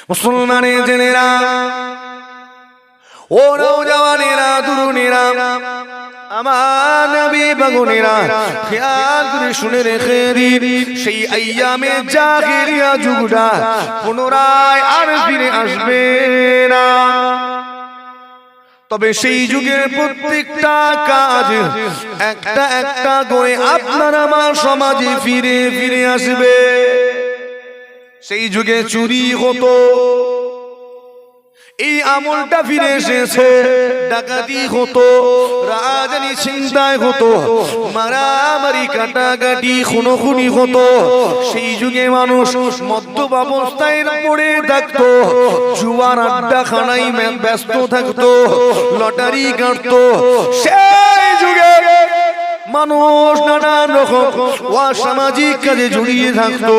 মুসলমানের জেনেরা, ও নওজওয়ানেরা, তরুণেরা, আমার নবী বাগুনেরা, খেয়াল করে শুনে রেখে দিন, সেই আইয়ামে জাহেলিয়া যুগটা পুনরায় আর ফিরে আসবে না। তবে সেই যুগের প্রত্যেকটা কাজ একটা একটা করে আপনার আমার সমাজে ফিরে ফিরে আসবে। সেই যুগে চুরি হতো, এই আমলটা ফিরে এসেছে। ডাকাতি হতো, রাজধানী ছিনতাই হতো, মারামারি কাটাকাটি খুনোখুনি হতো। সেই যুগে মানুষ মদ্যপ অবস্থায় পড়ে থাকতো, জুয়ার আড্ডা খানায় ব্যস্ত থাকতো, লটারি কাটতো। সেই যুগে মানুষ নানান রকম অসামাজিক কাজে জড়িয়ে থাকতো।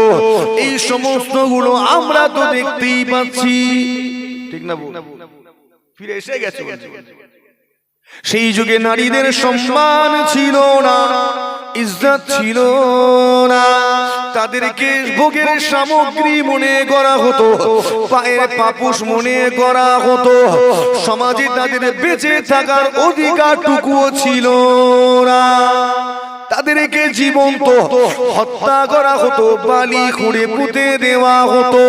এই সমস্ত গুলো আমরা তো দেখতেই পাচ্ছি, ঠিক না? ফিরে এসে গেছে। সেই যুগে নারীদের সম্মান ছিল না, ইজ্জত ছিল না। তাদেরকে ভোগের সামগ্রী মনে করা হতো, পায়ের পাপুস মনে করা হতো। সমাজে তাদের বেঁচে থাকার অধিকারটুকুও ছিল না। তাদেরকে জীবন্ত হত্যা করা হতো, বালি খুঁড়ে পুঁতে দেওয়া হতো।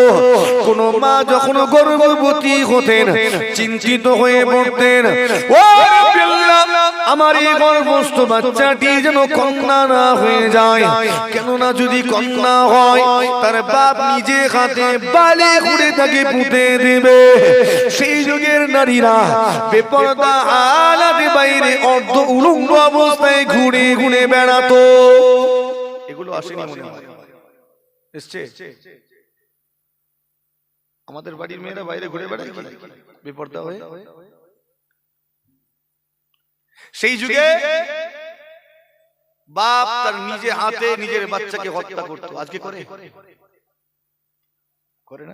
কোন মা যখন গর্ভবতী হতেন চিন্তিত হয়ে পড়তেন, ও আল্লাহ, আমার এই গর্ভস্থ বাচ্চাটি যেন কন্যা না হয়ে যায়। কেননা যদি কন্যা হয় তার বাপ নিজে হাতে বালি খুঁড়ে তাকে পুঁতে দেবে। সেই যুগের নারীরা বেপরদা আলাদে বাইরে অর্ধ উলঙ্গ অবস্থায় ঘুরে ঘুরে বেড়াতো। এগুলো আসেনি মনে হয়? এসছে? আমাদের বাড়ির মেয়েরা বাইরে ঘুরে বেড়ায় বেপরদা হয়ে। সেই যুগে বাপ তার নিজে হাতে নিজের বাচ্চাকে হত্যা করতো। আজকে করে? করে না?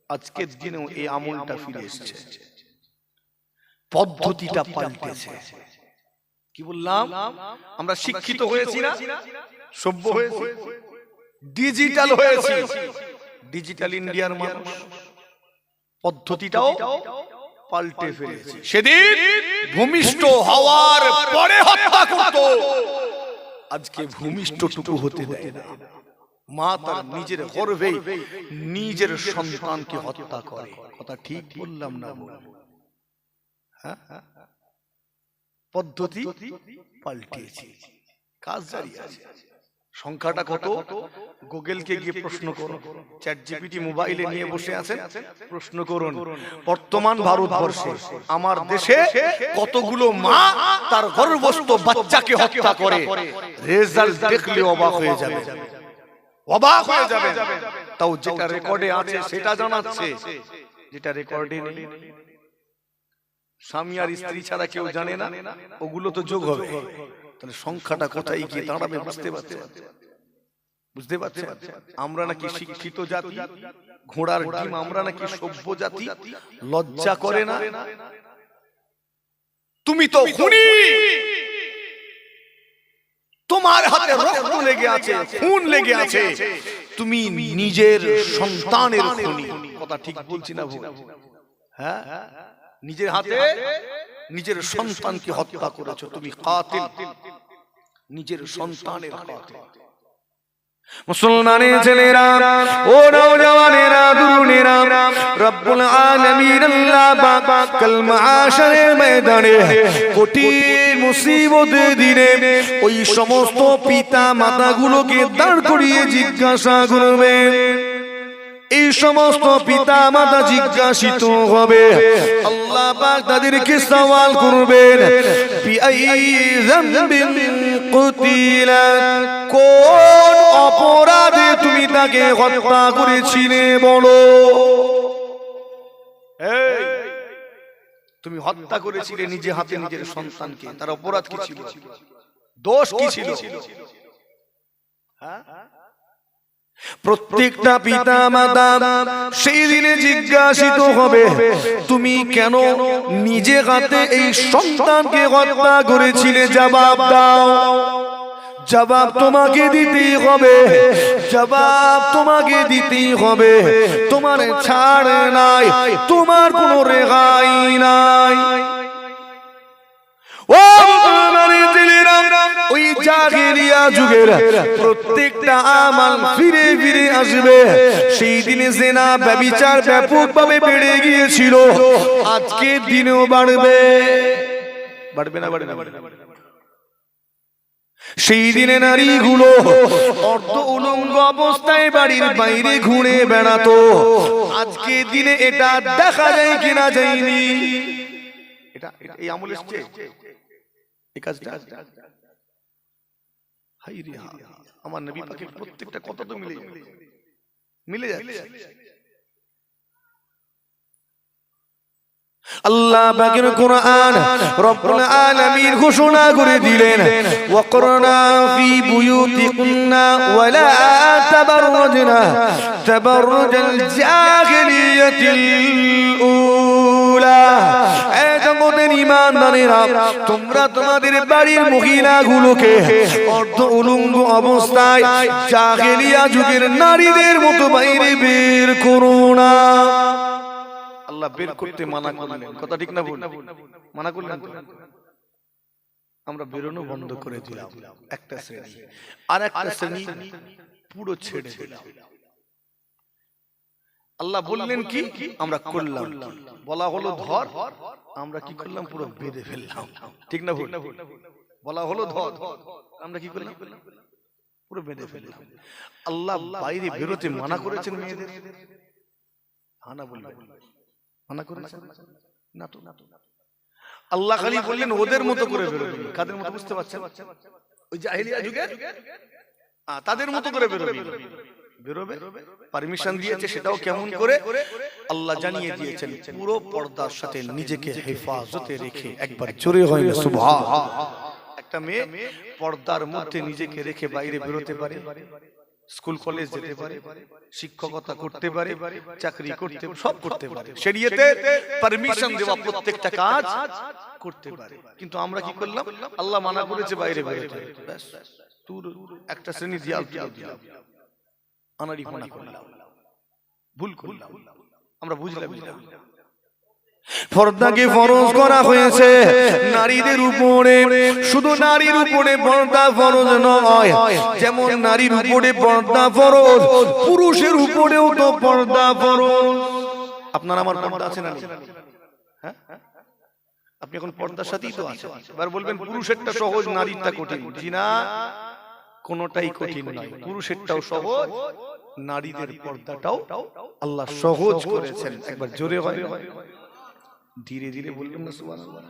আজকের দিনেও এই আমলটা ফিরে এসেছে, পদ্ধতিটা পাল্টেছে। কি বললাম? আমরা শিক্ষিত হয়েছি না, সভ্য হয়েছি, ডিজিটাল হয়েছি। ডিজিটাল ইন্ডিয়ার মানুষ পদ্ধতিটাও পাল্টে ফেলেছে। সেদিন ভূমিষ্ঠ হওয়ার পরে হত্যা করত, আজকে ভূমিষ্ঠটুকু হতে দেয় না। মা তার নিজের গর্ভে নিজের সন্তানকে হত্যা করে। কথা ঠিক বললাম না? হ্যাঁ, পদ্ধতি পাল্টিয়েছে, কাজ জারি আছে। সংখ্যাটা কত? গুগলকে গিয়ে প্রশ্ন করুন, চ্যাটজিপিটি মোবাইলে নিয়ে বসে আছেন, প্রশ্ন করুন বর্তমান ভারতবর্ষে আমার দেশে কতগুলো মা তার গর্ভস্থ বাচ্চাকে হত্যা করে। রেজাল্ট দেখলে অবাক হয়ে যাবে, অবাক হয়ে যাবে। তাও যেটা রেকর্ডে আছে সেটা জানাচ্ছে, যেটা রেকর্ডে নেই স্বামী আর স্ত্রী ছাড়া কেউ জানে না, ওগুলো তো যোগ হবে। তাহলে সংখ্যাটা কোথায় গিয়ে দাঁড়াবে বুঝতে পারছেন? বুঝতে পারছেন? আমরা নাকি শিক্ষিত জাতি, ঘোড়ার ডিম, আমরা নাকি সভ্য জাতি, লজ্জা করে না? তুমি তো খুনি, তোমার হাতে রক্ত লেগে আছে, খুন লেগে আছে, তুমি নিজের সন্তানের খুনি। কথা ঠিক বলছি না ভুল? হ্যাঁ, নিজের হাতে নিজের সন্তানকে হত্যা করেছো, তুমি কাতিল, নিজের সন্তানের কাতিল। মুসলমানের ছেলেরা, ও নওজওয়ানেরা, তরুণেরা, রব্বুল আলামিন আল্লাহ পাক কাল মাশরের ময়দানে কঠিন মুসিবতের দিনে ওই সমস্ত পিতা মাতাগুলোকে দাঁড় করিয়ে জিজ্ঞাসা করবেন। এই সমস্ত পিতা মাতা জিজ্ঞাসিত হবে, আল্লাহ পাক তাদেরকে সওয়াল করবেন, বিআই যামবিন কুতিলা, কোন অপরাধে তুমি তাকে হত্যা করেছিলে বলো। এই তুমি হত্যা করেছিলে নিজে হাতে নিজের সন্তানকে, তার অপরাধ কি ছিল? দোষ কি ছিল? হ্যাঁ, প্রত্যেকটা পিতা মাতা সেই দিনে জিজ্ঞাসিত হবে, তুমি কেন নিজে হাতে এই সন্তানকে হত্যা করেছিলে? জবাব দাও। জবাব তোমাকে দিতেই হবে, জবাব তোমাকে দিতেই হবে। তোমার ছাড় নাই, তোমার কোনো রেহাই নাই। ও আমারে ছেলেরা, ওই জাহেলিয়া যুগের প্রত্যেকটা আমাল ফিরে ফিরে আসবে। সেই দিনে জিনা ব্যভিচার ব্যাপকভাবে বেড়ে গিয়েছিল, আজকে দিনেও বাড়বে। বাড়বে না? বাড়বে না? সেই দিনে নারীগুলো অর্ধ উলঙ্গ অবস্থায় বাড়ির বাইরে ঘুরে বেড়াতো। আজকে দিনে এটা দেখা যায় কিনা যায়নি? এটা এই আমল এসেছে, এই কাজটা। হাই রে, আমার নবী পাকের প্রত্যেকটা কথা তো মিলে যাচ্ছে। আল্লাহ পাকের কোরআন রব্বুল আলামিন ঘোষণা করে দিলেন, ওয়াকরনা ফি বুয়ুতিকুন্না ওয়ালা তাবাররুজনা তাবাররুজাল জাহিলিয়াতিল উলা। এ জগতের ঈমানদারেরা, তোমরা তোমাদের বাড়ির মহিলাগুলোকে অর্ধ উলঙ্গ অবস্থায় জাহেলিয়া যুগের নারীদের মতো বাইরে বের করো না। আল্লাহ বের করতে মানা করলেন, কথা ঠিক না ভুল? মানা করলেন, আমরা বেরোনো বন্ধ করে দিলাম একটা শ্রেণী, আর একটা শ্রেণী পুরো ছেড়ে দিলাম। আল্লাহ বললেন কি? আমরা করলাম। বলা হলো ধর, আমরা কি করলাম? পুরো বেঁধে ফেললাম। ঠিক না ভুল? বলা হলো ধর, আমরা কি করলাম? পুরো বেঁধে ফেললাম। আল্লাহ বাইরে বেরোতে মানা করেছেন মেয়েদের? হানা বলবেন, মানা করেছেন না তো? আল্লাহ খালি বললেন ওদের মতো করে বেরোবে। কাদের মতো বুঝতে পারছেন? ওই জাহেলিয়া যুগের তাদের মতো করে বেরোবে। বেরোবে, পারমিশন দিয়েছে, সেটাও কেমন করে? আল্লাহ জানিয়ে দিয়েছেন, পুরো পর্দার সাথে নিজেকে হেফাজতে রেখে। একবার জোরে হয় না সুবহান। একটা মেয়ে পর্দার মধ্যে নিজেকে রেখে বাইরে বেরোতে পারে, স্কুল কলেজ যেতে পারে, শিক্ষকতা করতে পারে, চাকরি করতে, সব করতে পারে। শরীয়তে পারমিশন দেওয়া প্রত্যেকটা কাজ করতে পারে। কিন্তু আমরা কি করলাম? আল্লাহ মানা করেছে বাইরে বেরোতে, ব্যাস তুই একটা শ্রেণী দিয়াল দিলাম, আনারি মানা করলাম, ভুল করলাম। আমরা বুঝলাম পর্দাকে ফরজ করা হয়েছে নারীদের উপরে। শুধু নারীর উপরে পর্দা ফরজ নয়, যেমন নারীর উপরে পর্দা ফরজ, পুরুষের উপরেও তো পর্দা ফরজ। আপনার আমার পর্দা আছে না? হ্যাঁ, আপনি এখন পর্দার সাথেই তো আছেন। এবার বলবেন পুরুষেরটা সহজ, নারীরটা কঠিন। জি না, কোনটাই কঠিন নয়। পুরুষেরটাও সহজ, নারীদের পর্দাটাও আল্লাহ সহজ করেছেন। একবার জোরে হয়, ধীরে ধীরে বলবেন না সুবহানাল্লাহ।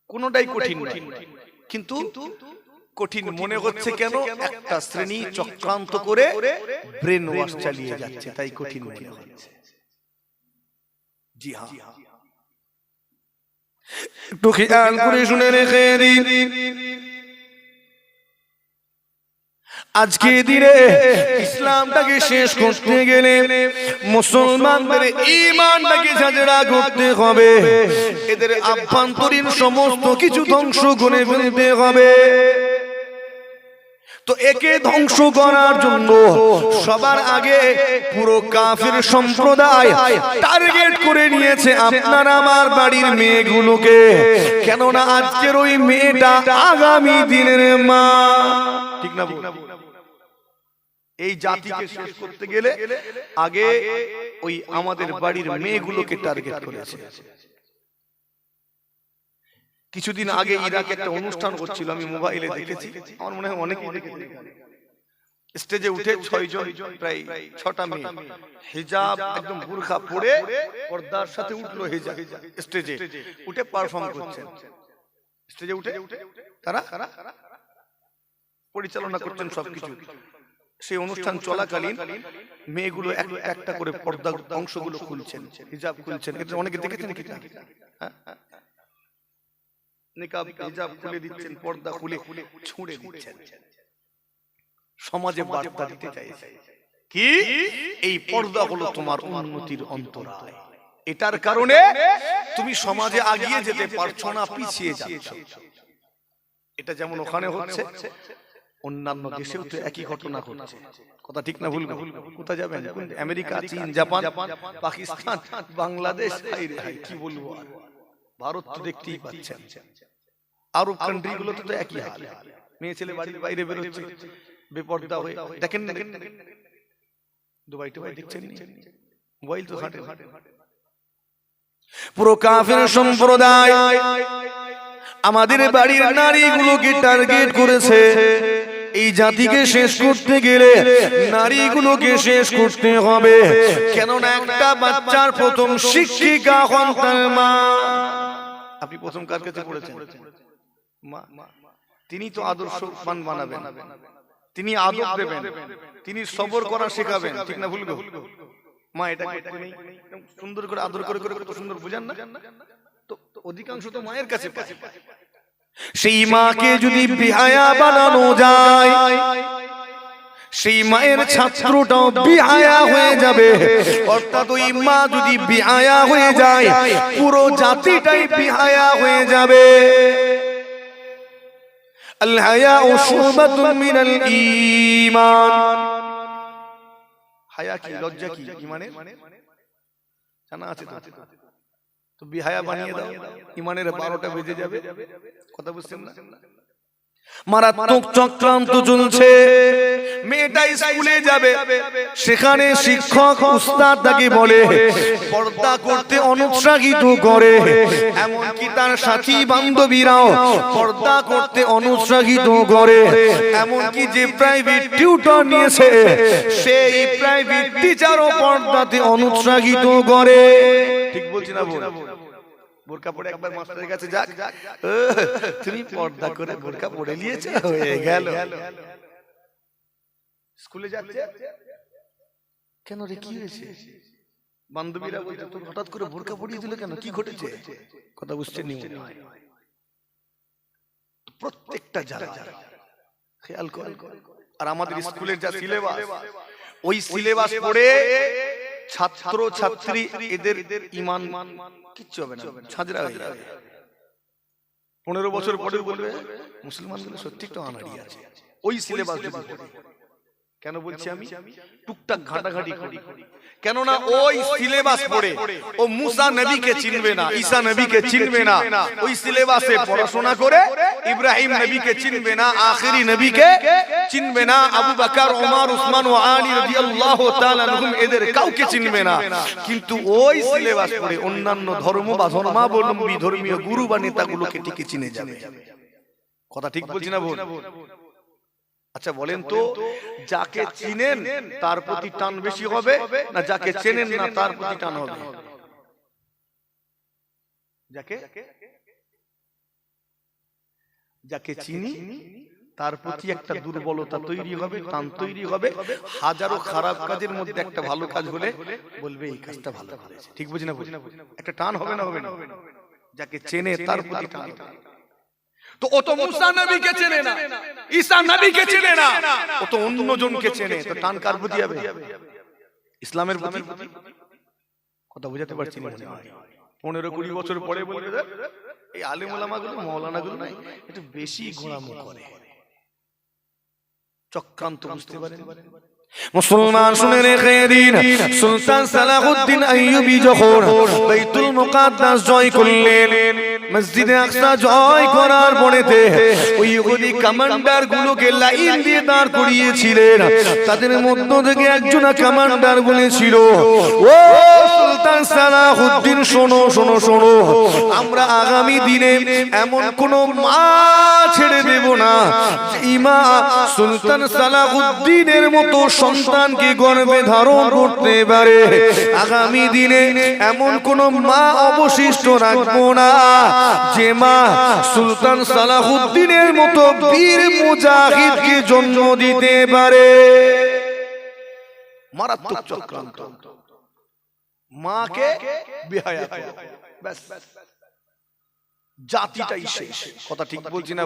কোনটাই কঠিন নয়, কিন্তু কঠিন মনে হচ্ছে কেন? একটা শ্রেণী চক্রান্ত করে ব্রেন ওয়াশ চালিয়ে যাচ্ছে, তাই কঠিন মনে হচ্ছে। জি হ্যাঁ, একটু খেয়াল করে শুনে রেখে দিন। আজকে দিনে ইসলামটাকে শেষ করতে গেলে মুসলমানদের ঈমানটাকে ঝাঁঝরা করতে হবে। এদের আভ্যন্তরীণ সমস্ত কিছু ধ্বংস করে ফেলতে হবে। তো একে ধ্বংস করার জন্য সবার আগে পুরো কাফির সম্প্রদায় টার্গেট করে নিয়েছে আপনার আমার বাড়ির মেয়েগুলোকে। কেননা আজকের ওই মেয়েটা আগামী দিনের মা। ঠিক না? এই জাতিকে শেষ করতে গেলে আগে ওই আমাদের বাড়ির মেয়েগুলোকে টার্গেট করেছে। কিছুদিন আগে ইরাকে একটা অনুষ্ঠান হচ্ছিল, আমি মোবাইলে দেখেছি, আমার মনে হয় অনেকেই দেখেছে। স্টেজে উঠে 6 জন, প্রায় 6টা মেয়ে হিজাব একদম বুরখা পরে পর্দার সাথে উঠলো, হিজাব স্টেজে উঠে পারফর্ম করছেন। স্টেজে উঠে তারা পরিচালনা করছেন সবকিছু। সেই অনুষ্ঠান চলাকালীন মেয়েগুলো একটা করে পর্দার অংশগুলো খুলছেন, হিজাব খুলছেন। এটা অনেকে দেখেছেন কি? নিকাব হিজাব খুলে দিচ্ছেন, পর্দা খুলে ছুঁড়ে দিচ্ছেন। সমাজে বার্তা দিতে চাইছে কি? এই পর্দা হলো তোমার উন্নতির অন্তরায়। এটার কারণে তুমি সমাজে এগিয়ে যেতে পারছো না, পিছিয়ে যাচ্ছ। এটা যেমন ওখানে হচ্ছে, অন্যান্য দেশেও তো একই ঘটনা ঘটছে। কথা ঠিক না ভুল? কোথায় যাবেন? আমেরিকা, চীন, জাপান, পাকিস্তান, বাংলাদেশ, কি বলবো, ভারত তো দেখতেই পাচ্ছেন, আরব কান্ট্রি গুলোতে তো একই হাল। মেয়ে ছেলে বাড়ির বাইরে বেরোচ্ছে বেপর্দা হয়ে। দেখেন না দুবাই টুবাই দেখছেন, মোবাইল তো হাঁটে। পুরো কাফের সম্প্রদায় আমাদের বাড়ির নারীগুলোকে টার্গেট করেছে। এই জাতিকে শেষ করতে গেলে নারীগুলোকে শেষ করতে হবে, কেননা একটা বাচ্চার প্রথম শিক্ষিকা হন তার মা। আপনি প্রথম কার কাছে পড়েছেন? মা। তিনি তো আদর্শ বানাবেন, তিনি আদব দেবেন, তিনি সবর করা শেখাবেন, ঠিক না ভুল? মা এটা করতে নেই, সুন্দর করে আদর করে করে কত সুন্দর বুঝান না? তো অধিকাংশ তো মায়ের কাছে পায়। সেই মাকে যদি বেহায়া বানানো যায়, সেই মায়ের ছাত্রটাও বেহায়া হয়ে যাবে। অর্থাৎ ওই মা যদি বেহায়া হয়ে যায়, পুরো জাতিটাই বেহায়া হয়ে যাবে। আল হায়াউ শুবাতুন মিনাল ঈমান। হায়া কি, লজ্জা কি ঈমানের? জানা আছে তো বেহায়া বানিয়ে দাও, ঈমানের 12টা বেজে যাবে। কথা বুঝছেন না? মারাত্মক চক্রান্ত চলছে। মেয়েটা স্কুলে যাবে, সেখানে শিক্ষক উস্তাদ তাকে বলে পর্দা করতে অনুৎসাহিত করে, এমনকি তার সাথী বান্ধবীরাও পর্দা করতে অনুৎসাহিত করে। এমনকি যে প্রাইভেট টিউটর নিয়েছে সেই প্রাইভেট টিচারও পর্দাতে অনুৎসাহিত করে। ঠিক বলছি না বল? বোরকা পরে একবার মাস্টারের কাছে যাক, তুমি পর্দা করে বোরকা পরে নিয়েছো, হয়ে গেল। স্কুলে যাচ্ছে, কেন রে কি হয়েছে? বান্ধবীরা বলছে তোর হঠাৎ করে বোরকা পরিয়ে দিল কেন, কি ঘটেছে? কথা বুঝছেন নি? প্রত্যেকটা যারা খেয়াল করে। আর আমাদের স্কুলের যা সিলেবাস, ওই সিলেবাস পড়ে ছাত্র ছাত্রী এদের ঈমান কিচ্ছু হবে না, ছাজরা হয়ে যাবে। 15 বছর পরে বলবে মুসলমানগুলো সত্যি একটু আনাড়ি আছে। ওই সিলেবাস কেন বলছি আমি? টুকটাক ঘাটাঘাটি করি, কেননা ওই সিলেবাস পড়ে ও মুসা নবীকে চিনবে না, ঈসা নবীকে চিনবে না। ওই সিলেবাসে পড়াশোনা করে ইব্রাহিম নবীকে চিনবে না, আখেরি নবীকে চিনবে না, আবু বকর, ওমর, উসমান ও আলী রাদিয়াল্লাহু তাআলা আনহুম এদের কাউকে চিনবে না। কিন্তু ওই সিলেবাস পড়ে অন্যান্য ধর্ম বা ধর্মাবলম্বী ধর্মীয় গুরু বা নেতাগুলোকে ঠিকই চিনে যাবে। কথা ঠিক বলছি না ভুল? আচ্ছা বলেন তো, যাকে চিনেন তার প্রতি টান বেশি হবে না যাকে চেনেন না তার প্রতি টান হবে? যাকে চিনি তার প্রতি একটা দুর্বলতা তৈরি হবে, টান তৈরি হবে। হাজারো খারাপ কাজের মধ্যে একটা ভালো কাজ হলে বলবে এই কাজটা ভালো করেছে। ঠিক বুঝি না? একটা টান হবে না? হবে না? যাকে চেনে তার প্রতি টান হবে। তো ও তো মুসা নবীকে চেনে না, ঈসা নবীকে চেনে না, ও তো অন্য জনকে চেনে, তো টান কার প্রতি হবে? ইসলামের প্রতি। কথা বুঝাতে পারছি না? 15-20 বছর পরে বলবে এই আলেম ওলামাগুলো, মাওলানাগুলো নাই একটু বেশি গোঁড়ামি করে, চক্রান্ত। বুঝতে পারেন? মুসলমান শুনে রেখে দিন, সুলতান সালাহুদ্দিন আইয়ুবী যখন বাইতুল মুকাদ্দাস জয় করলেন, মসজিদে আকসা জয় করার পরেতে ওই ইহুদি কমান্ডার গুলোকে লাইন দিয়ে দাঁড় করিয়েছিলেন। তাদের মধ্য থেকে একজন কমান্ডার বলেছিল, ও সুলতান সালাহুদ্দিন শোনো শোনো শোনো, আমরা আগামী দিনে এমন কোন মা ছেড়ে দেব না যেই মা সুলতান সালাহুদ্দিনের মতো সন্তানকে গর্ভে ধারণ করতে পারে। আগামী দিনে এমন কোন মা অবশিষ্ট রাখবো না যে মা সুলতান সালাহুদ্দিনের মতো বীর মুজাহিদকে জন্ম দিতে পারে। মারাত্মক চক্রান্ত, মাকে বেহায়া করো, ব্যাস জাতিটাই শেষ। কথা ঠিক বলছি না?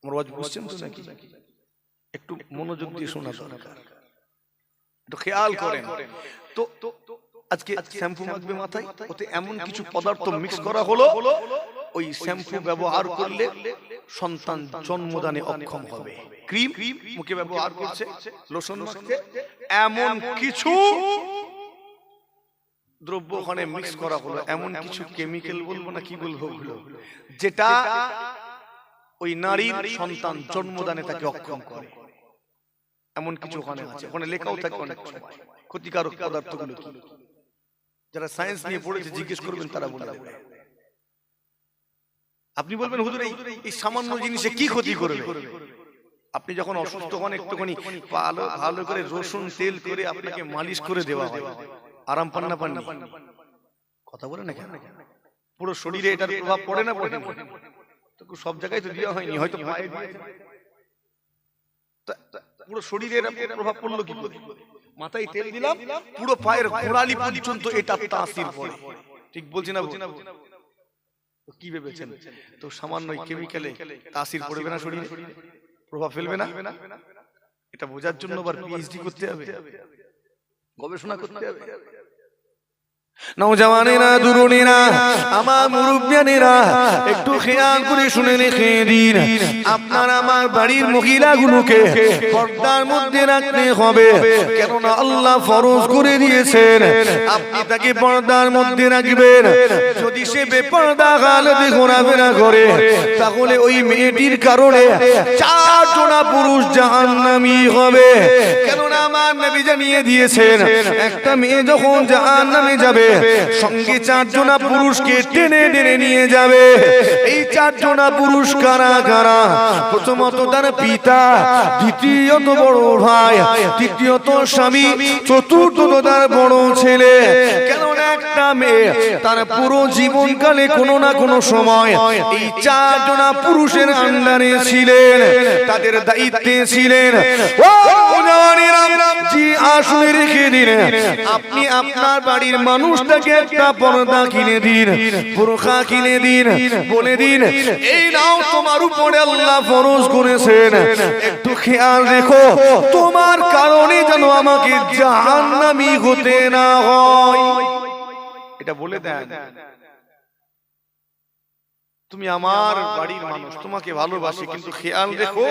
আমার ওয়াজ বুঝছেন তো নাকি? একটু মনোযোগ দিয়ে শোনা দরকার, একটু খেয়াল করেন তো। আজকে শ্যাম্পু মাখবে মাথায়, ওতে এমন কিছু পদার্থ মিক্স করা হলো, ওই শ্যাম্পু ব্যবহার করলে সন্তান জন্মদানে অক্ষম হবে। ক্রিম মুখে ব্যবহার করছে, লোশন মাখছে, এমন কিছু দ্রব্য ওখানে মিক্স করা হলো, এমন কিছু কেমিক্যাল বলবো না কি বলবো, যেটা ওই নারীর সন্তান জন্মদানে তাকে অক্ষম করে। এমন কিছু ওখানে আছে, ওখানে লেখাও থাকে অনেক সময় ক্ষতিকারক পদার্থগুলো কি। যারা সায়েন্স নিয়ে পড়েছে জিজ্ঞেস করবেন, তারা বলে দেবে। আপনি বলবেন হুজুর এই সামান্য জিনিসে কি ক্ষতি করবে? আপনি যখন অসুস্থ হন একটুখানি ভালো করে রসুন তেল করে আপনাকে মালিশ করে দেওয়া হয়, আরাম পান না পাননি? কথা বলে না কেন? পুরো শরীরে এটার প্রভাব পড়ে না পড়ে না? সব জায়গায় তো দেওয়া হয়নি, হয়তো পায়ে দিয়েছে। পুরো শরীরে এর প্রভাব পড়লো কি করে? মাথায় তেল দিলাম, পুরো পায়ের গোড়ালি পর্যন্ত এটা তাসির পড়ে। ঠিক বলছি না? কি ভেবেছেন তো সামান্য কেমিক্যালে তাসির পড়বে না শরীরে, প্রভাব ফেলবে না? এটা বোঝার জন্য আবার পিএইচডি করতে হবে, গবেষণা করতে হবে। নওজওয়ানেরা, তরুণেরা, আমার মুরব্বিয়ানেরা, একটু খেয়াল করে শুনে রেখে দিন, আপনার আমার বাড়ির মহিলাগুলোকে পর্দার মধ্যে রাখতে হবে। কেননা আল্লাহ ফরজ করে দিয়েছেন আপনি তাকে পর্দার মধ্যে রাখবেন। যদি সে বেপর্দা হালতে ঘোরাফেরা করে, তাহলে ওই মেয়েটির কারণে 4 জনা পুরুষ জাহান্নামী হবে। কেননা আমার নবী জানিয়ে দিয়েছেন, একটা মেয়ে যখন জাহান্নামে যাবে, সঙ্গে 4 জনা পুরুষকে টেনে টেনে নিয়ে যাবে। এই 4 জনা পুরুষ কারা কারা? প্রথমত তার পিতা, দ্বিতীয়ত বড় ভাই, তৃতীয়ত স্বামী, চতুর্থত তার বড় ছেলে। কেননা একটা মেয়ে তার পুরো জীবনকালে কোনো না কোনো সময় এই 4 জনা পুরুষের আন্ডারে ছিলেন, তাদের দায়িত্বে ছিলেন। ও জানেরা, জি আসলে রেখে দিন, আপনি আপনার বাড়ির মানুষটাকে একটা পর্দা কিনে দিন, বোরকা কিনে দিন, বলে দিন এই নাও তোমার উপরে আল্লাহ ফরজ করেছেন, একটু খেয়াল রেখো, তোমার কারণে যেন আমাকে জাহান্নামী হতে না হয়। এটা বলে দেন, তুমি আমার বাড়ির মানুষ, তোমাকে ভালোবাসি, কিন্তু খেয়াল রেখো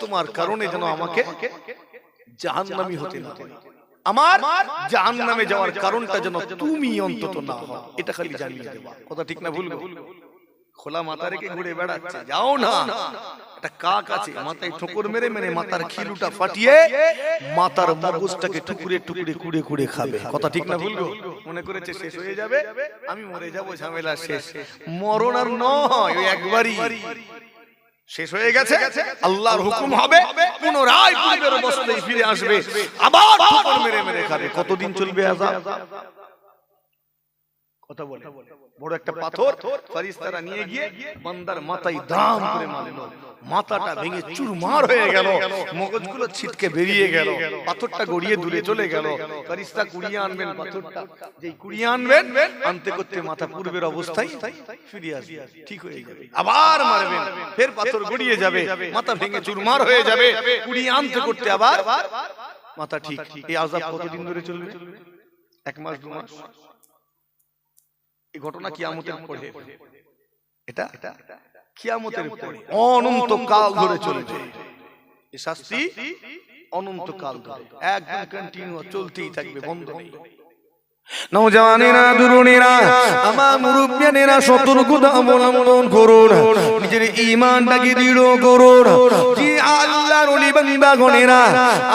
তোমার কারণে যেন আমাকে জাহান্নামী হতে না হয়। আমার জাহান্নামে যাওয়ার কারণটা যেন তুমি অন্তত না হও, এটা খালি জানিয়ে দেবা। কথা ঠিক না ভুল? খোলা মাথা রেখে ঘুরে বেড়াচ্ছে, যাও না। একটা কাক আছে, মাথায় ঠোকর মেরে মেরে মাথার খিলুটা ফাটিয়ে মাথার মগজটাকে টুকরে টুকরে কুড়ে কুড়ে খাবে। কথা ঠিক না ভুল? মনে করেছে শেষ হয়ে যাবে, আমি মরে যাবো, ঝামেলা শেষ। মরণ আর নয়, ওই একবারই শেষ হয়ে গেছে। আল্লাহর হুকুম হবে, পুনরায় পূর্বের অবস্থায় ফিরে আসবে, আবার ঠোকর মেরে মেরে খাবে। কতদিন চলবে আযাব? কথা বলে বড় একটা পাথর ফেরেশতারা নিয়ে গিয়ে বান্দার মাথায় দাম করে মারলো, মাথাটা ভেঙে চুরমার হয়ে গেল, মগজগুলো ছিটকে বেরিয়ে গেল, পাথরটা গড়িয়ে দূরে চলে গেল। ফেরেশতা কুড়িয়ে আনবেন পাথরটা, যেই কুড়িয়ে আনবেন, আনতে করতে মাথা পূর্বের অবস্থায় ফিরে আসবে, ঠিক হয়ে যাবে। আবার মারবেন, ফের পাথর গড়িয়ে যাবে, মাথা ভেঙে চুরমার হয়ে যাবে, কুড়িয়ে আনতে করতে আবার মাথা ঠিক। এই আযাব কতদিন ধরে চলবে? 1 মাস 2 মাস? এই ঘটনা কিয়ামতের পরে, এটা কিয়ামতের পরে অনন্ত কাল ধরে চলবে। এই শাস্তি অনন্ত কাল ধরে একদম কন্টিনিউ চলতেই থাকবে, বন্ধ নেই। নওজওয়ানেরা, তরুণেরা, আমার মুরব্বিয়ানেরা, সতর্কতা অবলম্বন করুন, নিজের ঈমানটাকে দৃঢ় করুন। যে আল্লাহর ওলি বান্দাগণেরা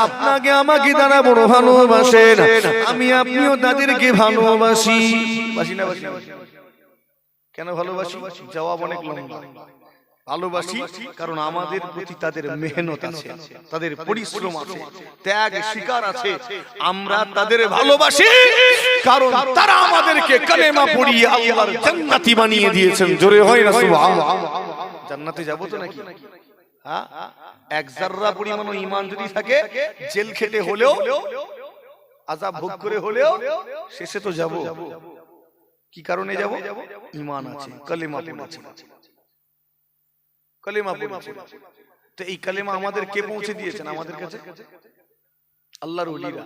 আপনাকে আমাকে তারা বড় ভালোবাসেন, আমি আপনিও তাদেরকে ভালোবাসি। বাসি না? বাসি? কেন ভালোবাসি? জবাব অনেক লম্বা। ভালোবাসি কারণ আমাদের প্রতি তাদের মেহনত আছে, তাদের পরিশ্রম আছে, ত্যাগ স্বীকার আছে। আমরা তাদের ভালোবাসি কারণ তারা আমাদেরকে কালেমা পড়িয়ে আল্লাহর জান্নাতি বানিয়ে দিয়েছেন। জোরে হয় না সুবহানাল্লাহ? জান্নাতে যাব তো নাকি? হ্যাঁ, 1 জাররা পরিমাণ ঈমান যদি থাকে, জেল খেটে হলেও, আযাব ভোগ করে হলেও শেষে তো যাব। কি কারণে যাব? ঈমান আছে, কালেমা পড়েছে, কালেমা পড়েছে। তো এই কালেমা আমাদের কে পৌঁছে দিয়েছেন? আমাদের কাছে আল্লাহর ওলিরা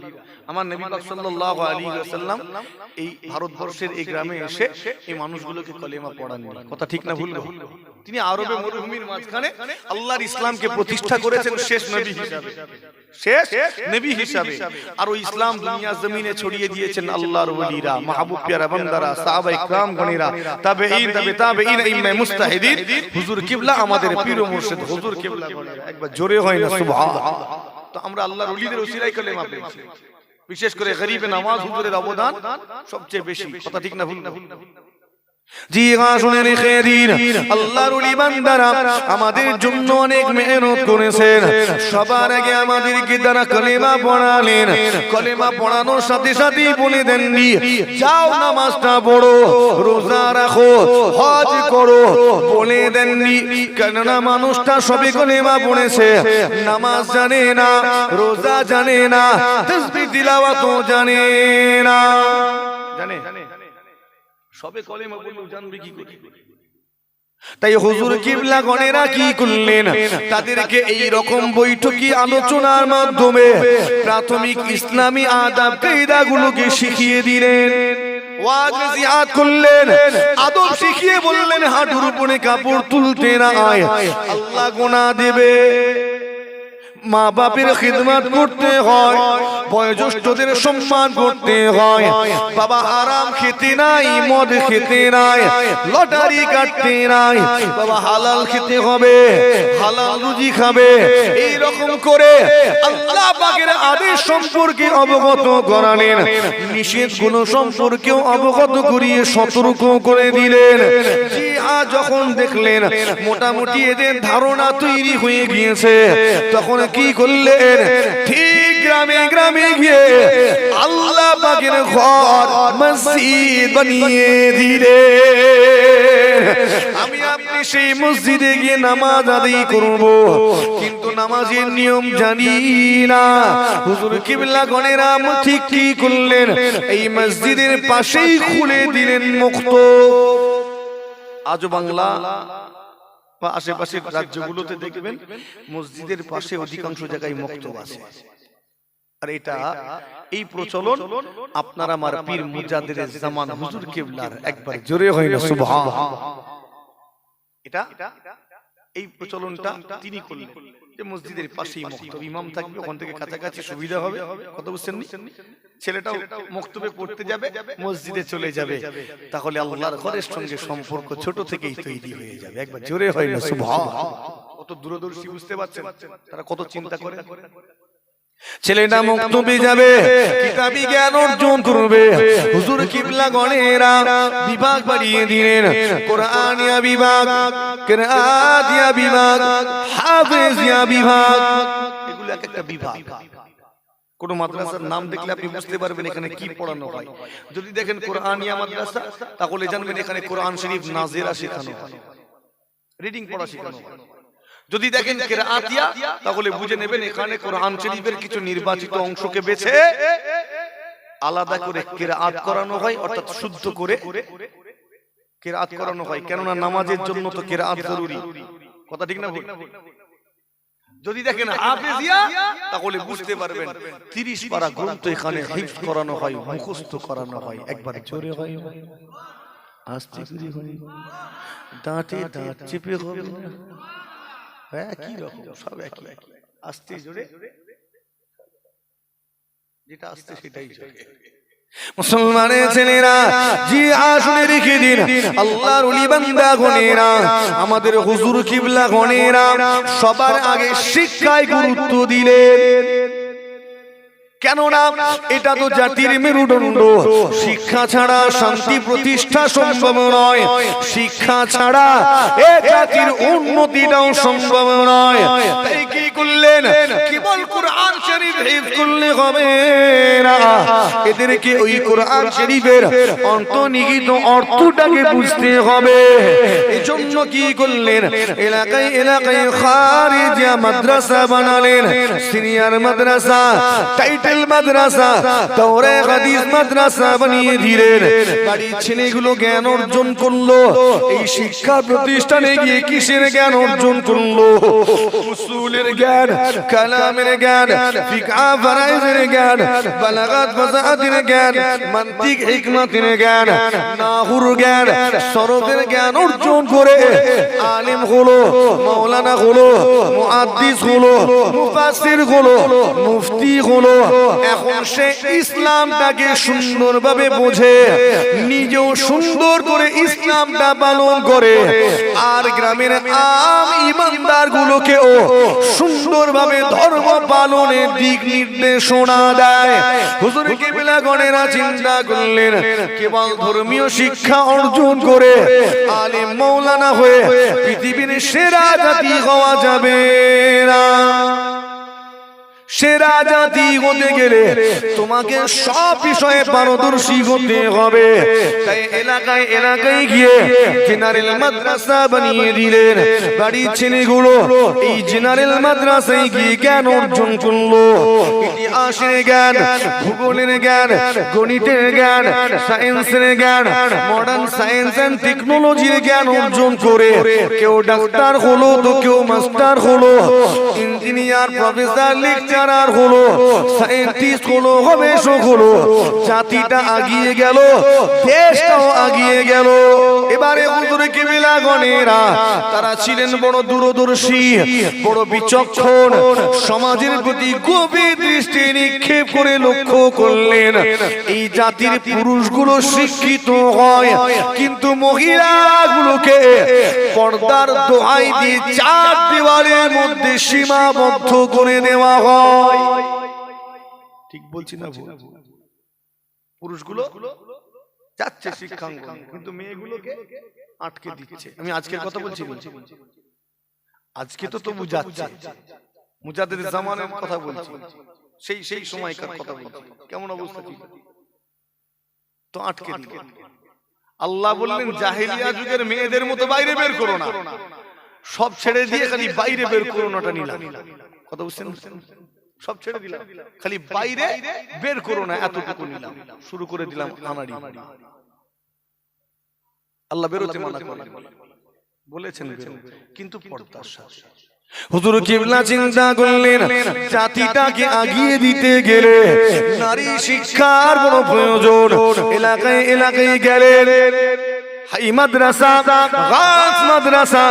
আমার নবী পাক সাল্লাল্লাহু আলাইহি ওয়াসাল্লাম এই ভারতবর্ষের এই গ্রামে এসে এই মানুষগুলোকে কলেমা পড়াননি। কথা ঠিক না ভুল? তিনি আরবে মরুভূমির মাঝখানে আল্লাহর ইসলামকে প্রতিষ্ঠা করেছেন শেষ নবী হিসাবে, শেষ নবী হিসাবে। আর ওই ইসলাম দুনিয়া জমিনে ছড়িয়ে দিয়েছেন আল্লাহর ওলিরা, মাহবুব প্যারা বান্দারা, সাহাবায়ে کرام গণেরা, তাবেঈন, তাবেঈন, ইমামে মুজতাহিদিন, হুজুর কিবলা, আমাদের পীর ও মুর্শিদ হুজুর কিবলা গণেরা। একবার জোরে হয় না সুবহানাল্লাহ। তো আমরা আল্লাহর ওলিদের ওসিলায় কলেমা পেয়েছি। বিশেষ করে গরিবে নামাজ হুজুরের অবদান সবচেয়ে বেশি। কথা ঠিক না ভুল? জি হ্যাঁ, শুনেন খেদিন, আল্লাহর ওলি বান্দারা আমাদের জন্য অনেক মেহনত করেছেন। সবার আগে আমাদেরকে তারা কলেমা পড়ালেন। কলেমা পড়ানোর সাথে সাথেই বলে দেননি যাও নামাজটা পড়ো, রোজা রাখো, হজ করো, বলে দেননি। কেননা মানুষটা সবে কলেমা পড়েছে, নামাজ জানে না, রোজা জানে না, তাসবিহ তিলাওয়াতও জানে না। জানে সবে কলেমা পড়লে জানবে কি করে? তাই হুজুর কিবলা গণেরা কি করলেন? তাদেরকে এই রকম বৈঠকি আলোচনার মাধ্যমে প্রাথমিক ইসলামী আদব কায়দাগুলোকে শিখিয়ে দিলেন, ওয়াজ নসিহত করলেন, আদব শিখিয়ে বললেন হাঁটুর উপরে কাপড় তুলতে না আয়, আল্লাহ গুনাহ দেবে। মা বাপের খিদমত করতে হয়, বয়োজ্যেষ্ঠদের সম্মান করতে হয়, বাবা হারাম খেতে নাই, মদ খেতে নাই, লটারি কাটতে নাই, বাবা হালাল খেতে হবে, হালাল রুজি খাবে। এই রকম করে আল্লাহ পাকের আদেশ সম্পর্কে অবগত করালেন, নিষেধ গুলো সম্পর্কেও অবগত করিয়ে সতর্ক করে দিলেন। জি হ্যাঁ, যখন দেখলেন মোটামুটি এদের ধারণা তৈরি হয়ে গিয়েছে, তখন কি করলেন? ঠিক গ্রামে গ্রামে গিয়ে আল্লাহ পাকের ঘর মসজিদ বানিয়ে দিলেন। আমি আপনি সেই মসজিদে গিয়ে নামাজ আদায় করব, কিন্তু নামাজের নিয়ম জানি না। হুজুর কিবলা গণেরা ঠিক কি করলেন? এই মসজিদের পাশেই খুলে দিলেন মুক্ত। আজ বাংলা বা আশেপাশের রাজ্যগুলোতে দেখবেন মসজিদের পাশে অধিকাংশ জায়গায় মক্তব আছে। আর এটা এই প্রচলন আপনার আমার পীর মুজাদ্দিদ জামান হুজুর কিবলার, একবার জোরে হয় না সুবহানাল্লাহ। এটা এই প্রচলনটা তিনি করলেন যে মসজিদের পাশেই মক্তব, ইমাম থাকবে, ওখান থেকে কাছাকাছি সুবিধা হবে। কথা বুঝছেন? ছেলেটাও মক্তবে পড়তে যাবে, মসজিদে চলে যাবে, তাহলে আল্লাহর ঘরের সঙ্গে সম্পর্ক ছোট থেকেই তৈরি হয়ে যাবে। একবার জোরে হয় না সুবহানাল্লাহ। কত দূরদর্শী, বুঝতে পারছেন তারা কত চিন্তা করে। ছেলেটা মক্তবে যাবে, কিতাবি জ্ঞান অর্জন করবে। হুজুর কিবলা গণেরা বিভাগ বাড়িয়ে দিলেন, কোরআনিয়া বিভাগ, কিরাআতিয়া বিভাগ, হাফেজিয়া বিভাগ, এগুলো এক একটা বিভাগ। কোন মাদ্রাসার নাম দেখলে আপনি বুঝতে পারবেন এখানে কি পড়ানো হয়। যদি দেখেন কোরআনিয়া মাদ্রাসা, তাহলে জানবেন এখানে কোরআন শরীফ নাজিরা শেখানো হয়, রিডিং পড়া শেখানো হয়। যদি দেখেন কিরাআতিয়া, তাহলে বুঝে নেবেন এখানে কোরআন শরীফের কিছু নির্বাচিত অংশকে বেছে আলাদা করে কিরাআত করানো হয়, অর্থাৎ শুদ্ধ করে কিরাআত করানো হয়। কেননা নামাজের জন্য তো কিরাআত জরুরি। কথা ঠিক না ভুল? যদি দেখেন হাফেজিয়া, তাহলে বুঝতে পারবেন 30 পারা গ্রন্থ এখানে হিফজ করানো হয়, মুখস্থ করানো হয়। একবার জোরে হয়, আস্তে করে হয়, দাঁতে দাঁত চেপে হবে না, একই রকম, সব একই, আস্তে জোরে, যেটা আস্তে সেটাই জোরে। মুসলমানের ছেলেরা, জি আসলে রেখে দিন, আল্লাহর ওলি বান্দা গণেরা, আমাদের হুজুর কিবলা গণেরা সবার আগে শিক্ষায় গুরুত্ব দিলেন। কেননা এটা তো জাতির মেরুদণ্ড, শিক্ষা ছাড়া শান্তি প্রতিষ্ঠা সম্ভব নয়, শিক্ষা ছাড়া এ জাতির উন্নতিটাও সম্ভব নয়। তাই কি করলেন? কেবল কোরআন শরীফ হিফজ করলে হবে না, এদেরকে ওই কোরআন শরীফের অন্তর্নিহিত অর্থটাকে বুঝতে হবে। এজন্য কি করলেন? এলাকায় এলাকায় খারিজিয়া মাদ্রাসা বানালেন, সিনিয়র মাদ্রাসা, টাইটেল প্র্যাকটিক্যাল মাদ্রাসা, তাওরাত হাদিস মাদ্রাসা বানিয়ে দিলেন। বাড়ির ছেলেগুলো জ্ঞান অর্জন করলো। এই শিক্ষা প্রতিষ্ঠানে গিয়ে কিসের জ্ঞান অর্জন করলো? উসুলের জ্ঞান, কালামের জ্ঞান, ফিকহ ফারাইজের জ্ঞান, বালাগাত ফাসাহাতের জ্ঞান, মান্তিক হিকমতের জ্ঞান, নাহুর জ্ঞান, সরফের জ্ঞান অর্জন করে আলেম হলো, মাওলানা হলো, মুহাদ্দিস হলো, মুফাসসির হলো, মুফতি হলো। এখন সে ইসলামটাকে সুন্দরভাবে বোঝে, নিজেও সুন্দর করে ইসলামটা পালন করে, আর গ্রামের আম ইমানদার গুলোকেও সুন্দরভাবে ধর্ম পালনের দিক নির্দেশনা দেয়। হুজুর কিবলা গণেরা চিন্তা করলেন, কেবল ধর্মীয় শিক্ষা অর্জন করে আলেম মাওলানা হয়ে পৃথিবীর সেরা জাতি হওয়া যাবে না। সেরা জাতি হতে গেলে তোমাকে সব বিষয়ে পারদর্শী হতে হবে। তাই এলাকায় এলাকায় গিয়ে জেনারেল মাদ্রাসা বানিয়ে দিলেন। বাড়ির ছেলেগুলো এই জেনারেল মাদ্রাসায় গিয়ে জ্ঞান অর্জন করলো। ইতিহাসের জ্ঞান, ভূগোলের জ্ঞান, গণিতের জ্ঞান, সায়েন্সের জ্ঞান, মডার্ন সায়েন্স এন্ড টেকনোলজির জ্ঞান অর্জন করে কেউ ডাক্তার হলো, তো কেউ মাস্টার হলো, ইঞ্জিনিয়ার, প্রফেসর, লেকচারার হলো, সায়েন্টিস্ট হলো, গবেষক হলো। জাতিটা আগিয়ে গেল, দেশটাও আগিয়ে গেল। এবারে হুজুর কিবলা গণেরা তারা ছিলেন বড় দূরদর্শী, বড় বিচক্ষণ। সমাজের প্রতি গভীর দৃষ্টি নিক্ষেপ করে লক্ষ্য করলেন, এই জাতির পুরুষগুলো শিক্ষিত হয়, কিন্তু মহিলাগুলোকে পর্দার দোহাই দিয়ে চার দেওয়ালের মধ্যে সীমাবদ্ধ করে দেওয়া হয়। ঠিক বলছি না? পুরুষগুলো যাচ্ছে শিক্ষাঙ্গনে, কিন্তু মেয়েগুলোকে আটকে দিচ্ছে। আমি আজকের কথা বলছি, আজকে তো তবু যাচ্ছে, মুজাদ্দিদ জামানের কথা বলছি, সেই সময়কার কথা বলছি। কেমন অবস্থা ছিল? তো আটকে দিল। আল্লাহ বললেন, জাহেলিয়া যুগের মেয়েদের মতো বাইরে বের করো না, সব ছেড়ে দিয়ে খালি বাইরে বের করো নাটা নিলাম। কথা বুঝছেন? সব ছেড়ে দিলাম, খালি বাইরে বের করো না, এতটুকু নিলাম। শুরু করে দিলাম আনাড়ি। আল্লাহ বেরোতে মানা করেন, বলেছেন কিন্তু পর্দার সাথে। হুজুর কিবলা চিন্তা করলেন, জাতিটাকে আগিয়ে দিতে গেলে নারী শিক্ষার বড় প্রয়োজন। এলাকায় এলাকায় গেলেন, হাই মাদ্রাসা, গাছ মাদ্রাসা,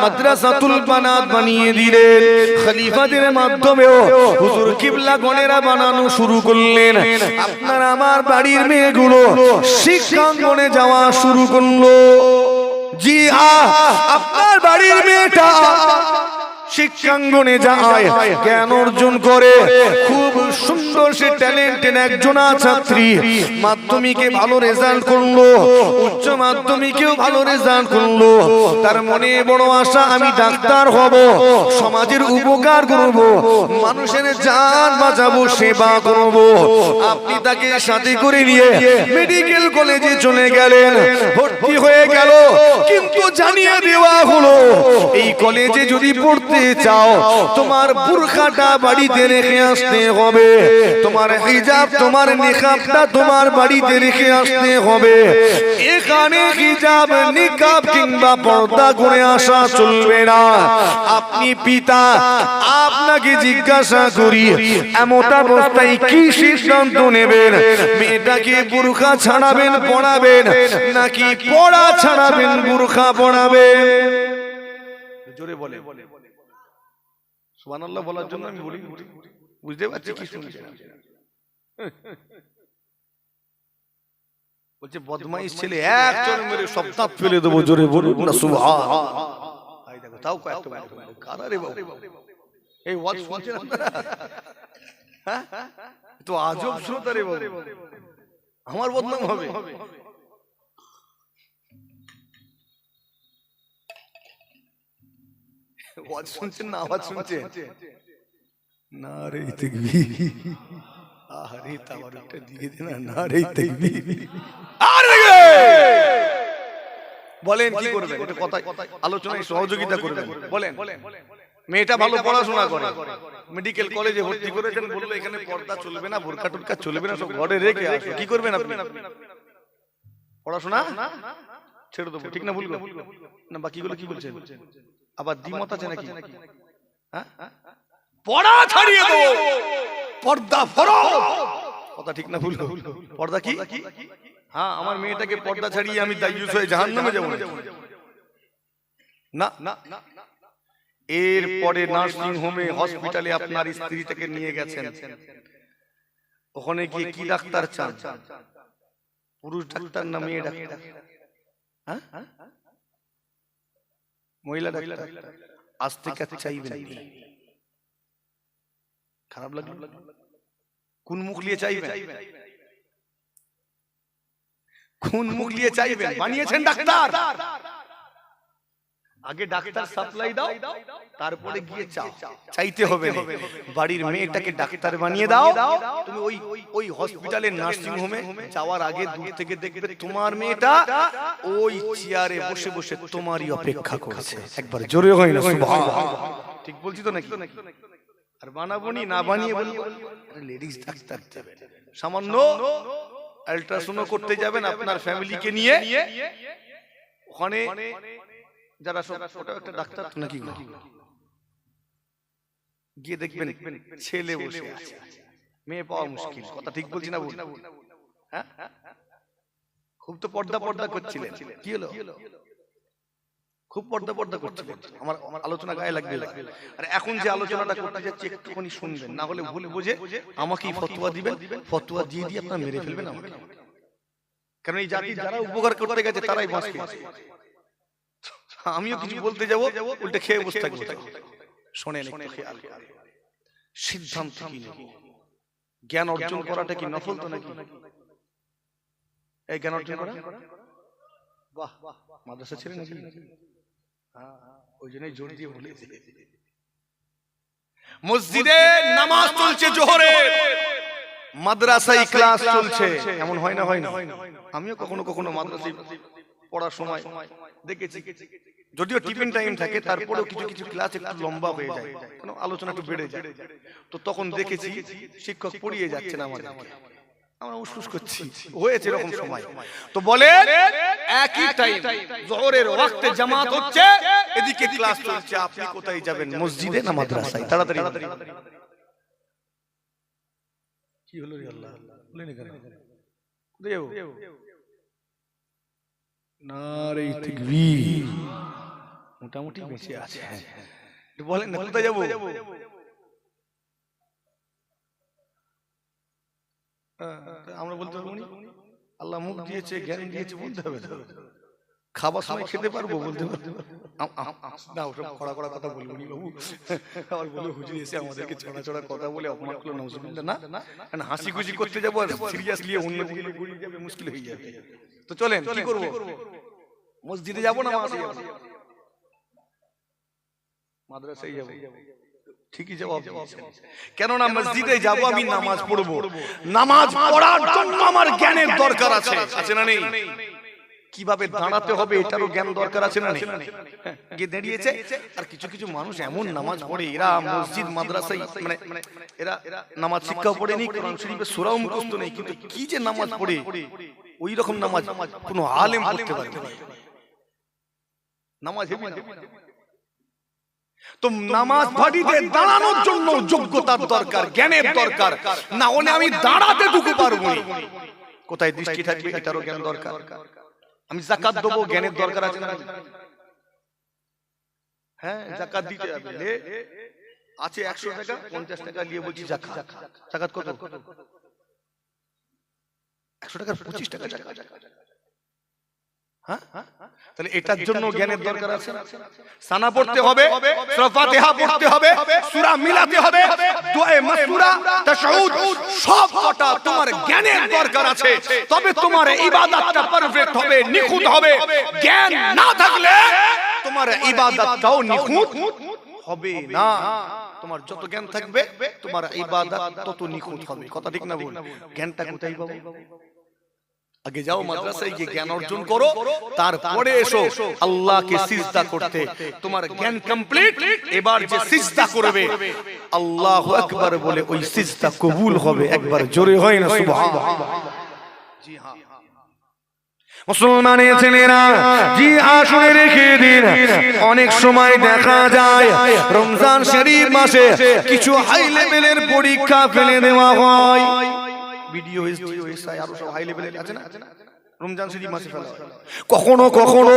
মাদ্রাসাতুল বানাত বানিয়ে দিলেন। খলিফাদের মাধ্যমেও হুজুর কিবলা গণেরা বানানো শুরু করলেন। আপনার আমার বাড়ির মেয়েগুলো শিক্ষাঙ্গনে যাওয়া শুরু করলো। জি হ্যাঁ, আপনার বাড়ির মেয়েটা শিক্ষাঙ্গনে যায়, জ্ঞান অর্জন করে, খুব সুন্দর সে ট্যালেন্টেড একজনা ছাত্রী। মাধ্যমিকে ভালো রেজাল্ট করলো, উচ্চ মাধ্যমিকেও ভালো রেজাল্ট করলো। তার মনে বড় আশা, আমি ডাক্তার হব, সমাজের উপকার করব, মানুষের জান বাঁচাবো, সেবা করব। আপনি তাকে সাথে করে নিয়ে মেডিকেল কলেজে চলে গেলেন, ভর্তি হয়ে গেল। কিন্তু জানিয়ে দেওয়া হলো, এই কলেজে যদি পড়তে চাও তোমার বুরখাটা বাড়িতে রেখে আসতে হবে, তোমার হিজাব, তোমার নিকাবটা তোমার বাড়িতে রেখে আসতে হবে। এখানে হিজাব, নিকাব কিংবা পর্দা করে আসা চলবে না। আপনি পিতা, আপনাকে জিজ্ঞাসা করি, এমন অবস্থায় কি সিদ্ধান্ত নেবেন? মেয়েটাকে বুরখা ছাড়াবেন, পড়াবেন, নাকি পড়া ছাড়াবেন, বুরখা পড়াবেন? জোরে বলে। সুবহানাল্লাহ বলার জন্য আমি বলি, বুঝতে পারছি কি শুনছেন? বলছে বদমাইশ ছেলে, এক চড় মেরে সব দাঁত ফেলে দেবো। জোরে বলুন না সুবহানাল্লাহ। এই দেখো, তাও কয়েকটা কারা রে বাবা, এই ওয়াজ শুনছেন আপনারা? হ্যাঁ, তো আজব শ্রোতা রে বাবা, আমার বদনাম হবে। ওয়াজ শুনছেন না আওয়াজ শুনছেন? নারে তাকবীর, আরে তাওয়ারটা দিয়ে দেন না, নারে তাকবীর। আরে বলেন কি করবেন? এটা কথা আলোচনায় সহযোগিতা করবেন, বলেন। মেয়েটা ভালো পড়াশোনা করে, মেডিকেল কলেজে ভর্তি করেছেন, বললো এখানে পর্দা চলবে না, বোরকা টোরকা চলবে না, সব ঘরে রেখে আসো। কি করবেন আপনি? পড়াশোনা ছেড়ে দেবো, ঠিক না ভুল না? বাকিগুলো কি বলছেন? আবার দ্বিমত আছে নাকি? পড়া ছাড়িয়ে দেবো, পর্দা ফরজ, কথা ঠিক না ভুল? পর্দা কি? হ্যাঁ, আমার মেয়েটাকে পর্দা ছাড়িয়ে আমি দায়ুস হয়ে জাহান্নামে যাব না। না, এরপরে নার্সিং হোমে, হসপিটালে আপনার স্ত্রীটাকে নিয়ে গেছেন, ওখানে গিয়ে কি ডাক্তার চান? পুরুষ ডাক্তার না মেয়ে ডাক্তার? হ্যাঁ, মহিলা ডাক্তার। আজ থেকে চাইবেন, খারাপ লাগলো? কোন মুখ নিয়ে চাইবেন? কোন মুখ নিয়ে চাইবেন? বানিয়েছেন ডাক্তার, আগে ডাক্তার সাপ্লাই দাও, তারপরে গিয়ে চাও। চাইতে হবে না, বাড়ির মেয়েটাকে ডাক্তার বানিয়ে দাও। তুমি ওই হসপিটালের নার্সিং হোমে যাওয়ার আগে দূর থেকে দেখবে তোমার মেয়েটা ওই চেয়ারে বসে বসে তোমারই অপেক্ষা করছে। একবার জোরে হয় না সুবহানাল্লাহ? ঠিক বলছি তো নাকি? আর বানাবনি না বানিয়ে বলবো লেডিস ডাক্তার দেবে। সামান্য আল্ট্রাসাউন্ড করতে যাবেন আপনার ফ্যামিলিকে নিয়ে, ওখানে যারা ওটা একটা ডাক্তার নাকি, গিয়ে দেখবেন ছেলে বসে আছে, মেয়ে পাওয়া মুশকিল। কথা ঠিক বলছি না? হ্যাঁ, খুব তো পর্দা পর্দা করছিলেন, কি হলো? খুব পর্দা পর্দা করছিলেন। আমার আলোচনা গায়ে লাগবে। আর এখন যে আলোচনাটা করতে যাচ্ছি একটুখানি শুনবেন, না হলে ভুল বুঝে আমাকেই ফতোয়া দিবেন, ফতোয়া দিয়ে দিয়ে আপনারা মেরে ফেলবেন আমাকে। কারণ এই জাতি যারা উপকার করতে গেছে তারাই বাঁচ পেয়েছে। আমিও কিছু বলতে যাবো, উল্টে খেয়ে বসে থাকবো। শোনেন একটু খেয়াল করে, সিদ্ধান্ত কি নেব? জ্ঞান অর্জন করাটা কি নফল তো নাকি? এই জ্ঞান অর্জন করা, বাহ, মাদ্রাসা ছেড়ে নাকি? ওই জন্যই জোর দিয়ে বলেছি। মসজিদে নামাজ চলছে জোহরে, মাদ্রাসায় ক্লাস চলছে, এমন হয় না? হয় না? আমিও কখনো কখনো মাদ্রাসায় পড়ার সময় দেখেছি, যদিও টিফিন টাইম থাকে, তারপরেও কিছু কিছু ক্লাস একটু লম্বা হয়ে যায়, কারণ আলোচনা একটু বেড়ে যায়। তো তখন দেখেছি শিক্ষক পড়িয়ে যাচ্ছেন আমাদের, আমরা উসুস করছি, হয়েছে এরকম সময়। তো বলে একই টাইম যোহরের ওয়াক্তে জামাত হচ্ছে, এদিকে ক্লাস চলছে, আপনি কোথায় যাবেন? মসজিদে না মাদ্রাসায়? তাড়াতাড়ি কি হলো রে আল্লাহ, বলেন কেন? দেও নারে তাকবীর, মোটামুটি বেঁচে আছে, বলেন না কোথায় যাবো? আমরা বলতে পারবো না? আল্লাহ মুখ দিয়েছে, জ্ঞান দিয়েছে, বলতে হবে। খাবার সময় খেতে পারবো, বলতে পারবো না? ওসব খড়া খড়া কথা বলবো নি বাবু। আবার বলে হুজুর এসে আমাদেরকে চড়া চড়া কথা বলে অপমান করলো, নাউজুবিল্লাহ। না, হাসি খুশি করতে যাবো আর সিরিয়াসলি অন্য দিকে ঘুরিয়ে যাবে, মুশকিল হয়ে যাবে। তো চলেন, কি করবো? মসজিদে যাবো না মাদ্রাসায় যাবো? ঠিকই জবাব দিয়েছেন। কেননা মসজিদে যাব আমি নামাজ পড়বো, নামাজ পড়ার জন্য আমার জ্ঞানের দরকার আছে, আছে না নেই? কিভাবে দাঁড়াতে হবে এটারও জ্ঞান দরকার আছে না নেই? গিয়ে দাঁড়িয়েছে। আর কিছু কিছু মানুষ এমন নামাজ পড়ে, এরা মসজিদ মাদ্রাসায় মানে এরা নামাজ শিক্ষাও পড়েনি, কোরআন শরীফের সূরাও মুখস্থ নেই, কিন্তু কি যে নামাজ পড়ে, ওই রকম নামাজ কোনো আলেম পড়তে পারে না। নামাজ হেবি না। তো নামাজ ভাটিতে দাঁড়ানোর জন্য যোগ্যতার দরকার, জ্ঞানের দরকার, না হলে আমি দাঁড়াতে ঢুকে পারবো না। কোথায় দৃষ্টি থাকবে এটারও জ্ঞান দরকার। আমি যাকাত দেবো, জ্ঞানের দরকার আছে না? হ্যাঁ, যাকাত দিতে হবে, আছে 100 টাকা, 50 টাকা নিয়ে বলছি যাকাত। যাকাত কত? 100 টাকার 25 টাকা যাকাত। হ্যাঁ, তাহলে এটার জন্য জ্ঞানের দরকার আছে। সানা পড়তে হবে, সূরা ফাতিহা পড়তে হবে, সূরা মিলাতে হবে, দোয়া মাসুরা, তাশাহুদ, সব কটা তোমার জ্ঞানের দরকার আছে, তবে তোমার ইবাদতটা পারফেক্ট হবে, নিখুঁত হবে। জ্ঞান না থাকলে তোমার ইবাদতটাও নিখুঁত হবে না। তোমার যত জ্ঞান থাকবে তোমার ইবাদত তত নিখুঁত হবে। কথা ঠিক না বল? জ্ঞানটা কোথায় পাবো? আগে যাও মাদ্রাসায় গিয়ে জ্ঞান অর্জন করো, তারপরে এসো আল্লাহকে সিজদা করতে। তোমার জ্ঞান কমপ্লিট, এবার যে সিজদা করবে আল্লাহু আকবার বলে ওই সিজদা কবুল হবে। একবার জোরে হয় না সুবহানাল্লাহ। জি হ্যাঁ মুসলমানের ছেলেরা, জি আসলে রেখে দিন, অনেক সময় দেখা যায় রমজান শরীফ মাসে কিছু হাই লেভেলের পরীক্ষা ফেলে দেওয়া হয়। ভিডিও আরো সব হাই লেভেলের আছে না, রমজান শরীফ মাসে ফেলা হয়। কখনো কখনো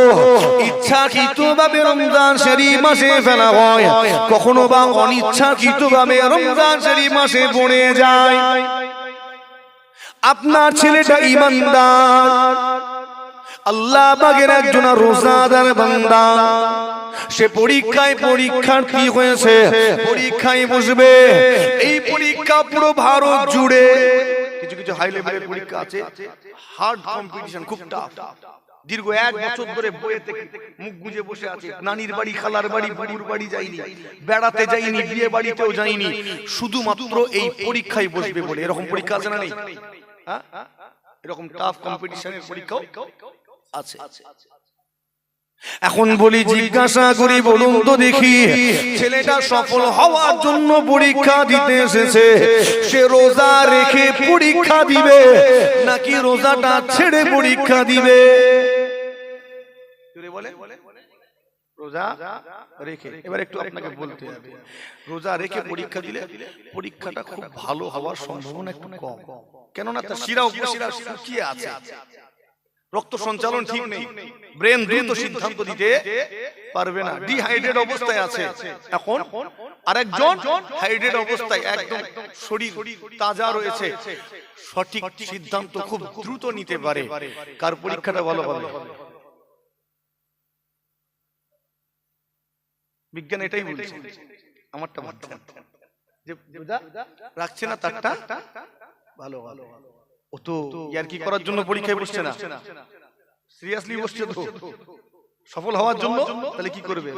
ইচ্ছাকৃতভাবে রমজান শরীফ মাসে ফেলা হয়, কখনো বা অনিচ্ছাকৃতভাবে রমজান শরীফ মাসে পড়ে যায়। আপনার ছেলেটা ঈমানদার, আল্লাহ পাকের একজন রোজাদার বান্দা, সে পরীক্ষার্থী হয়েছে, পরীক্ষায় বসবে। এই পরীক্ষা পুরো ভারত জুড়ে, কিছু কিছু হাই লেভেলের পরীক্ষা আছে, হার্ড কম্পিটিশন, খুব টাফ। দীর্ঘ 1 বছর ধরে বইয়েতে মুখ গুজে বসে আছে, নানির বাড়ি, খালার বাড়ি, বুড়ুর বাড়ি যায়নি, বেড়াতে যায়নি, বিয়ে বাড়িতেও যায়নি, শুধুমাত্র এই পরীক্ষায় বসবে বলে। এরকম পরীক্ষা আছে না নেই? হ্যাঁ, এরকম টাফ কম্পিটিশনের পরীক্ষাও আছে। এখন বলি, জিজ্ঞাসা করি, বলুন তো দেখি, ছেলেটা সফল হওয়ার জন্য পরীক্ষা দিতে এসেছে, সে রোজা রেখে পরীক্ষা দিবে নাকি রোজাটা ছেড়ে পরীক্ষা দিবে? রোজা রেখে। এবার একটু আপনাকে বলতে হবে, রোজা রেখে পরীক্ষা দিলে পরীক্ষাটা খুব ভালো হওয়ার সম্ভাবনা একটু কম। কেননা তার শিরা উপশিরা শুকিয়ে আছে, রক্ত সঞ্চালন ঠিক নেই, ব্রেন দ্রুত সিদ্ধান্ত দিতে পারবে না, ডিহাইড্রেট অবস্থায় আছে। এখন আরেকজন হাইড্রেট অবস্থায়, একদম শরীর তাজা রয়েছে, সঠিক সিদ্ধান্ত খুব দ্রুত নিতে পারে। কার পরীক্ষাটা ভালো হবে? বিজ্ঞান এটাই বলছে। আমারটা যে রাখছে না তারটা ভালো ভালো। ও তো ইয়ার কি করার জন্য পরীক্ষায় বসছে না, সিরিয়াসলি বসছে তো সফল হওয়ার জন্য। তাহলে কি করবে?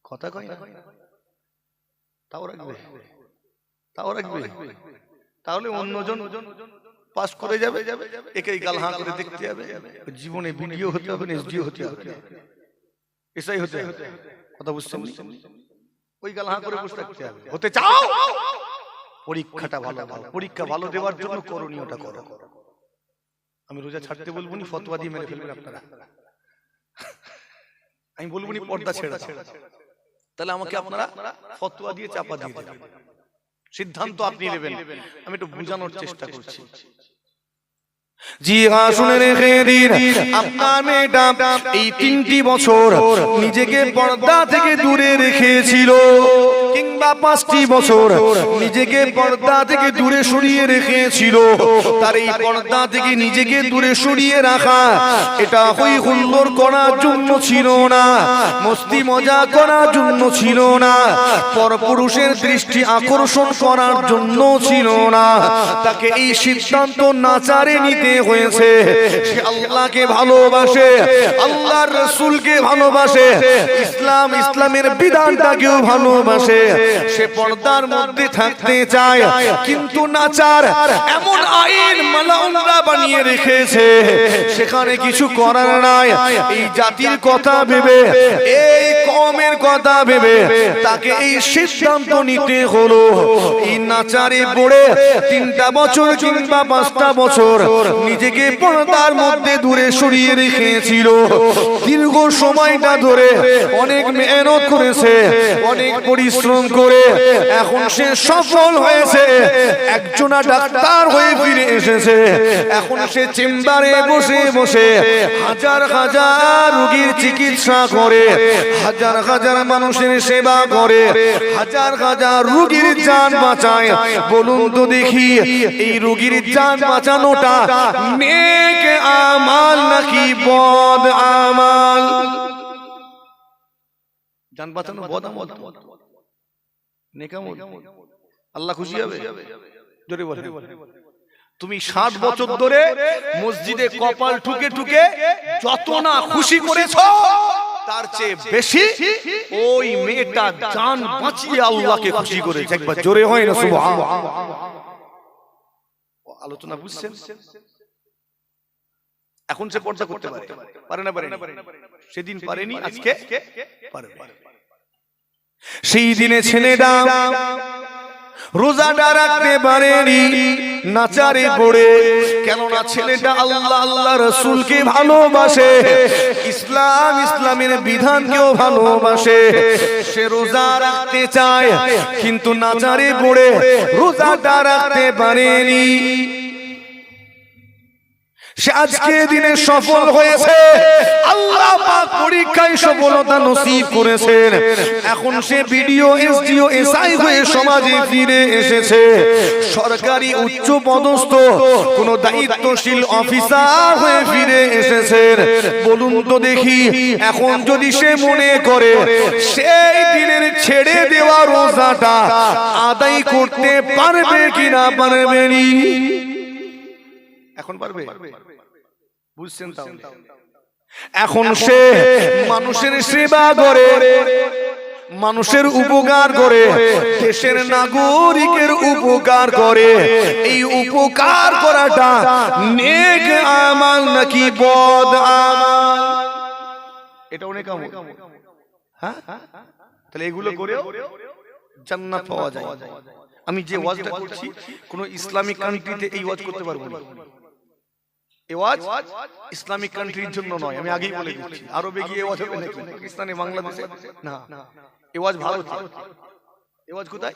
কথা কয় না, তাও রাখবে, তাও রাখবে, তাহলে অন্যজন পাস করে যাবে, একেই গাল হাঁ করে দেখতে হবে। জীবনে ভিডিও হতে হবে, এসডিও হতে হবে, এসআই হতে হবে। কথা বুঝছেন? ওই গাল হাঁ করে বসে থাকতে হবে। হতে চাও, পরীক্ষাটা ভালো দাও, পরীক্ষা ভালো দেওয়ার জন্য করণীয়টা করো। আমি রোজা ছাড়তে বলবো নি, ফতোয়া দিয়ে মেরে ফেলবেন আপনারা। আমি বলবো নি পর্দা ছেড়ে দাও, তাহলে আমাকে আপনারা ফতোয়া দিয়ে চাপা দিয়ে দেবেন, সিদ্ধান্ত আপনি নেবেন। আমি একটু বোঝানোর চেষ্টা করছি। জি হ্যাঁ, শুনে রেখে দিন, আপনার মেয়েটা এই 3টি বছর নিজেকে পর্দা থেকে দূরে রেখেছিল, কিংবা 5টি বছর নিজেকে পর্দা থেকে দূরে সরিয়ে রেখেছিল। তার এই পর্দা থেকে নিজেকে দূরে সরিয়ে রাখা, এটা হই হুল্লোড় করার জন্য ছিল না, মস্তি মজা করার জন্য ছিল না, পরপুরুষের দৃষ্টি আকর্ষণ করার জন্য ছিল না। তাকে এই সিদ্ধান্ত নাচারে নিতে হয়েছে। সে আল্লাহকে ভালোবাসে, আল্লাহর রাসূলকে ভালোবাসে, ইসলামের বিধানটাকেও ভালোবাসে। সে পর্দার মধ্যে থাকতে চায়, কিন্তু নাচার এমন আইন মালাউনরা বানিয়ে রেখেছে, সেখানে কিছু করার নাই। এই জাতির কথা ভেবে, এই কওমের কথা ভেবে তাকে এই সিদ্ধান্ত নিতে হলো। এই নাচারে পড়ে 3টা বছর কিংবা 5টা বছর নিজেকে পর্দার মধ্যে দূরে সরিয়ে রেখেছিল। দীর্ঘ সময়টা ধরে অনেক মেহনত করেছে, অনেক পরিশ্রম করে এখন সে সফল হয়েছে, একজনা ডাক্তার হয়ে ফিরে এসেছে। এখন সে চেম্বারে বসে বসে হাজার হাজার রোগীর চিকিৎসা করে, হাজার হাজার মানুষের সেবা করে, হাজার হাজার রোগীর জান বাঁচায়। বলুন তো দেখি, এই রোগীর জান বাঁচানোটা নেক আমাল নাকি বদ আমাল? জান বাঁচানো বদ আমল, নেক আমল? আল্লাহ খুশি হবে? জোরে বলেন। তুমি 60 বছর ধরে মসজিদে কপাল ঠুকে ঠুকে যত না খুশি করেছো, তার চেয়ে বেশি ওই মেয়েটা জান বাঁচিয়ে আল্লাহকে খুশি করেছে। একবার জোরে হয় না সুবহানাল্লাহ? আলোচনা বুঝছেন? এখন সে পর্দা করতে পারে, পারে না? পারে। সেদিন পারেনি, আজকে পারবে। সেই দিনে ছেলেটা রোজাটা রাখতে পারেনি নাচারে পড়ে, কেননা ছেলেটা আল্লাহ আল্লাহ রাসূলকে ভালোবাসে, ইসলামের বিধানকেও ভালোবাসে। সে রোজা রাখতে চায় কিন্তু নাচারে পড়ে রোজাটা রাখতে পারেনি। সে আজকে দিনে সফল হয়েছে, আল্লাহ পাক পরীক্ষায় সফলতা নসিব করেছেন। এখন সে বিডিও, এসডিও, এসআই হয়ে সমাজে ফিরে এসেছে। সরকারি উচ্চ পদস্থ কোন দায়িত্বশীল অফিসার হয়ে ফিরে এসেছেন। বলুন তো দেখি, এখন যদি সে মনে করে সেই দিনের ছেড়ে দেওয়া রোজাটা আদায় করতে পারবে কিনা, পারবে নি? এখন পারবে? বুঝছেন? এখন সে মানুষের সেবা করে, মানুষের উপকার করে, দেশের নাগরিকের উপকার করে। এই উপকার করাটা নেক আমাল নাকি বদ আমাল? এটা অনেক আমল। হ্যাঁ, তাহলে এগুলো করে জান্নাত পাওয়া যায়। আমি যে ওয়াজটা করছি কোন ইসলামিক কান্ট্রিতে এই ওয়াজ করতে পারবো না। এই ওয়াজ ইসলামিক কান্ট্রির জন্য নয়, আমি আগেই বলে দিচ্ছি। আরবে গিয়ে ওয়াজ হবে নাকি? পাকিস্তানে, বাংলাদেশে না, এই ওয়াজ ভারতে। এই ওয়াজ কোথায়?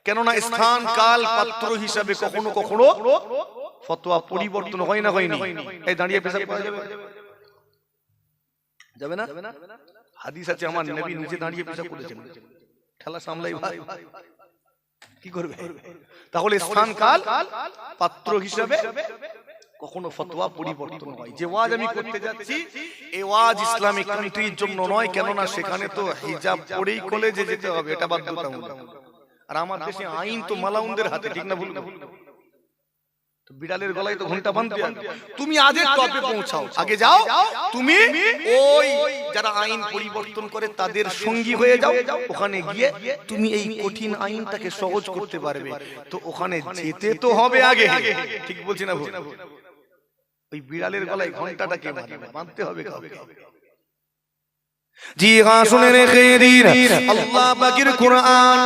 কেননা স্থান কাল পাত্র হিসাবে কখনো কখনো ফতোয়া পরিবর্তন হয় না, হয়নি? এই দাঁড়িয়ে পেশাব করা যাবে? যাবে না? হাদিস আছে, আমার নবী নিজে দাঁড়িয়ে পেশাব করেছেন। ঠেলা সামলাই ভাই, কি করবে? তাহলে স্থান কাল পাত্র হিসাবে কখনো ফতোয়া পরিবর্তন হয়। যে ওয়াজ আমি করতে যাচ্ছি এই ওয়াজ ইসলামিক কান্ট্রির জন্য নয়, কেননা সেখানে তো হিজাব পরেই কলেজে যেতে হবে, এটা বাধ্যতামূলক। আর আমার দেশে আইন তো মালাউনদের হাতে, ঠিক না? ভুল? বিড়ালের গলায় তো ঘন্টা বাঁধতে হবে। তুমি আজের টপে পৌঁছাও, আগে যাও, তুমি ওই যারা আইন পরিবর্তন করে তাদের সঙ্গী হয়ে যাও। ওখানে গিয়ে তুমি এই কঠিন আইনটাকে সহজ করতে পারবে। তো ওখানে যেতে তো হবে আগে, ঠিক বলছি না? ওই বিড়ালের গলায় ঘন্টাটাকে বাঁধতে হবে কাউকে। জি হ্যাঁ, শুনে রেখে দিন, আল্লাহ পাকের কোরআন,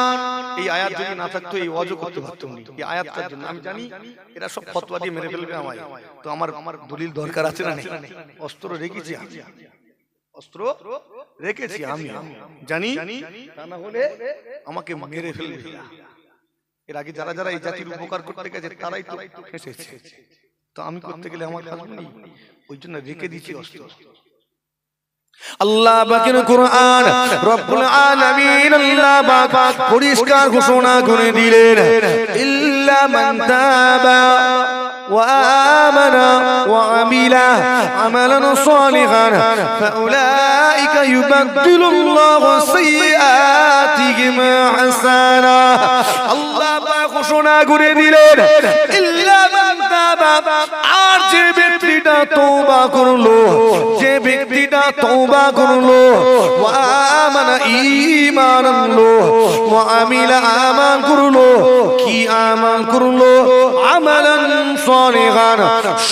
এই আয়াত যদি না থাকতো এই ওয়াজও করতে পারতাম না। এই আয়াতটার জন্য আমি জানি এরা সব ফতোয়া দিয়ে মেরে ফেলবে আমায়, তো আমার দলিল দরকার আছে না? অস্ত্র রেখেছি, অস্ত্র রেখেছি, আমি জানি, তা না হলে আমাকে মেরে ফেলবে। এর আগে যারা যারা এই জাতির উপকার করতে গেছে তারাই তো ফেঁসেছে। তো আমি করতে গেলে আমার কাজ নেই, ওই জন্য রেখে দিচ্ছি অস্ত্র। আল্লাহ পাকের কোরআন, রব্বুল আলামিন আল্লাহ পাক পরিষ্কার ঘোষণা করে দিলেন, ইল্লা মান তাবা ওয়া আমানা ওয়া আমিলা আমালান সালিহান ফাউলাইকা ইউবাদদিলুল্লাহু সাইয়্যাতিহিম হাসানা। আল্লাহ পাক ঘোষণা করে দিলেন, ইল্লা মান তাবা, আর যে ব্যক্তিটা তওবা করলো, যে ব্যক্তিটা তওবা করলো, ওয়া আমানা ঈমান আনলো, ওয়া আমিলা আমাল করলো, কি আমাল করলো? আমালান সালিহান,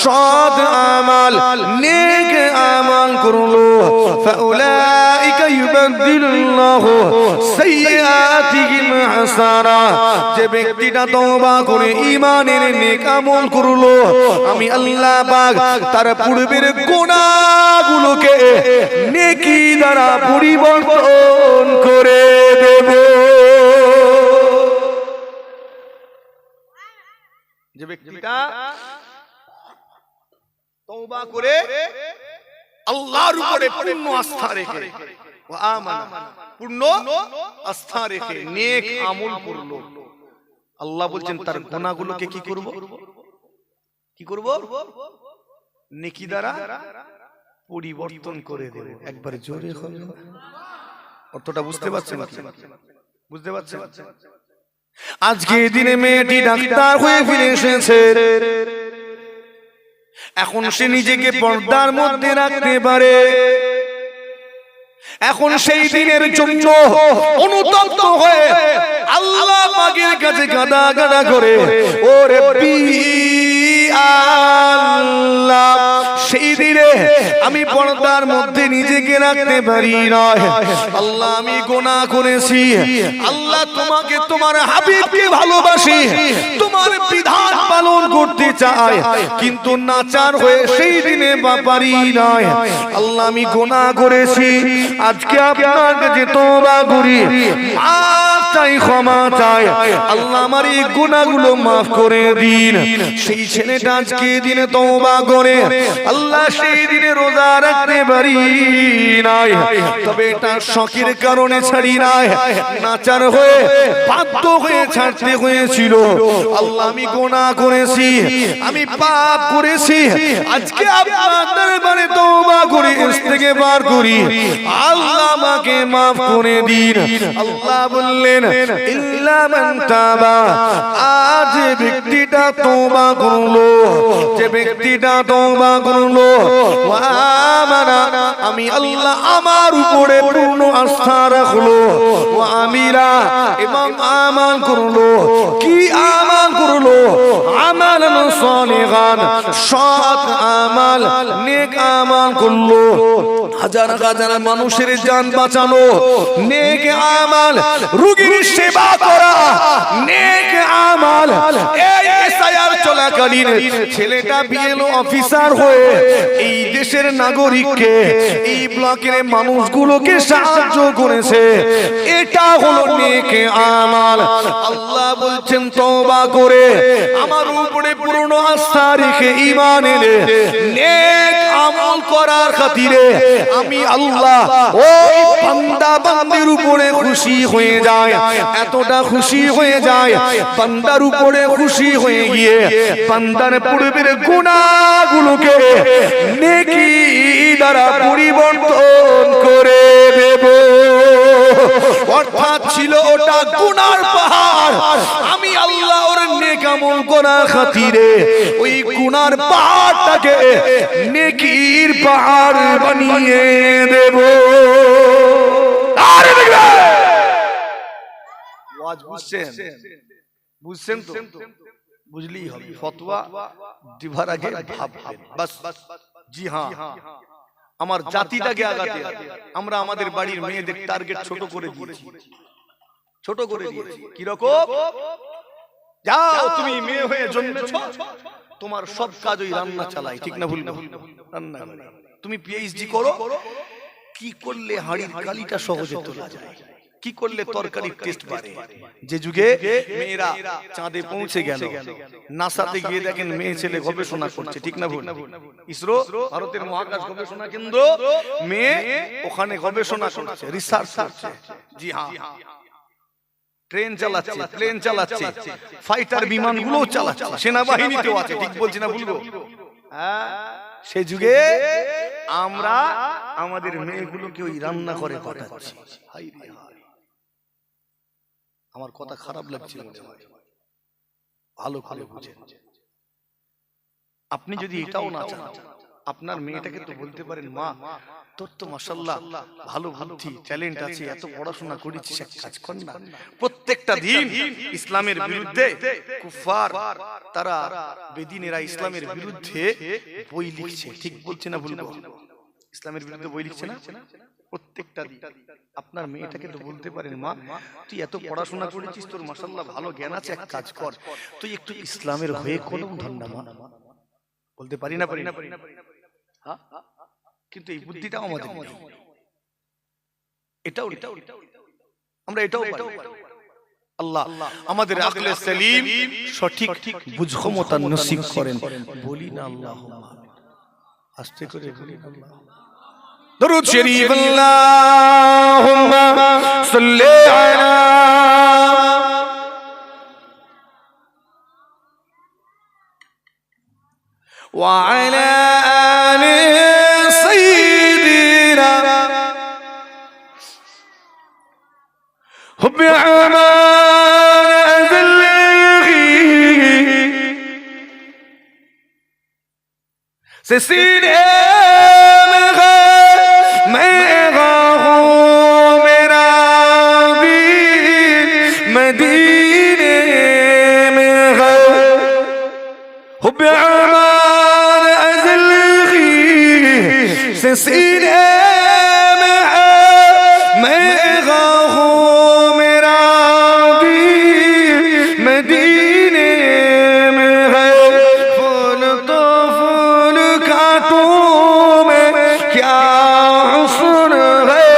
সৎ আমাল, নেক আমাল করলো। ফাউলাইকা ইউবাদদিলুল্লাহু সাইয়্যাতিহিম হাসানা, যে ব্যক্তিটা তওবা করে ঈমানের নেক আমল করলো, আমি আল্লাহ পাক তার পূর্বের গুনাহগুলোকে নেকি দ্বারা পরিবর্তন করে দেব। যে ব্যক্তিটা তওবা করে আল্লাহর উপরে পূর্ণ আস্থা রেখে, ওয়া আমানা, পূর্ণ আস্থা রেখে নেক আমল করলো, আল্লাহ বলছেন তার গুনাহগুলোকে কি করব? কি করব? নেকি দ্বারা পরিবর্তন করে দেব। একবার জোরে হবে, অর্থটা বুঝতে পারছেন? বুঝতে পারছেন? আজকে দিনে মেয়েটি ডাক্তার হয়ে ফিরে এসেছে, এখন সে নিজেকে পর্দার মধ্যে রাখতে পারে। এখন সেই দিনের জন্য অনুতপ্ত হয়ে আল্লাহ পাকের কাছে কাঁদা কাঁদা করে, ওরে পীর আল্লাহ সেই দিনে আমি পর্দার মধ্যে নিজেকে রাখতে পারি না আল্লাহ আমি গুনাহ করেছি আল্লাহ তোমাকে তোমার হাবিবকে ভালোবাসি তোমার বিধান পালন করতে চাই কিন্তু নাচার হয়ে সেই দিনে পারি না আল্লাহ আমি গুনাহ করেছি আজকে আপনার কাছে তওবা করি মাফ চাই ক্ষমা চাই আল্লাহ আমার এই গুনাহগুলো মাফ করে দিন সেই ছেলেটা আজকে দিনে তওবা করে আল্লাহ সেই দিনে রোজা রাখতে পারি নাই তবে এটা শখের কারণে ছাড়ি নাই নাচার হয়ে বাধ্য হয়ে ছাড়তে হয়েছিল আল্লাহ আমি গুনাহ করেছি আমি পাপ করেছি আজকে আপনার দরবারে তওবা করি ইস্তেগফার করি আল্লাহ আমাকে মাফ করে দিন আল্লাহ বললেন ইল্লা মান তাবা আজ ব্যক্তিটা তওবা করলো যে ব্যক্তিটা তওবা করলো ওয়া আমানা আমি আল্লাহ আমার উপরে পূর্ণ আস্থা রাখলো ওয়া আমিলা এবং আমাল করলো কি আমাল করলো আমালান সালিহান সৎ আমাল নেক আমাল করলো হাজার হাজার মানুষের জান বাঁচানো নেক আমাল রোগীর সেবা করা নেক আমাল এই এসআইআর চলাকালীন ছেলেটা বিএলও অফিসার হয়ে এই দেশের নাগরিককে এই ব্লকের মানুষগুলোকে সাহায্য করেছে এটা হলো নেক আমাল আল্লাহ বলছেন তওবা করে আমার উপরে পূর্ণ আস্থা রেখে ঈমান এনে নেক আমল করার খাতিরে আমি আল্লাহ ওই বান্দা বান্দির উপরে খুশি হয়ে যায় এতটা খুশি হয়ে যায় বান্দার উপরে খুশি হয়ে গিয়ে বান্দার পূর্বের গুনাহগুলোকে নেকি দ্বারা পরিবর্তন করে দেব অর্থাৎ ছিল ওটা গুনার পাহাড় আমি আল্লাহ ওর নেক আমল করার খাতিরে ওই গুনার পাহাড়টাকে নেকির পাহাড় বানিয়ে দেব আরে দেখবে ওয়াজ বুঝছেন তো বুঝলি হবে ফতোয়া দিবার আগে ভাববেন বাস জি হ্যাঁ আমার জাতিটাকে আগাতে আমরা আমাদের বাড়ির মেয়েদের টার্গেট ছোট করে দিয়েছি কি রকম যাও তুমি মেয়ে হয়ে জন্মেছো তোমার সব কাজ ওই রান্না চালাই ঠিক না ভুল রান্না তুমি পিএইচডি করো কি করলে হাড়ির কালিটা সহজে তোলা যায় কি করলে তরকারির টেস্ট বাড়ে যে যুগে মেয়েরা চাঁদে পৌঁছে গেল নাসাতে গিয়ে দেখেন মেয়ে ছেলে গবেষণা করছে ঠিক না ভুল ইসরো ভারতের মহাকাশ গবেষণা কেন্দ্র মেয়ে ওখানে গবেষণা করছে রিসার্চ করছে জি হ্যাঁ ট্রেন চালাচ্ছে প্লেন চালাচ্ছে ফাইটার বিমানগুলো চালাচ্ছে সেনাবাহিনীতেও আছে ঠিক বলছি না ভুলবো হ্যাঁ সে যুগে আমরা আমাদের মেয়েগুলোকে ওই রান্না করে পাঠাচ্ছি হাই রে হাই আমার কথা খারাপ লাগছে ভালো ভালো বুঝেন আপনি যদি এটাও না চান আপনার মেয়েটাকে তো বলতে পারেন মা তোর তো মাশাআল্লাহ ভালো বুদ্ধি ট্যালেন্ট আছে এত পড়াশোনা করেছিস এক কাজ কর না প্রত্যেকটা দিন ইসলামের বিরুদ্ধে কুফার তারা বেদিনেরা ইসলামের বিরুদ্ধে বই লিখছে ঠিক বলছে না ভুল ইসলামের বিরুদ্ধে বই লিখছে না প্রত্যেকটা দিন আপনার মেয়েটাকে তো বলতে পারেন মা তুই এত পড়াশোনা করেছিস তোর মাশাআল্লাহ ভালো জ্ঞান আছে এক কাজ কর তুই একটু ইসলামের হয়ে কলম ধর না মা বলতে পারি না হ্যাঁ কিন্তু এই বুদ্ধিটা আমাদের এটাও আমরা এটাও আল্লাহ আমাদের আকলে সেলিম সঠিক বুঝক্ষমতা নসিব করেন বলি না আল্লাহুম্মা আস্তে করে বলি আল্লাহ দরুদ শরীফ আল্লাহুম্মা সাল্লি আলা ওয়া আলা আলি সাইয়্যিদিনা হুব্বি से सीने में मैं हूँ मेरा भी मदीने में हुब्बे जिसे सीने में है मैं हूँ मेरा दिल मदीने में है फूल तो फूल कांटों में क्या हुस्न है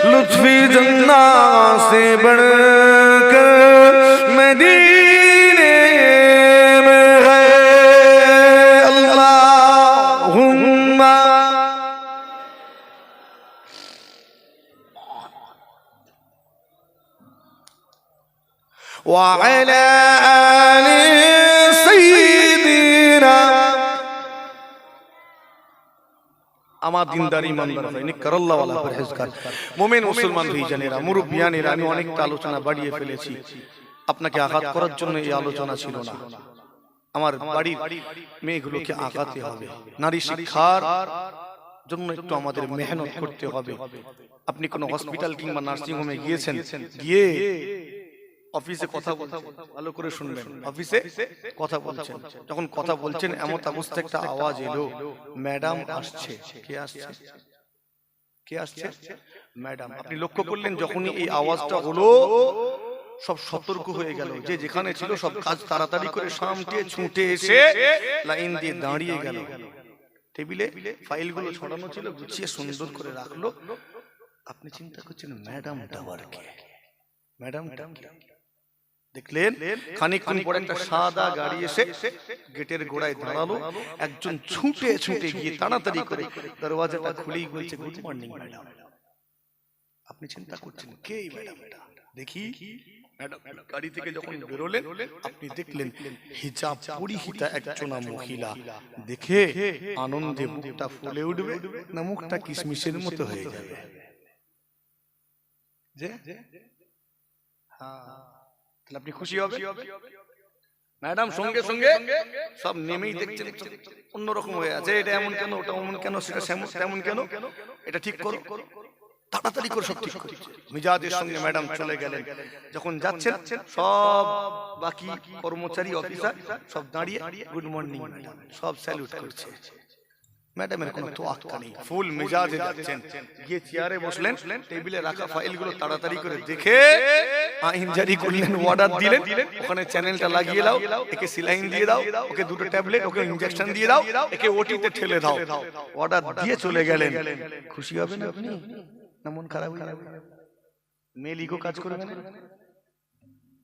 लुत्फ़ी जन्ना से बढ़कर मदीने में है अल्लाहुम्मा व अला आलि सय्यिदिना আমার দিনদারি ইমানদার ভাই নিকরাল্লাহ ওয়ালা পরহেজগার মুমিন মুসলমান ভাইজানেরা মুরব্বিয়ানেরা আমি অনেকটা আলোচনা বাড়িয়ে ফেলেছি আপনাকে আঘাত করার জন্য এই আলোচনা ছিল না আমার বাড়ির মেয়েগুলোকে আঘাতে হবে নারী শিক্ষার জন্য একটু আমাদের মেহনত করতে হবে আপনি কোন হসপিটাল কিংবা নার্সিং হোমে গিয়েছেন গিয়ে অফিসে কথা বলছেন ভালো করে শুনবেন অফিসে কথা বলছেন যখন কথা বলছেন এমন অবস্থায় একটা আওয়াজ এলো ম্যাডাম আসছে কে আসছে ম্যাডাম আপনি লক্ষ্য করলেন যখনই এই আওয়াজটা হলো সব সতর্ক হয়ে গেল যে যেখানে ছিল সব কাজ তাড়াতাড়ি করে সামনে ছুটে এসে লাইন দিয়ে দাঁড়িয়ে গেল টেবিলে ফাইলগুলো ছড়ানো ছিল গুছিয়ে সুন্দর করে রাখলো আপনি চিন্তা করছেন ম্যাডামটা আবার কে ম্যাডামটা দেখলেন খানিকক্ষণ পরে একটা সাদা গাড়ি এসে গেটের গোড়ায় দাঁড়ালো একজন ছুটে ছুটে গিয়ে তাড়াতাড়ি করে দরওয়াজাটা খুলেই বলছে গুড মর্নিং ম্যাডাম আপনি চিন্তা করছেন কে এই ম্যাডামটা দেখি ম্যাডাম গাড়ি থেকে যখন বেরোলেন আপনি দেখলেন হিজাব পরিহিতা একজন মহিলা দেখে আনন্দে মুখটা ফুলে উঠবে না মুখটা কিশমিশের মতো হয়ে যাবে যে হ্যাঁ আপনি খুশি হবে ম্যাডাম সঙ্গে সঙ্গে সব নেমেই দেখছেন অন্যরকম হয়ে আছে এটা এমন কেন ওটা এমন কেন সেটা তেমন কেন এটা ঠিক করো তাড়াতাড়ি করে সব ঠিক করছে মিজাজের সঙ্গে ম্যাডাম চলে গেলেন যখন যাচ্ছেন সব বাকি কর্মচারী অফিসার সব দাঁড়িয়ে গুড মর্নিং ম্যাডাম সব স্যালুট করছে ম্যাডামের কোনো তোয়াক্কা নেই ফুল মেজাজে যাচ্ছেন গিয়ে চেয়ারে বসলেন টেবিলে রাখা ফাইলগুলো তাড়াতাড়ি করে দেখে আইন জারি করলেন অর্ডার দিলেন ওখানে চ্যানেলটা লাগিয়ে দাও একে সিলাইন দিয়ে দাও ওকে দুটো ট্যাবলেট ওকে ইনজেকশন দিয়ে দাও একে ওটিতে ঠেলে দাও অর্ডার দিয়ে চলে গেলেন খুশি হবেন আপনি না মন খারাপ হয়ে যাবে মেল ইগো কাজ করবে না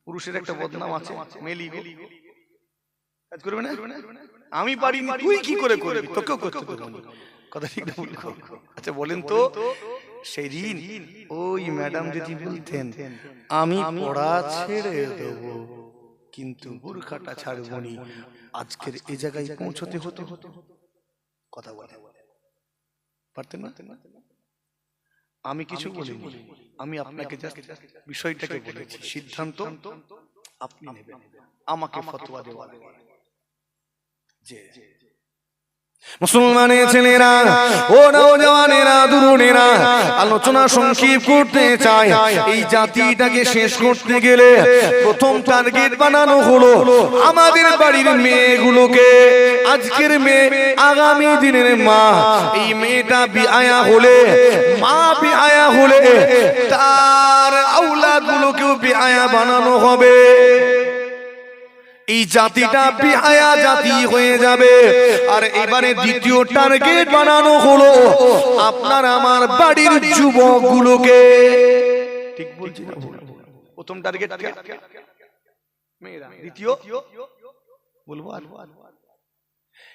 পুরুষের একটা বদনাম আছে মেল ইগো কাজ করবে না আমি পারিনি তুই কি করে করবি তোকেও করতে দেব না কথা ঠিক না বলছো আচ্ছা বলেন তো সেই দিন ওই ম্যাডাম যদি বলতেন আমি পড়া ছেড়ে দেব কিন্তু বুরখাটা ছাড়বো না আজকের এই জায়গায় পৌঁছতে হতো কথা বলে পারতেন না আমি কিছু বলিনি আমি আপনাকে জাস্ট বিষয়টাকে বলেছি সিদ্ধান্ত আপনি নেবেন আমাকে ফতোয়া দেওয়া যে মুসলমানের ছেলেরা ও নওজওয়ানেরা তরুণেরা আলোচনা সংক্ষেপ করতে চাই এই জাতিটাকে শেষ করতে গেলে প্রথম টার্গেট বানানো হলো আমাদের বাড়ির মেয়েগুলোকে আজকের মেয়ে আগামী দিনের মা এই মেয়েটা বিআয়া হলে মা বিআয়া হলে তার আওলাদগুলোকেও বিআয়া বানানো হবে এই জাতিটা বিহায়া জাতি হয়ে যাবে আর এবারে দ্বিতীয় টার্গেট বানানো হলো আপনার আমার বাড়ির যুবকগুলোকে ঠিক বলছি না প্রথম টার্গেট মেয়েরা দ্বিতীয় বলবো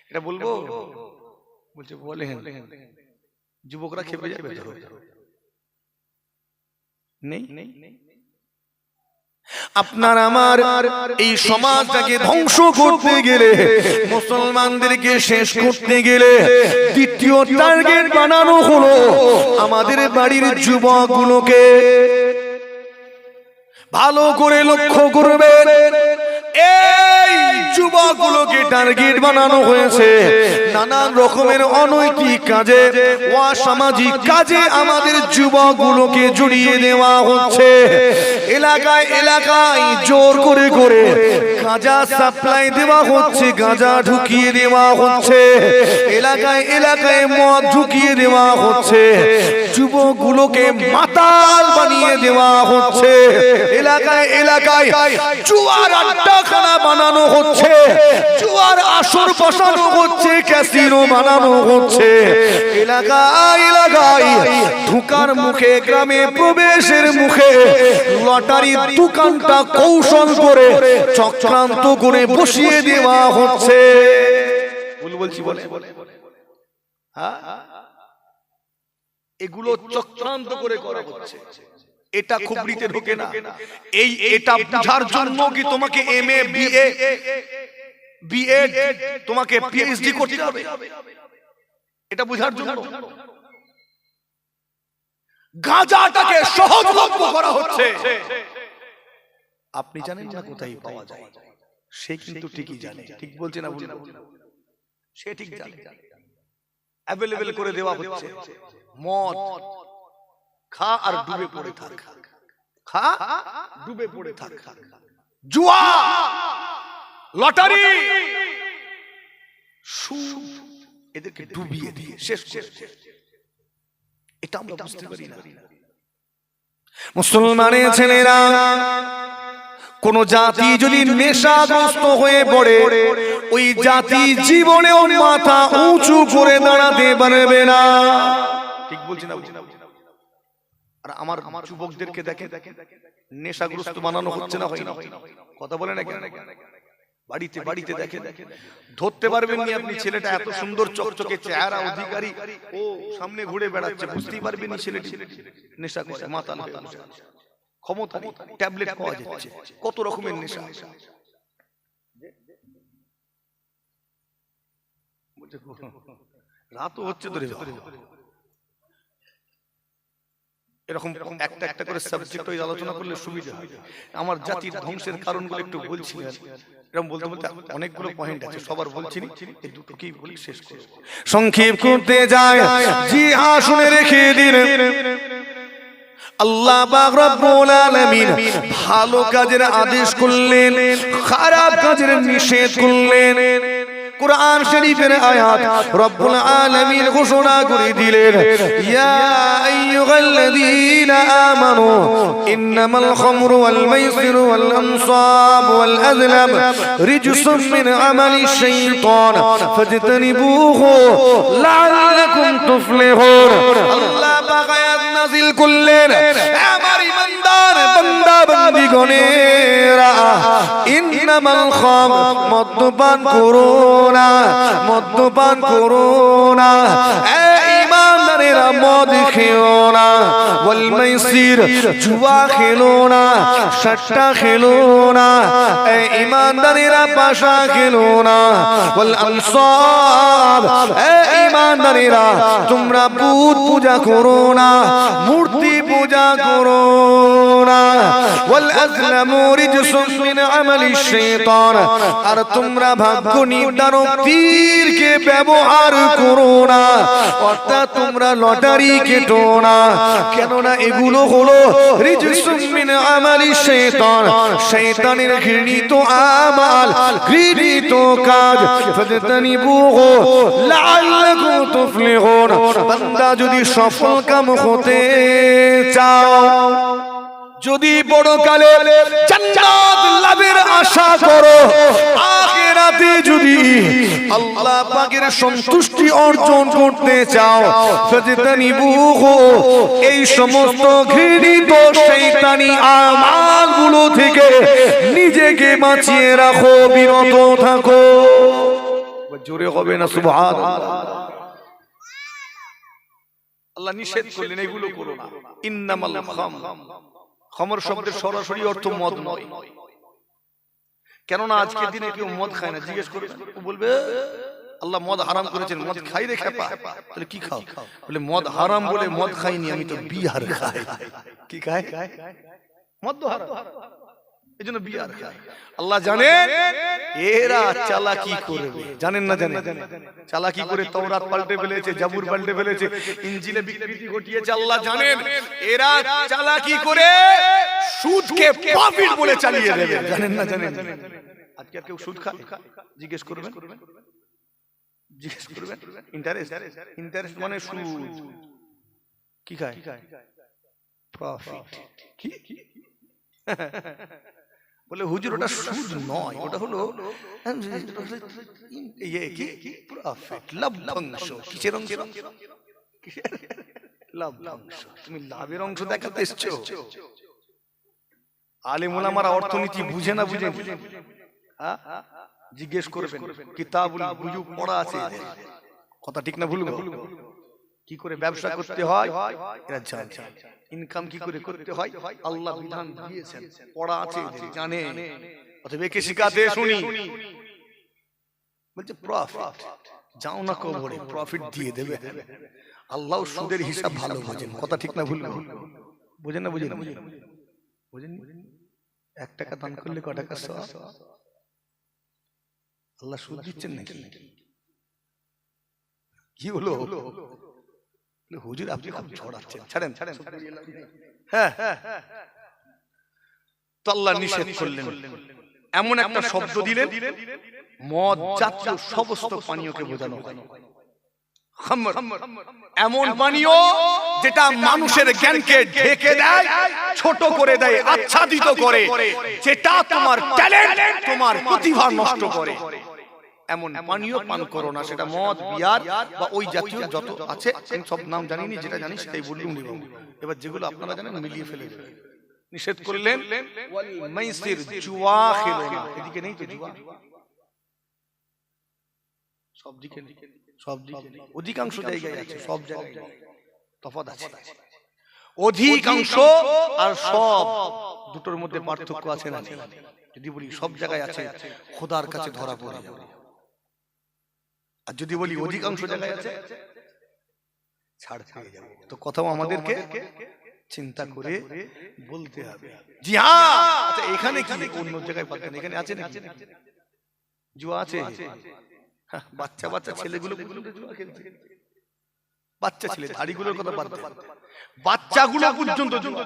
এটা বলবো বলছে বলে যুবকরা খেপে যাবে নেই আপনার আমার এই সমাজটাকে ধ্বংস করতে গেলে মুসলমানদেরকে শেষ করতে গেলে দ্বিতীয় টার্গেট বানানো হলো আমাদের বাড়ির যুবকগুলোকে ভালো করে লক্ষ্য করবেন এই এই যুবকগুলোকে টার্গেট বানানো হয়েছে নানান রকমের অনৈতিক কাজে, অসামাজিক কাজে আমাদের যুবকগুলোকে জড়িয়ে দেওয়া হচ্ছে। এলাকায় এলাকায় জোর করে করে গাঁজা সাপ্লাই দেওয়া হচ্ছে, গাঁজা ঢুকিয়ে দেওয়া হচ্ছে, এলাকায় এলাকায় মদ ঢুকিয়ে দেওয়া হচ্ছে, যুবকগুলোকে মাতাল বানিয়ে দেওয়া হচ্ছে, এলাকায় এলাকায় জুয়ার আড্ডাখানা বানানো হচ্ছে, জুয়ার আসর বসানো হচ্ছে, ক্যাসিনো বানানো হচ্ছে, এলাকায় এলাকায় ঢুকার মুখে, গ্রামে প্রবেশের মুখে লটারির দোকানটা কৌশল করে চক্রান্ত করে বসিয়ে দেওয়া হচ্ছে। বলছি বলে এগুলো চক্রান্ত করে করা হচ্ছে। এটা খুবরিতে ঢোকে না। এটা বুঝার জন্য কি তোমাকে এমএ বিএ তোমাকে পিএইচডি করতে হবে? এটা বুঝার জন্য গাঁজাটাকে সহজলভ্য করা হচ্ছে। আপনি জানেন না কোথায় পাওয়া যায়, সে কিন্তু ঠিকই জানে। ঠিক বলছে না? সে ঠিক জানে, অ্যাভেলেবেল করে দেওয়া হচ্ছে। মদ খা আর ডুবে পড়ে থাক, খা ডুবে পড়ে থাক। জুয়া, লটারি, সুদ, এদেরকে ডুবিয়ে দিয়ে শেষ করে। এটা আমরা বুঝতে পারি না। মুসলমানের ছেলেরা, কোন জাতি যদি নেশাগ্রস্ত হয়ে পড়ে, ওই জাতি জীবনেও মাথা উঁচু করে দাঁড়াতে পারবে না। ঠিক বলছি না? আর আমার যুবকদেরকে দেখে নেশাগ্রস্ত বানানো হচ্ছে না, হয় না? কথা বলে না কেন? বাড়িতে বাড়িতে দেখে ধরতে পারবেন না আপনি। ছেলেটা এত সুন্দর চকচকে চেহারা অধিকারী, ও সামনে ঘুরে বেড়াচ্ছে, বুঝতেই পারবেন না ছেলেটি নেশা করে, মাতাল হয়ে বসে আছে। ক্ষমতা নেই, ট্যাবলেট পাওয়া যাচ্ছে, কত রকমের নেশা। রাতও হচ্ছে ধরে এরকম একটা একটা করে সাবজেক্ট আলোচনা করলে সুবিধা হয়। আমার জাতির ধ্বংসের কারণগুলো একটু বলছি। এরকম বলতে বলতে অনেকগুলো পয়েন্ট আছে, সবার বলছি না, এই দুটোকেই বলি, শেষ করে সংক্ষেপ করতে যায়। জি হ্যাঁ, শুনে রেখে দিন, আল্লাহ পাক রব্বুল আলামিন ভালো কাজের আদেশ করলেন, খারাপ কাজের নিষেধ করলেন। কুরআন শরীফের আয়াত রব্বুল আলামিন ঘোষণা করে দিলেন, ইয়া আইয়ুহাল্লাযীনা আমানু ইন্নামাল খামরু ওয়াল মাইসিরু ওয়াল আনসাব ওয়াল আযলাম রিজসুম মিন আমালিশ শাইতান ফাজতানিবুহু লাআল্লাকুম তুফলিহুন। আল্লাহ পাক আয়াত নাযিল করলেন, আমার ইমানদার বান্দা বান্দীগণেরা, ইন্নামাল খামর, মদ্যপান করো না, মদ্যপান করো না, ইমানদারেরা মদ খেও না, ওয়াল মাইসির, জুয়া খেলো না, সাট্টা খেলো না, ইমানদারেরা পাশা খেলো না, ওয়াল আনসাব, ইমানদারেরা তোমরা বুত পূজা করো না, মূর্তি পূজা করো না, ওয়াল আযলামু রিজসুম মিন আমালিশ শাইতান, আর তোমরা ভাগ্য নির্ধারক তীরকে ব্যবহার করো না, অর্থাৎ তোমরা লটারি কেটো না। কেননা এগুলো হলো রিজসুম মিন আমালিশ শাইতান, শয়তানের ঘৃণিত আমাল, ঘৃণিত কাজ। ফাজতানিবুহু লাআল্লাকুম তুফলিহুন। বান্দা যদি সফল কাম হতে চাও, যদি বড়কালে জান্নাত লাভের আশা করো, আখিরাতে যদি আল্লাহ পাকের সন্তুষ্টি অর্জন করতে চাও, ফাজতানিবুহু, এই সমস্ত ঘৃণিত শয়তানি আমালগুলো থেকে নিজেকে বাঁচিয়ে রাখো, বিরত থাকো। জোরে হবে না সুবহানাল্লাহ? আল্লাহ নিষেধ করলেন এগুলো করো না। ইন্নামাল খামর, খামর শব্দের সরাসরি অর্থ মদ নয়। কেননা আজকের দিনে কেউ মদ খায় না, জিজ্ঞেস করবে, ও বলবে আল্লাহ মদ হারাম করেছেন, মদ খাই রে খেপা। তাহলে কি খাও? বলে মদ হারাম বলে মদ খাইনি, আমি তো বিহার খাই। কি খায়? মদ তো হারাম। এজন্য বিয়ার খায়। আল্লাহ জানেন এরা চালাকি করবে, জানেন না জানেন? চালাকি করে তাওরাত পাল্টে ফেলেছে, জাবুর পাল্টে ফেলেছে, ইনজিলে বিকৃতি ঘটিয়েছে। আল্লাহ জানেন এরা চালাকি করে সুদকে প্রফিট বলে চালিয়ে দেবে, জানেন না জানেন? আজকে আর কেউ সুদ খায়? জিজ্ঞেস করবেন, জিজ্ঞেস করবেন। ইন্টারেস্ট, ইন্টারেস্ট মানে সুদ। কি খায়? প্রফিট। কি বলে হুজুর ওটা সুদ নয়, ওটা হলো প্রফিট, লাভ্যাংশ। কিসের অংশ? লাভ্যাংশ। তুমি লাভের অংশ দেখাতে এসছো? আলেম ওলামারা অর্থনীতি বুঝে না বুঝে? জিজ্ঞেস করবেন, কিতাবুল বুজুগ পড়া আছে, কথা ঠিক না ভুল? কি করে ব্যবসা করতে হয় এরা জানে, ইনকাম কি করে করতে হয় আল্লাহ বিধান দিয়েছেন, পড়া আছে, জানে। অতএব একে শিখাতে শুনি। বলছে প্রফিট, যাও না কবরে, প্রফিট দিয়ে দেবে। আল্লাহ সুদের হিসাব ভালো বোঝেন, কথা ঠিক না ভুল? বুঝেন না বুঝেন? বুঝেন? 1 টাকা দান করলে ক টাকা সওয়াব? আল্লাহ সুদ দিচ্ছেন নাকি? কি হলো? হুজুর আপনি খুব ছড়াচ্ছেন, ছাড়েন ছাড়েন। হ্যাঁ, তো আল্লাহ নিষেধ করলেন, এমন একটা শব্দ দিলেন মদ জাতীয় সমস্ত পানীয়কে বোঝানো হয়। খামর এমন পানীয় যেটা মানুষের জ্ঞানকে ঢেকে দেয়, ছোট করে দেয়, আচ্ছাদিত করে, যেটা তোমার ট্যালেন্ট, তোমার প্রতিভা নষ্ট করে। এমন পানীয় পান করো না। সেটা মদ, বিয়ার বা ওই জাতীয় যত আছে, আমি সব নাম জানিনি, যেটা জানি সেটাই বললুম। এবার যেগুলো আপনারা জানেন মিলিয়ে ফেলে নিষেধ করলেন। ওয়াল মাইসির, জুয়া খেলো না। এদিকে নেই তো জুয়া? সব দিকে, সব দিকে, অধিকাংশ জায়গায় আছে, সব জায়গায় তফাৎ আছে। অধিকাংশ আর সব দুটোর মধ্যে পার্থক্য আছে না? যদি বলি সব জায়গায় আছে, খোদার কাছে ধরা পড়ে যাবে। আর যদি বলি অধিকাংশ জায়গায় আছে, ছাড় পেয়ে যাবে। তো কথাও আমাদেরকে চিন্তা করে বলতে হবে। জি হ্যাঁ, আচ্ছা এখানে কি অন্য জায়গায় পাবেন? এখানে আছে না জুয়া? আছে। বাচ্চা বাচ্চা ছেলেগুলো জুয়া খেলছে, বাচ্চা ছেলে, দাড়িগুলোর কথা বাদ দেন, বাচ্চাগুলো পর্যন্ত জুয়া।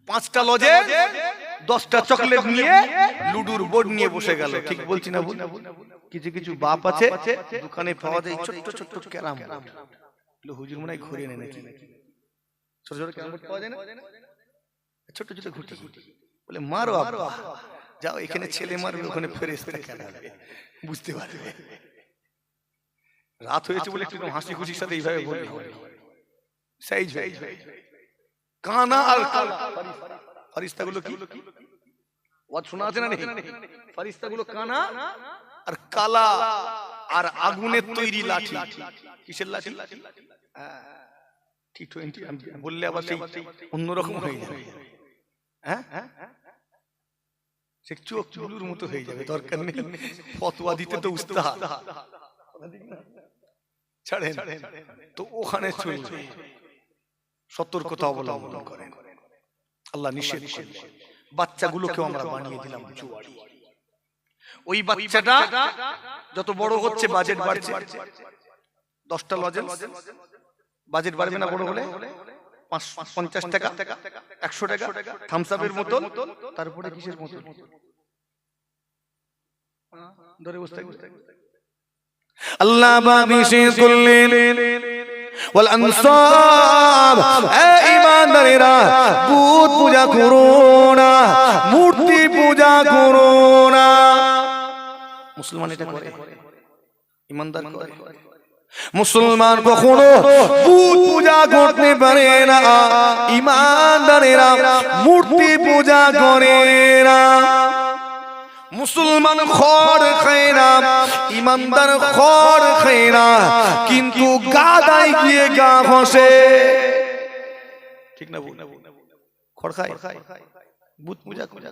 5টা লজে 10টা চকলেট নিয়ে লুডুর বোর্ড নিয়ে বসে গেল। ঠিক বলছি না? কিছু কিছু বাপ আছে দোকানে পাওয়া যায় ছোট্ট ছোট্ট ক্যারাম বোর্ড। হুজুর মনে হয় ঘুরে নেয় নাকি? ছোট ছোট ক্যারাম বোর্ড পাওয়া যায় না? ছোট ছোট ঘুটি। বলে মারো আব্বা, যাও এখানে ছেলে মারবে, ওখানে ফেরেশতা খেলাবে, বুঝতে পারবে। রাত হয়েছে বলে একটু হাসি খুশির সাথে এইভাবে বলবে। সাইজ কানা আর ফারিস্তাগুলো কি ওয়াজ শোনা আছে না? ফারিস্তাগুলো কানা আর কালা আর আগুনের তৈরি লাঠি। কিসের লাঠি? T20 বললে আবার সেই অন্যরকম হয়ে যাবে। হ্যাঁ, সে চোখ চুলুর মতো হয়ে যাবে, দরকার নেই। ফতোয়া দিতে তো উস্তাদ, ছাড়েন। তো ওখানে চলবে, সতর্কতা অবলম্বন করেন। আল্লাহ নিষেধ করলেন। বাচ্চাগুলোকেও আমরা বানিয়ে দিলাম জুয়ারি। ওই বাচ্চাটা যত বড় হচ্ছে বাজেট বাড়ছে। 10টা লজেন্স বাজেট বাড়বে না বড় হলে? 50 টাকা, 100 টাকা থামস আপের বোতল, তারপরে কিসের বোতল ধরে বসতে। আল্লাহ নিষেধ করলেন ওয়াল আনসাব, ঈমানদারেরা বুত পূজা করো না, মূর্তি পূজা করো না। মুসলমান এটা করে, ঈমানদার করে। মুসলমান কখনো বুত পূজা করতে পারে না, ঈমানদারেরা মূর্তি পূজা করে না। মুসলমান খড় খায় না, ঈমানদার খড় খায় না, কিন্তু গাদায় গিয়ে গা ঘষে। ঠিক না? খড় খায়, বুত পূজা করে।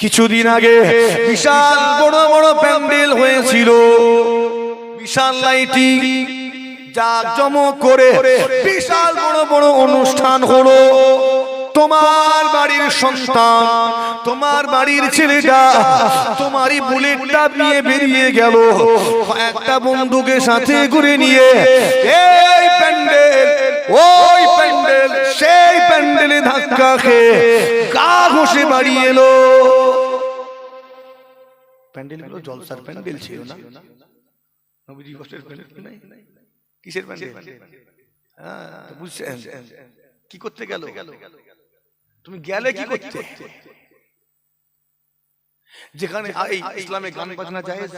কিছুদিন আগে বিশাল বড় বড় প্যান্ডেল হয়েছিল, বিশাল লাইটিং, জাঁকজমক করে বিশাল বড় বড় অনুষ্ঠান হলো। তোমার বাড়ির সন্তান, তোমার বাড়ির ছেলেটা তোমারই বুলেটটা নিয়ে বেরিয়ে গেল, একটা বন্ধুকে সাথে করে নিয়ে এই প্যান্ডেল ওই প্যান্ডেল সেই প্যান্ডেলে ধাক্কা খেয়ে গা ঘষে বাড়ি এলো। প্যান্ডেলগুলো জলসার প্যান্ডেল ছিল না, নবীজি বসের প্যান্ডেল নাই, কিসের প্যান্ডেল? হ্যাঁ বুঝছেন, কি করতে গেল? তুমি গেলে কি করতে? যেখানে ইসলামে গান বাজনা জায়েজ,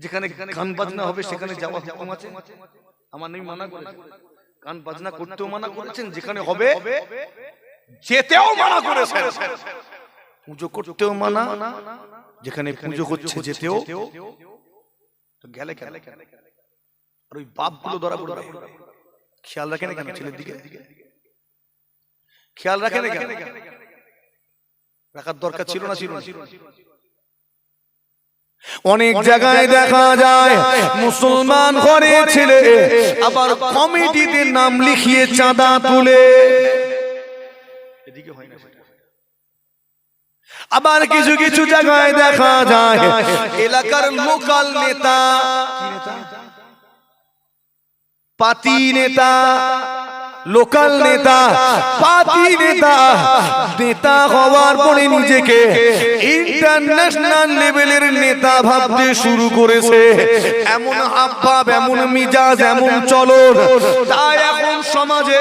যেখানে গান বাজনা হবে সেখানে যাওয়া হুকুম আছে। আমার নবী মানা করেছেন, গান বাজনা করতেও মানা করেছেন, যেখানে হবে যেতেও মানা করেছেন, পুজো করতেও মানা, যেখানে পুজো হচ্ছে যেতেও। তো গেলে গেলে আর ওই বাপগুলো ধরা পড়বে, খেয়াল রাখে না কেন ছেলের দিকে? খেয়াল রাখে না কেন? রাখার দরকার ছিল না? ছিল না। অনেক জায়গায় দেখা যায় মুসলমান ঘরে ছেলে আবার কমিটিতে নাম লিখিয়ে চাঁদা তুলে, এদিকে হয় না। আবার কিছু কিছু জায়গায় দেখা যায় এলাকার লোকাল নেতা, পাতি নেতা, লোকাল নেতা, পাতি নেতা, নেতা হওয়ার পরে নিজেকে ইন্টারন্যাশনাল লেভেলের নেতা ভাবতে শুরু করেছে। এমন হাবভাব, এমন মিজাজ, এমন চলন, তাই এখন সমাজে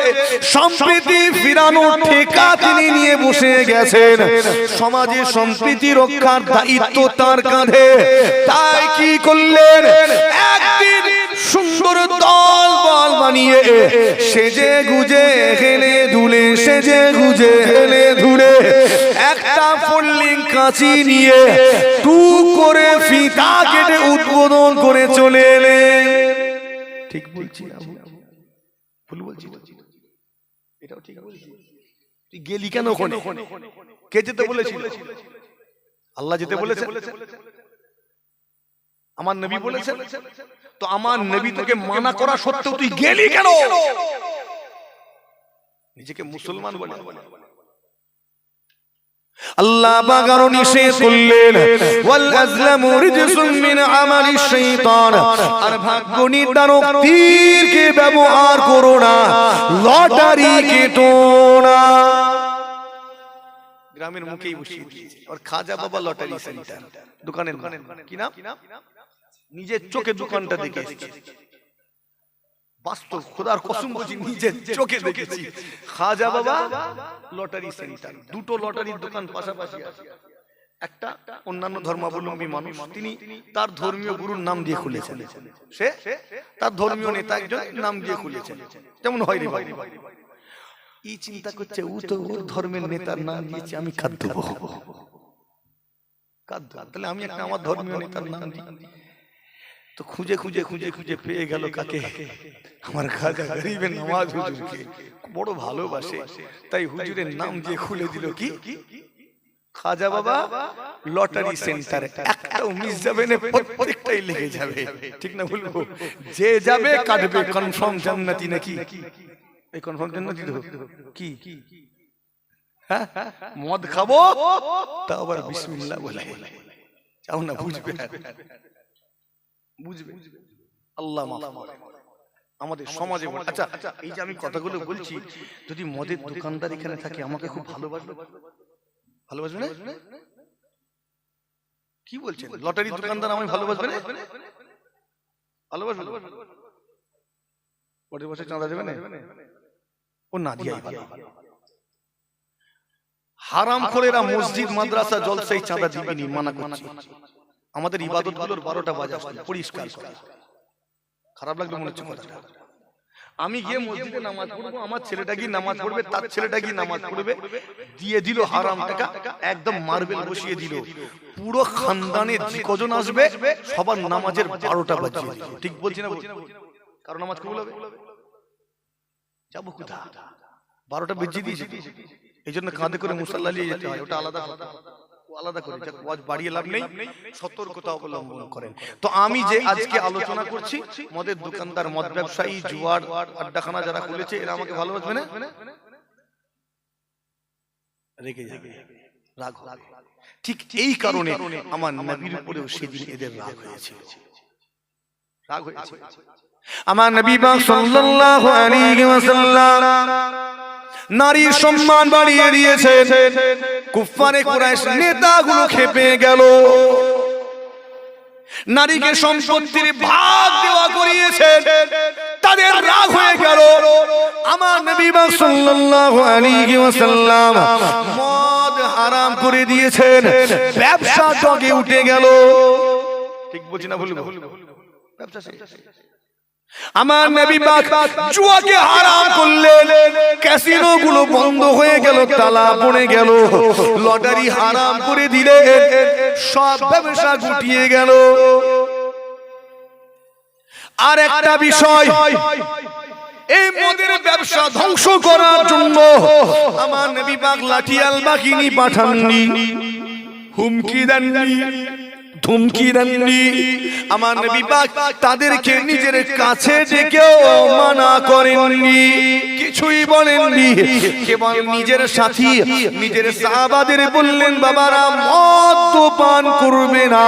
সম্প্রীতি ফিরানোর ঠেকা তিনি নিয়ে বসে গেছেন। সমাজে সম্প্রীতি রক্ষার দায়িত্ব তার কাঁধে। তাই কি করলেন? একদিন সুন্দর দল বল বানিয়ে সেজে গুজে হেলে ধুলে, সেজে গুজে হেলে ধুলে একটা ফোল্ডিং কাঁচি নিয়ে টুক করে ফিতা কেটে উদ্বোধন করে চলে এলেন। ঠিক বলছি না ভুল বলছি? এটাও ঠিক বলছি। তুই গেলি কেন ওখানে? কে যেতে বলেছিল? আল্লাহ যেতে বলেছে, আমার নবী বলেছেন। তো আমার নবী তোকে মানা করা সত্ত্বেও তুই গেলি কেন? নিজেকে মুসলমান বলে আল্লাহ বাগারো নিষেধ করলেন, ওয়াল আজলামু রিজসুম মিন আমালিশ শাইতান। আর ভাগ্য নির্ধারক তীরকে ব্যবহার করো না, লটারি কেটো না। গ্রামের মুখেই বসিয়ে দিয়েছে। আর খাজা বাবা লটারি সেন্টার, দোকানের কি নাম? নিজের চোখে দোকানটা দেখে এসেছি, বাস্তব খোদার কসম বলছি, নিজের চোখে দেখেছি। খাজা বাবা লটারি সেন্টার, দুটো লটারির দোকান পাশাপাশি আছে। একটা অন্যান্য ধর্মাবলম্বী মানুষ, তিনি তার ধর্মীয় গুরুর নাম দিয়ে খুলেছেন, সে তার ধর্মীয় নেতা একজন নাম দিয়ে খুলেছেন। যেমন হয় রে ভাই, এই চিন্তা করছে ও তো ওর ধর্মের নেতার নাম দিয়েছে, আমি কাঁদ দেবো। তাহলে আমি একটা আমার ধর্মীয় নেতার নাম দিই। তো খুঁজে খুঁজে খুঁজে খুঁজে পেয়ে গেল কাকে? আমার খাজা গরিবের নামাজ হুজুরকে বড় ভালোবাসে, তাই হুজুরের নাম দিয়ে খুলে দিল কি? খাজা বাবা লটারি সেন্টার। একটাও মিস যাবে না, প্রত্যেকটাই লেগে যাবে। ঠিক না বলবো? যে যাবে কাটবে কনফার্ম জান্নাতি নাকি? এই কনফার্ম জান্নাতি তো কি? হ্যাঁ, মদ খাবো তা আবার বিসমিল্লাহ বলে চাও না, বুঝবে বুঝবে আল্লাহ মাফ করে আমাদের সমাজে। আচ্ছা, এই যে আমি কথাগুলো বলছি, যদি মদের দোকানদার এখানে থাকে আমাকে খুব ভালোবাসবে, ভালোবাসবে না? কি বলছেন? লটারি দোকানদার আমায় ভালোবাসবে না? ভালোবাসবে? পরের বছর চাঁদা দেবে না? ও না দিয়াই ভালো। হারামখোরেরা মসজিদ মাদ্রাসা জলসায় চাঁদা দিবেনি, মানা করছি। আমাদের ইবাদতগুলোর 12টা বাজে পরিষ্কার করে। খারাপ লাগলো মনে হচ্ছে কথাটা। আমি গিয়ে মসজিদে নামাজ পড়বো, আমার ছেলেটা গিয়ে নামাজ পড়বে, তার ছেলেটা গিয়ে নামাজ পড়বে, দিয়ে দিল হারাম টাকা, একদম মার্বেল বসিয়ে দিল। পুরো খানদানে কজন আসবে সবার নামাজের 12টা বাজিয়ে দিল। ঠিক বলছি না? কারণ নামাজ কবুল হবে। যাবো কোথা? 12টা বেজিয়ে দিয়েছে, এই জন্য কাঁধে করে মুসাল্লা নিয়ে যেতে হয়। ওটা আলাদা আলাদা করে ওয়াজ বাড়িয়ে লাভ নেই, সতর্কতা অবলম্বন করেন। তো আমি যে আজকে আলোচনা করছি, মদের দোকানদার, মদ ব্যবসায়ী, জুয়ার আড্ডাখানা যারা খুলেছে, এরা আমাকে ভালোবাসবে না? রেগে যাবে, রাগ হবে। ঠিক এই কারণে আমার নবীর উপরেও সেদিন এদের রাগ হয়েছিল, রাগ হয়েছিল। আমার নবী পাক সাল্লাল্লাহু আলাইহি ওয়াসাল্লাম নারীর সম্মান বাড়িয়ে দিয়েছেন। কুফারে কুরাইশ নেতাগুলো খেপে গেল, নারীকে সম্পত্তির ভাগ দেওয়া করিয়েছেন, তাদের রাগ হয়ে গেল। আমার নবী পাক সাল্লাল্লাহু আলাইহি ওয়াসাল্লাম মদ হারাম করে দিয়েছেন, ব্যবসা জগে উঠে গেল। ঠিক বলছি না ভুল? ব্যবসা শেষ। আমার নবী পাক জুয়াকে হারাম করলেন, ক্যাসিনো গুলো বন্ধ হয়ে গেল, তালা পড়ে গেল, লটারি হারাম করে দিলেন, সব ব্যবসা গুটিয়ে গেল। আর একটা বিষয়, এই মদের ব্যবসা ধ্বংস করার জন্য আমার নবী পাক লাঠিয়াল বাহিনী পাঠাননি, হুমকি দেননি, ধুমকি দেননি। আমার নবী পাক তাদেরকে নিজের কাছে ডেকেও মানা করেননি, কিছুই বলেননি। কেবল নিজের সাথী, নিজের সাহাবাদের বললেন, বাবারা মদ পান করবে না।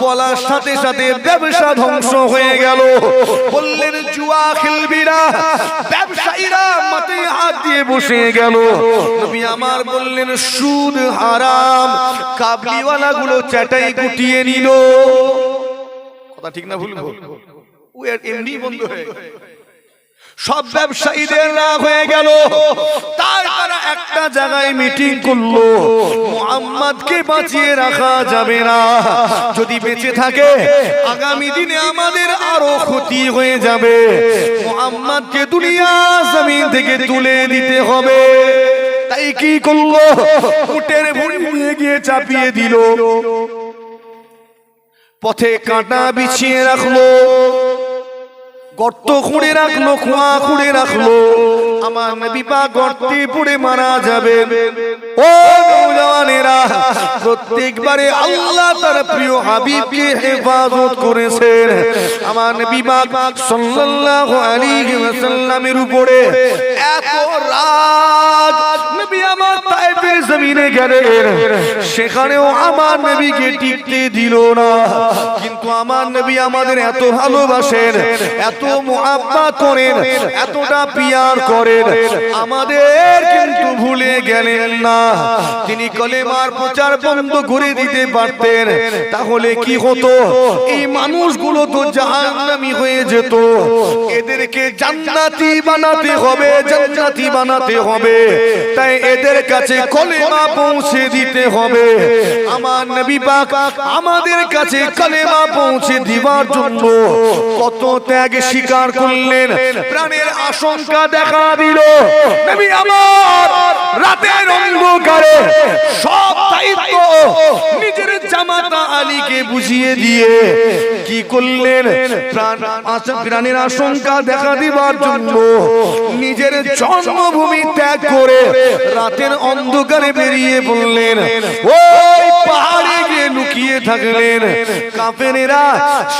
বলার সাথে সাথে ব্যবসা ধ্বংস হয়ে গেল। বললেন জুয়া খেলবি না, ব্যবসায়ীরা মাথায় হাত দিয়ে বসে গেল। নবী আমার বললেন সুদ হারাম, কাবলিওয়ালা গুলো চাটাই গুটিয়ে নিল। কথা ঠিক না ভুল? ও এমনি বন্ধ হয়ে গেল, সব ব্যবসায়ীদের রাগ হয়ে গেল। তারা একটা জায়গায় মিটিং করলো, মুহাম্মদকে বাঁচিয়ে রাখা যাবে না, যদি বেঁচে থাকে আগামী দিনে আমাদের আরো ক্ষতি হয়ে যাবে, মুহাম্মদকে দুনিয়া জমিন থেকে তুলে দিতে হবে। তাই কি করলো, উটের ভুঁড়ি নিয়ে গিয়ে চাপিয়ে দিল, পথে কাঁটা বিছিয়ে রাখলো, গর্ত খুঁড়ে রাখলো, কুয়া খুঁড়ে রাখলো। আমার নবী পাক গর্তে পড়ে মারা যাবে। ও নওজওয়ানেরা, প্রত্যেকবারে আল্লাহ তার প্রিয় হাবিবকে হেফাজত করেছেন। আমার নবী পাক সাল্লাল্লাহু আলাইহি ওয়াসাল্লামের উপরে এত রাগ, নবী আমার তায়েফের জমিনে গেলেন, সেখানেও আমার নবীকে টিকতে দিল না। কিন্তু আমার নবী আমাদের এত ভালোবাসেন, এত মুহাব্বত করেন, এতটা পিয়ার করেন, আমাদের কিন্তু ভুলে গেলেন না। তিনি কলেমার প্রচার বন্ধ করে দিতে পারতেন, তাহলে কি হতো, এই মানুষগুলো তো জাহান্নামী হয়ে যেত। এদেরকে জান্নাতি বানাতে হবে, জান্নাতি বানাতে হবে। তাই এদের কাছে কলেমা পৌঁছে দিতে হবে। আমার নবী পাক আমাদের কাছে কলেমা পৌঁছে দিবার জন্য কত ত্যাগ স্বীকার করলেন, প্রাণের আশঙ্কা দেখা দিল। নবী আমার রাতের অন্ধকারে সব দায়িত্ব নিজের জামাতা আলীকে বুঝিয়ে দিয়ে কি করলেন, প্রাণের আশঙ্কা দেখা দিবার জন্য নিজের জন্মভূমি ত্যাগ করে রাতের অন্ধকারে বেরিয়ে বললেন, ওই পাহাড়ে গিয়ে লুকিয়ে থাকলেন। কাফেরেরা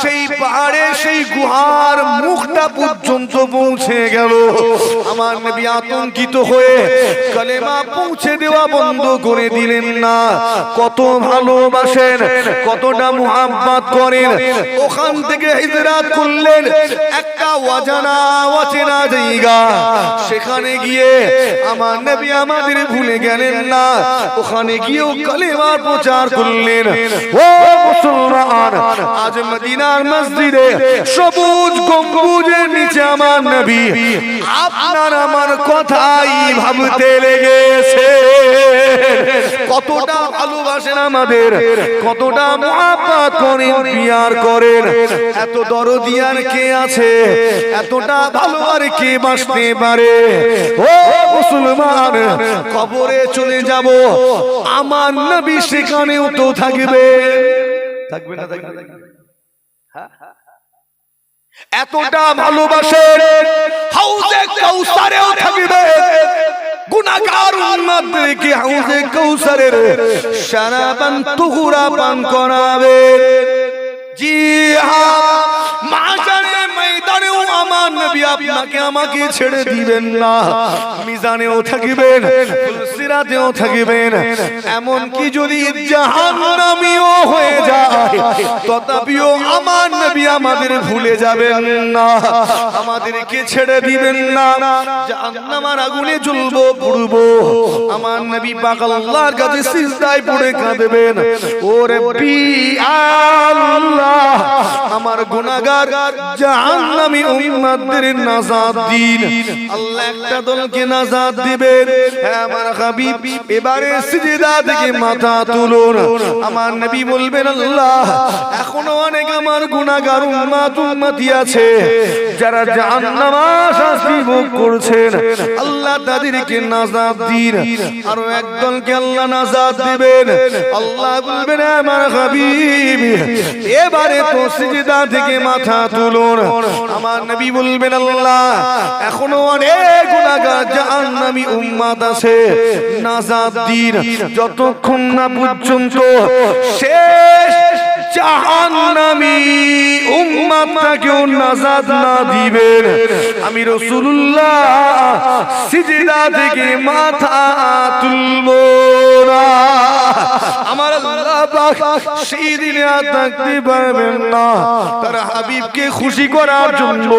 সেই পাহাড়ে সেই গুহার মুখটা পর্যন্ত পৌঁছে গেল। আমার নবী আতঙ্কিত হয়ে কলেমা পৌঁছে দেওয়া বন্ধ করে দিলেন না। কত ভালোবাসেন, কতটা মুহাব্বত করেন। ওখান থেকে হিজরত করলেন একটা অজানা অচেনা জায়গা, সেখানে গিয়ে আমার নবী আমাদের ভুলে গেলেন না। ওখানে গিয়েও কলেমা প্রচার করলেন। ও মুসলমান, আজ মদিনার মসজিদে সবুজ গম্বুজের নিচে আমার নবী আপনার আমার কথাই ভাবতে লেগেছে। কতটা ভালোবাসেন আমাদের, কতটা মুহাব্বত করেন, পিয়ার করেন। এত দরদি আর কে আছে, এতটা ভালো আর কে বাসতে পারে? ও মুসলমান, কবরে চলে যাব, আমার নবী সেখানেও তো থাকবে, থাকবে না? থাকবে। এতটা ভালোবাসেন, হাউজে কাউসারেও থাকবে। গুনাহগার উম্মতদেরকে হাউজে কাউসারের শরাবান তুহুরা পান করাবে। জি হ্যাঁ, মাশারে ময়দানেও আমার আমার নবী আপনাকে আমাকে ছেড়ে দিবেন না, মিজানেও থাকবেন, সিরাতেও থাকবেন, এমন কি যদি জাহান্নামীও হয়ে যায় তথাপিও আমার নবী আমাদের ভুলে যাবেন না, আমাদেরকে ছেড়ে দিবেন না। জাহান্নামের আগুনে জ্বলবো, পুড়বো, আমার নবী পাক আল্লাহর কাছে সিজদায় পড়ে কাঁদবেন, ও রব্বি আল্লাহ, আমার গুনাহগার জাহান্নামী উম্মতদের নাজাত দিন। আল্লাহ একটা দলকে নাজাত দিবেন। হে আমার হাবিব, এবারে সিজদা থেকে মাথা তুলুন। আমার নবী বলবেন, আল্লাহ এখনো অনেক আমার গুনাহগার উম্মতি আছে যারা জাহান্নামের শাস্তি ভোগ করছেন, আল্লাহ তাদেরকে নাজাত দিন। আর একদলকে আল্লাহ নাজাত দিবেন। আল্লাহ বলবেন, আমার হাবিব এবারে তো সিজদা থেকে মাথা তুলুন। আমার নবী বলবেন, আল্লাহ এখনো অনেক গুনাহগার জাহান্নামী উম্মত আছে, নাজাত দিন। যতক্ষণ না পর্যন্ত শেষ জাহান্নামী উম্মতকেও নাজাত না দিবেন, আমি রাসূলুল্লাহ সিজদা থেকে মাথা তুলব না। আমার আল্লাহ পাক সেই দিনে আর থাকতে পারবেন না। তার হাবিবকে খুশি করার জন্য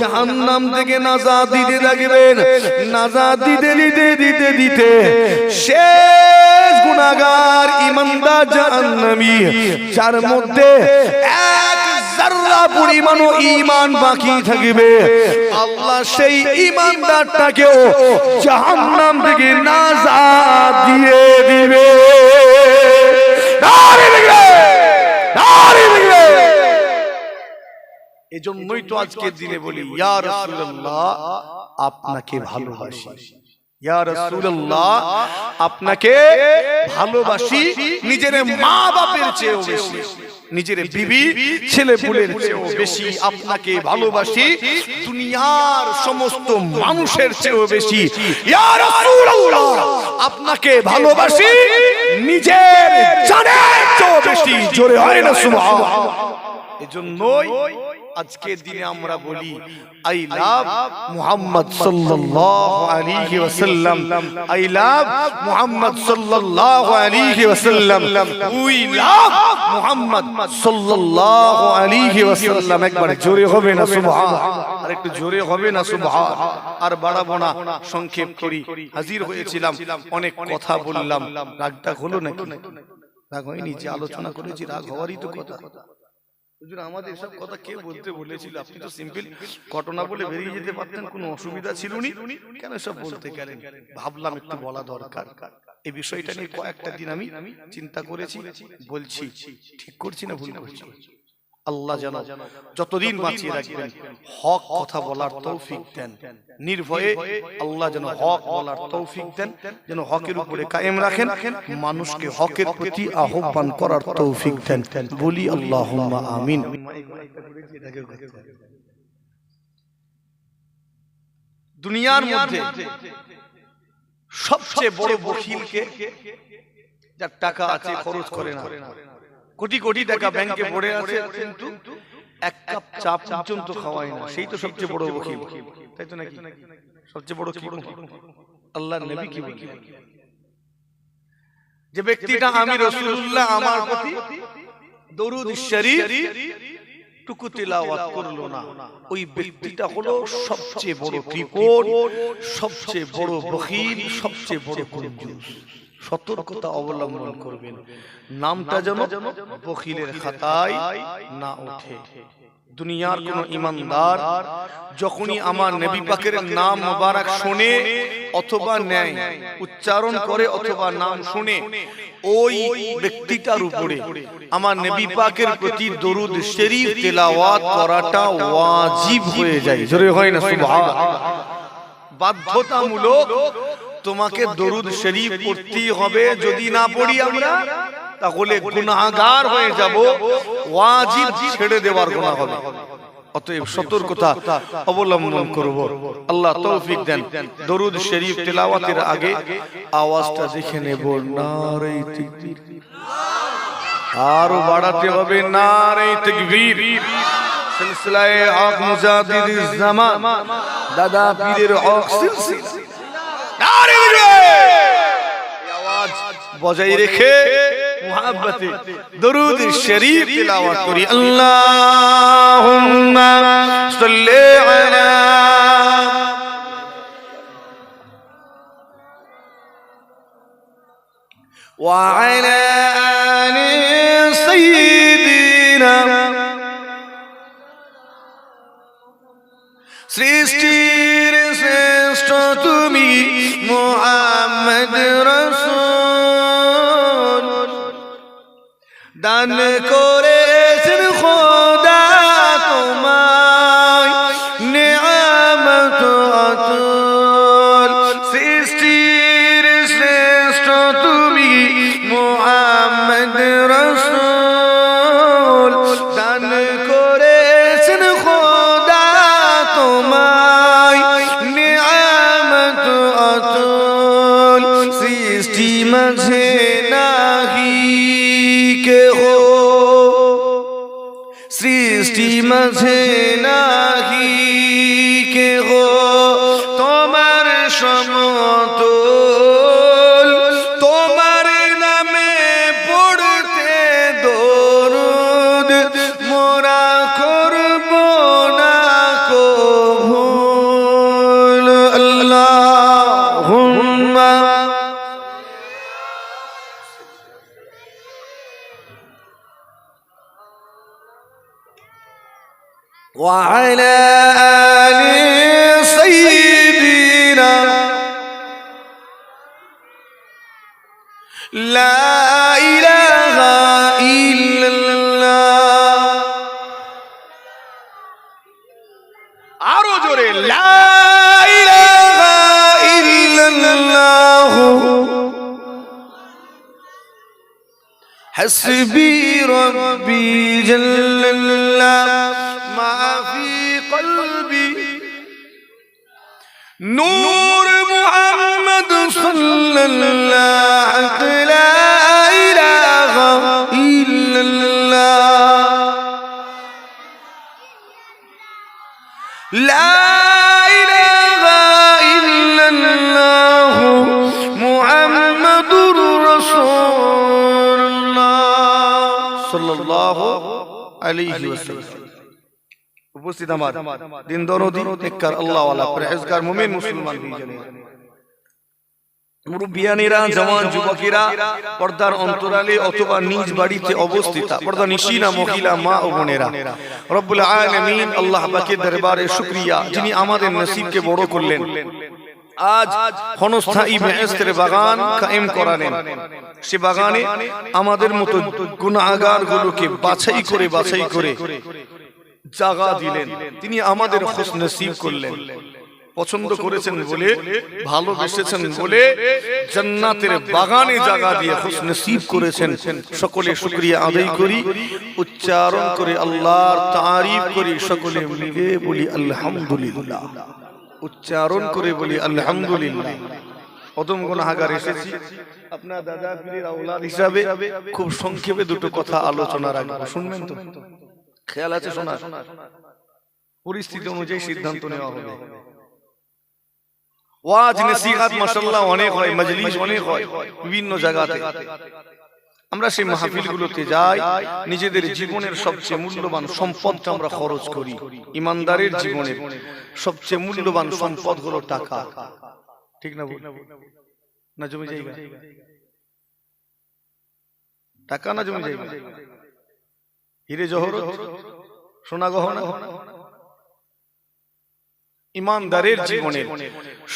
জাহান্নাম থেকে নাজাত দিতে থাকবেন। নাজাত দিতে দিতে দিতে দিতে শেষ গুনাহগার ইমানদার জাহান্নামী, যার মধ্যে এক যারা পরিমাণও ঈমান বাকি থাকবে, আল্লাহ সেই ঈমানদারটাকেও জাহান্নাম থেকে নাজাত দিয়ে দিবে। এজন্যই তো আজকের দিনে বলি, ইয়া রাসূলুল্লাহ আপনাকে ভালোবাসি, ইয়া রাসূলুল্লাহ আপনাকে ভালোবাসি, নিজের মা বাপের চেয়েও বেশি, নিজের বিবি ছেলে পুলের চেয়েও বেশি আপনাকে ভালোবাসি, দুনিয়ার সমস্ত মানুষের চেয়েও বেশি। ইয়া রাসূলুল্লাহ আপনাকে ভালোবাসি, নিজের জানের চেয়েও বেশি। জোরে হয় না সুবহানাল্লাহ। এজন্যই আজকের দিনে আমরা বলি, আই লাভ মুহাম্মদ সাল্লাল্লাহু আলাইহি ওয়াসাল্লাম, আই লাভ মুহাম্মদ সাল্লাল্লাহু আলাইহি ওয়াসাল্লাম, উই লাভ মুহাম্মদ সাল্লাল্লাহু আলাইহি ওয়াসাল্লাম। একবার জোরে হবে না সুবহান, আর একটু জোরে হবে না সুবহান। আর বাড়াবো না, সংক্ষেপ করি। হাজির হয়েছিলাম, অনেক কথা বললাম, রাগটা হলো নাকি? রাগ হয়নি, যে আলোচনা করেছি রাগ হওয়ারই তো কথা। আমাদের সব কথা কে বলতে বলেছিল? আপনি তো সিম্পল ঘটনা বলে বেরিয়ে যেতে পারতেন, কোনো অসুবিধা ছিল না, কেন সব বলতে গেলেন? ভাবলাম একটু বলা দরকার। এই বিষয়টা নিয়ে কয়েকটা দিন আমি চিন্তা করেছি, বলছি ঠিক করছি না ভুল করছি? আল্লাহ যেন যতদিন বাঁচিয়ে রাখবেন হক কথা বলার তৌফিক দেন, নির্ভয়ে আল্লাহ যেন হক বলার তৌফিক দেন, যেন হকের উপরে কায়েম রাখেন, মানুষকে হকের প্রতি আহ্বান করার তৌফিক দেন। বলি আল্লাহুম্মা আমিন। দুনিয়ার মধ্যে সবচেয়ে বড় বখিলকে, যার টাকা আছে খরচ করে না, কোটি কোটি টাকা ব্যাংকে পড়ে আছে কিন্তু এক কাপ চা পর্যন্ত খাওয়ায় না, সেই তো সবচেয়ে বড় বখিল, তাই তো নাকি? সবচেয়ে বড় কি? আল্লাহর নবী কি বলেন? যে ব্যক্তিটা আমি রাসূলুল্লাহ আমার প্রতি দরুদ শরীফ টুকু তিলাওয়াত করলো না, ওই ব্যক্তিটা হলো সবচেয়ে বড় কৃপণ, সবচেয়ে বড় বখিল, সবচেয়ে বড় কঞ্জুস। সতর্কতা অবলম্বন করবেন, নামটা যেন বখিলের খাতায় না ওঠে। দুনিয়ার কোন ইমানদার যখনই আমার নবী পাকের নাম মোবারক শুনে অথবা নেয়, উচ্চারণ করে অথবা নাম শুনে, ওই ব্যক্তিটার উপরে আমার নবী পাকের প্রতি দরুদ শরীফ তেলাওয়াত করাটা ওয়াজিব হয়ে যায়। জোরে হয় না সুবহানাল্লাহ? বাধ্যতামূলক তোমাকে দরুদ শরীফ পড়তেই হবে। যদি না পড়ি আমরা তাহলে গুনাহগার হয়ে যাব, ওয়াজিব ছেড়ে দেওয়ার গুনাহ হবে। অতএব সতর্কতা অবলম্বন করব। আল্লাহ তৌফিক দেন। দরুদ শরীফ তেলাওয়াতের আগে আওয়াজটা দেখে নেব, নারে তাকবীর, আরো বাড়াতে হবে, নারে তাকবীর। সিলসিলায়ে হক মুজাদ্দিদিস জামান দাদা পীরের হক সিলসিলা নারে এই আওয়াজ বজায় রেখে মুহাব্বতে দরুদ শরীফ তিলাওয়াত করি আল্লাহুম্মা সাল্লি আলা ওয়া আলা আলি সাইয়্যিদিনা সৃষ্টির শ্রেষ্ঠ তুমি মুহাম্মদ রাসূল দান করেছেন খোদা তোমায় নিয়ামত আতুল সৃষ্টির শ্রেষ্ঠ তুমি মুহাম্মদ রাসূল দান করেছেন খোদা তোমায় নিয়ামত আতুল সৃষ্টি মাঝে নাহি সৃষ্টি মাঝে নাহি কে গো তোমার সমতুল তোমার নামে পড়তে দরুদ মোরা করব না কবুল আল্লাহুম্মা وعلى آل سيدنا لا إله إلا الله আরো জোরে লা ইলাহা ইল্লাল্লাহ হাসবি রব্বি জাল্লাল্লাহ মা ফি কলবি নূর মুহাম্মদ সাল্লাল্লাহু লা ইলাহা ইল্লাল্লাহ লা ইলাহা ইল্লাল্লাহ মুহাম্মাদুর রাসূলুল্লাহ সাল্লাল্লাহু আলাইহি ওয়াসাল্লাম উপস্থিত আমার দিন দরদি নেককার আল্লাহ ওয়ালা পরহেজগার মুমিন মুসলমান ভাইজান মুরব্বিয়ানেরা জওয়ান যুবকেরা পর্দার অন্তরালে অথবা নিজ বাড়িতে অবস্থিত পর্দা নিশিনা মহিলা মা ও বোনেরা রব্বুল আলামিন আল্লাহ পাকের দরবারে শুকরিয়া যিনি আমাদের নসিবকে বড় করলেন আজ ক্ষণস্থায়ী বেহেশতের বাগান কায়েম করালেন সে বাগানে আমাদের মতো গুনাহগার গুলোকে বাছাই করে জায়গা দিলেন তিনি আমাদের খুশ নসিব করলেন পছন্দ করেছেন বলে ভালোবেসেছেন বলে জান্নাতের বাগানে জায়গা দিয়ে খুশ নসিব করেছেন সকলে শুকরিয়া আদায় করি উচ্চারণ করে আল্লাহর তারিফ করি সকলে মিলে বলি আলহামদুলিল্লাহ উচ্চারণ করে বলি আলহামদুলিল্লাহ অদম গুনাহগার এসেছি আপনার দাদা পীরের আওলাদ হিসাবে খুব সংক্ষেপে দুটো কথা আলোচনা রাখবো শুনবেন তো খেয়াল আছে শোনা পরিস্থিতি অনুযায়ী সিদ্ধান্ত নেওয়া হবে ওয়াজ নসিহত মাশাআল্লাহ অনেক হয় মজলিস অনেক হয় বিভিন্ন জায়গাতে আমরা সেই মাহফিলগুলোতে যাই নিজেদের জীবনের সবচেয়ে মূল্যবান সম্পদটা আমরা খরচ করি ইমানদারের জীবনের সবচেয়ে মূল্যবান সম্পদ হলো টাকা ঠিক না না জমি জায়গা টাকা না জমি জায়গা হিরে জহরত সোনা গহনা ইমানদারের জীবনের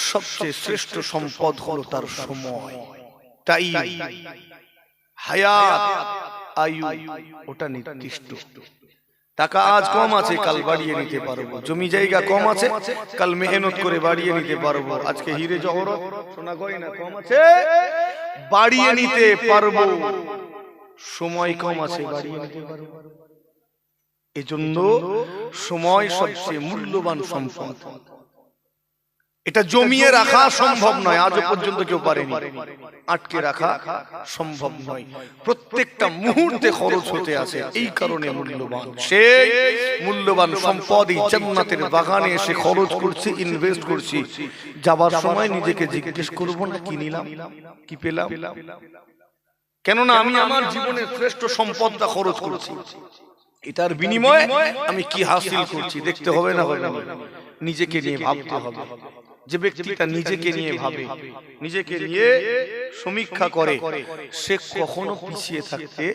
সবচেয়ে শ্রেষ্ঠ সম্পদ হলো তার সময় টাইম হায়াত আয়ু ওটা নির্দিষ্ট টাকা আজ কম আছে কাল বাড়িয়ে নিতে পারবো জমি জায়গা কম আছে কাল মেহনত করে বাড়িয়ে নিতে পারবো আজকে হিরে জহরত সোনা গয়না কম আছে বাড়িয়ে নিতে পারবো সময় কম আছে বাড়িয়ে নিতে পারবো এজন্য সময় সবচেয়ে মূল্যবান সম্পদ এটা জমিয়ে রাখা সম্ভব নয়, আজও পর্যন্ত কেউ পারেনি। আটকে রাখা সম্ভব নয়, প্রত্যেকটা মুহূর্তে খরচ হতে আছে। এই কারণে মূল্যবান, সেই মূল্যবান সম্পদ এই জান্নাতের বাগানে এসে খরচ করছি, ইনভেস্ট করছি। যাবার সময় নিজেকে জিজ্ঞেস করব না কি নিলাম, কি পেলাম। কেননা আমি আমার জীবনের শ্রেষ্ঠ সম্পদটা খরচ করছি, এটার বিনিময়ে আমি কি হাসিল করছি দেখতে হবে না? হবে না? নিজেকে নিয়ে ভাবতে হবে। যে ব্যক্তিটা নিজেকে নিয়ে ভাবে, নিজেকে নিয়ে সমীক্ষা করে, সে কখনো পিছিয়ে থাকতে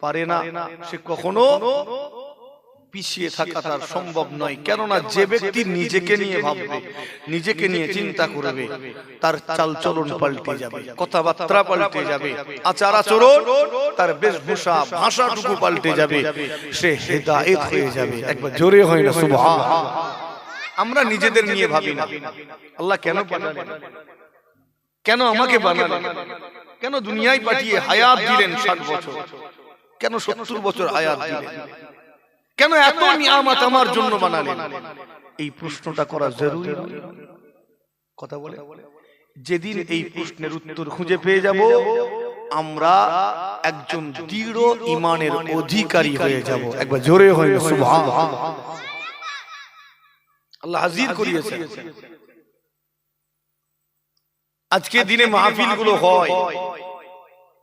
পারে না, সে কখনো পিছিয়ে থাকা তার সম্ভব নয়। কেননা যে ব্যক্তি নিজেকে নিয়ে ভাববে, নিজেকে নিয়ে চিন্তা করবে, তার চালচলন পাল্টে যাবে, কথাবার্তা পাল্টে যাবে, আচার আচরণ, তার বেশভূষা, ভাষাটুকু পাল্টে যাবে, সে হেদায়েত হয়ে যাবে। একবার জোরে হয় না সুবহান। আমরা নিজেদের নিয়ে ভাবি না। আল্লাহ কেন পাঠালেন, কেন আমাকে বানালেন, কেন দুনিয়ায় পাঠিয়ে হায়াত দিলেন 60 বছর, কেন 70 বছর হায়াত দিলেন, কেন এত নিয়ামত আমার জন্য বানালেন? এই প্রশ্নটা করা জরুরি। কথা বলে যেদিন এই প্রশ্নের উত্তর খুঁজে পেয়ে যাব, আমরা একজন দৃঢ় ঈমানের অধিকারী হয়ে যাব। একবার জোরে হয় সুবহান। আল্লাহ হাজির করিয়েছে। আজকে দিনে মাহফিল গুলো হয়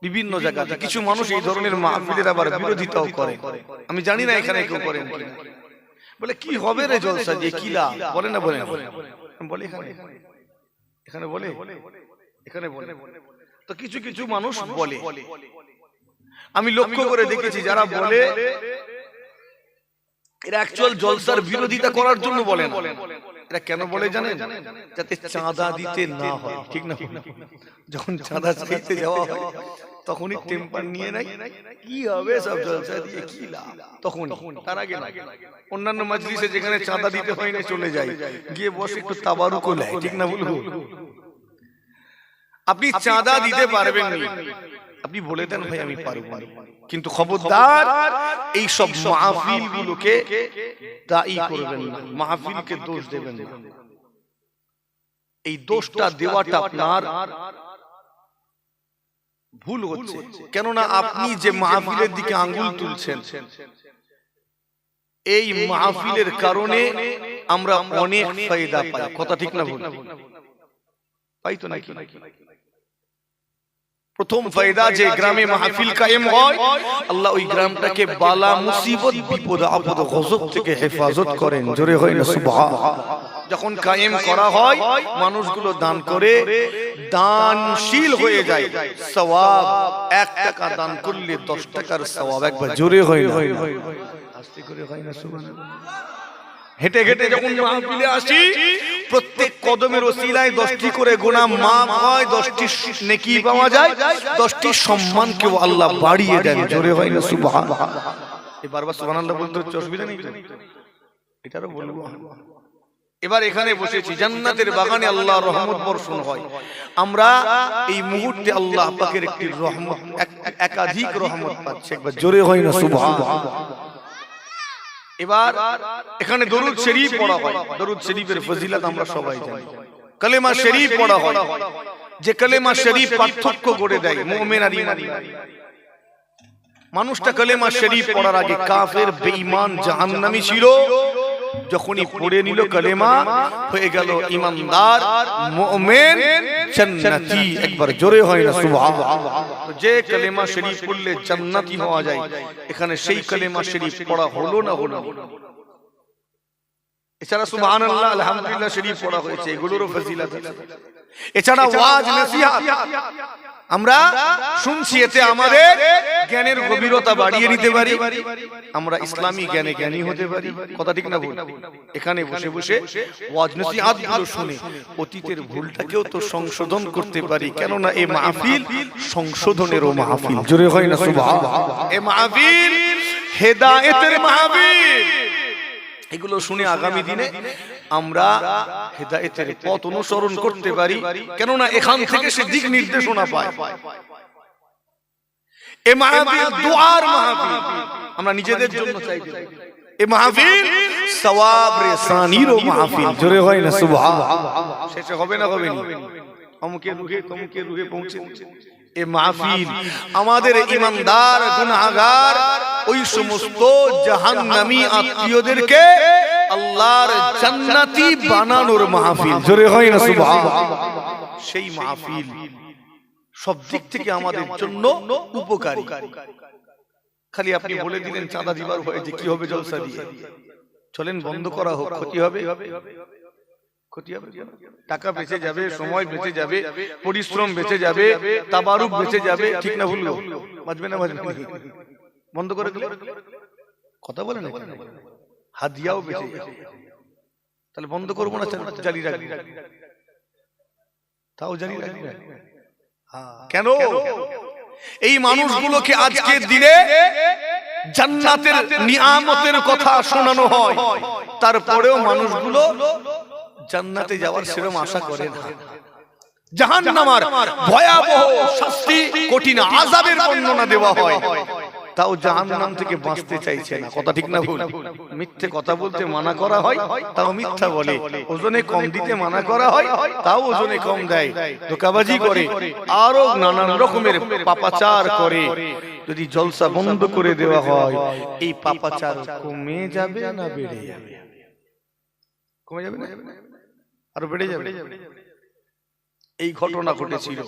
বিভিন্ন জায়গাতে, কিছু মানুষ এই ধরনের মাহফিলের আবার বিরোধিতাও করে। আমি জানি না এখানে কেউ করেন কিনা। বলে কি হবে রে জলসা দিয়ে, কি লাভ? বলে না, বলে বলে এখানে বলে, এখানে বলে। তো কিছু কিছু মানুষ বলে, আমি লক্ষ্য করে দেখেছি যারা বলে এরা অ্যাকচুয়াল জলসার বিরোধিতা করার জন্য বলে না। এরা কেন বলে জানেন? যাতে চাঁদা দিতে না হয়। ঠিক না? যখন চাঁদা চাইতে যাওয়া হয় তখনই টেম্পার নিয়ে নাই, কি হবে সব জলসা দিয়ে, কি লাভ, তখন। তার আগে না। অন্যান্য মজলিসে যেখানে চাঁদা দিতে হয় না, চলে যায়, গিয়ে বসে একটু তাবারুকও নেয়। ঠিক না বলবো? আপনি চাঁদা দিতে পারবেন না, আপনি বলে দেন ভাই আমি পারবো না, কিন্তু খবরদার এই সব মাহফিল গুলোকে দায়ী করবেন না, মাহফিলকে দোষ দেবেন না। এই দোষটা দেওয়াটা আপনার ভুল হচ্ছে। কেননা আপনি যে মাহফিলের দিকে আঙ্গুল তুলছেন, এই মাহফিলের কারণে আমরা অনেক ফায়দা পাই। কথা ঠিক না ভুল? পাই তো নাকি? প্রথম ফায়দা, যে গ্রামে মাহফিল কায়েম হয়, আল্লাহ ওই গ্রামটাকে বালা মুসিবত, বিপদ আপদ, গজব থেকে হেফাজত করেন। জোরে হয় না সুবহান। যখন কায়েম করা হয়, মানুষগুলো দান করে, দানশীল হয়ে যায়। সওয়াব 1 টাকা দান করলে 10 টাকার সওয়াব। একবার জোরে হয় না, আস্তে করে হয় না সুবহানাল্লাহ। হেঁটে হেঁটে যখন মাহফিলে আসি, প্রত্যেক কদমের ওসিলায় 10টি করে গুনাহ মাফ হয়, 10টি নেকি পাওয়া যায়, 10টি সম্মানকেও আল্লাহ বাড়িয়ে দেন। জোরে হয় না সুবহানাল্লাহ। এই বারবার সুবহানাল্লাহ বলতে হচ্ছে, অসুবিধা নেই তো? এটারও বলবো। এবার এখানে বসেছি, জান্নাতের বাগানে আল্লাহর রহমত বর্ষণ হয়। আমরা এই মুহূর্তে আল্লাহ পাকের একটি রহমত, একাধিক রহমত পাচ্ছি। একবার জোরে হয় না সুবহানাল্লাহ। এবার এখানে দরুদ শরীফ পড়া হয়। দরুদ শরীফের ফজিলত আমরা সবাই জানি। কালেমা শরীফ পড়া হয়, যে কালেমা শরীফ পার্থক্য করে দেয় মুমিন আর ঈমানি। মানুষটা কালেমা শরীফ পড়ার আগে কাফের, বেঈমান, জাহান্নামী ছিল। যখনই পড়ে নিল কালেমা, হয়ে গেল ঈমানদার, মুমিন, জান্নাতি। একবার জোরে হয় না সুবহানাল্লাহ। যে কালেমা শরীফ পড়লে জান্নাতি হওয়া যায়, এখানে সেই কালেমা শরীফ পড়া হলো না হলো। এছাড়া সুবহানাল্লাহ, আলহামদুলিল্লাহ শরীফ পড়া হয়েছে, এগুলোরও ফজিলত আছে। এছাড়া ওয়াজ, নসিহত আমরা শুনছি, এতে আমাদের জ্ঞানের গভীরতা বাড়িয়ে নিতে পারি, আমরা ইসলামী জ্ঞানে জ্ঞানী হতে পারি। কথা ঠিক না ভুল? এখানে বসে বসে ওয়াজ নসিহত গুলো শুনে অতীতের ভুলটাকেও তো সংশোধন করতে পারি। কেননা এই মাহফিল সংশোধনেরও মাহফিল। জোরে হয় না সুবহানাল্লাহ। এই মাহফিল হেদায়েতের মাহফিল। এগুলো শুনে আগামী দিনে আমরা হেদায়েতের পথ অনুসরণ করতে পারি। কেননা এখান থেকে সে দিক নির্দেশনা পায়। এ মাহফিল দুআর মাহফিল। আমরা নিজেদের জন্য চাইতে, এ মাহফিল সওয়াব রেসানির মাহফিল, জোরে হয় না সুবহানাল্লাহ। শেষে হবে না হবে না, অমুকে রুহে তমুকে রুহে পৌঁছে। এ মাহফিল আমাদের ইমানদার গুনাহগার ওই সমস্ত জাহান্নামী আত্মীয়দেরকে আল্লাহর জান্নাতি বানানোর মাহফিল, জোরে হয় না সুবহানাল্লাহ। সেই মাহফিল সব দিক থেকে আমাদের জন্য উপকারী। খালি আপনি বলে দিলেন চাঁদা দিবার হয়েছে, কি হবে জলসা দিয়ে, চলেন বন্ধ করা হোক, ক্ষতি হবে? ক্ষতি হবে? টাকা বেঁচে যাবে, সময় বেঁচে যাবে, পরিশ্রম বেঁচে যাবে, তাবারুক বেঁচে যাবে, ঠিক না ভুল? বাজবে না বাজবে? বন্ধ করে দিলে কথা বলে না, হাদিয়াও বেঁচে যাবে। তাহলে বন্ধ করবো না, জারি রাখবি? তাও জারি রাখবি? কেন? এই মানুষগুলোকে আজকের দিনে জান্নাতের নিয়ামতের কথা শোনানো হয়, তারপরেও মানুষগুলো জান্নাতে যাওয়ার সেরকম আশা করে না। জাহান্নামের ভয়াবহ শাস্তি, কঠিন আযাবের বর্ণনা দেওয়া হয়, তাও জাহান্নাম থেকে বাঁচতে চাইছে না। কথা ঠিক না ভুল? মিথ্যে কথা বলতে মানা করা হয়, তাও মিথ্যা বলে। ওজনে কম দিতে মানা করা হয়, তাও ওজনে কম দেয়। ধোঁকাবাজি করে, আরো নানান রকমের পাপাচার করে। যদি জলসা বন্ধ করে দেওয়া হয়, এই পাপাচার কমে যাবে না বেড়ে যাবে? কমে যাবে না, আর বেড়ে যাবে? এই ঘটনা ঘটেছিল।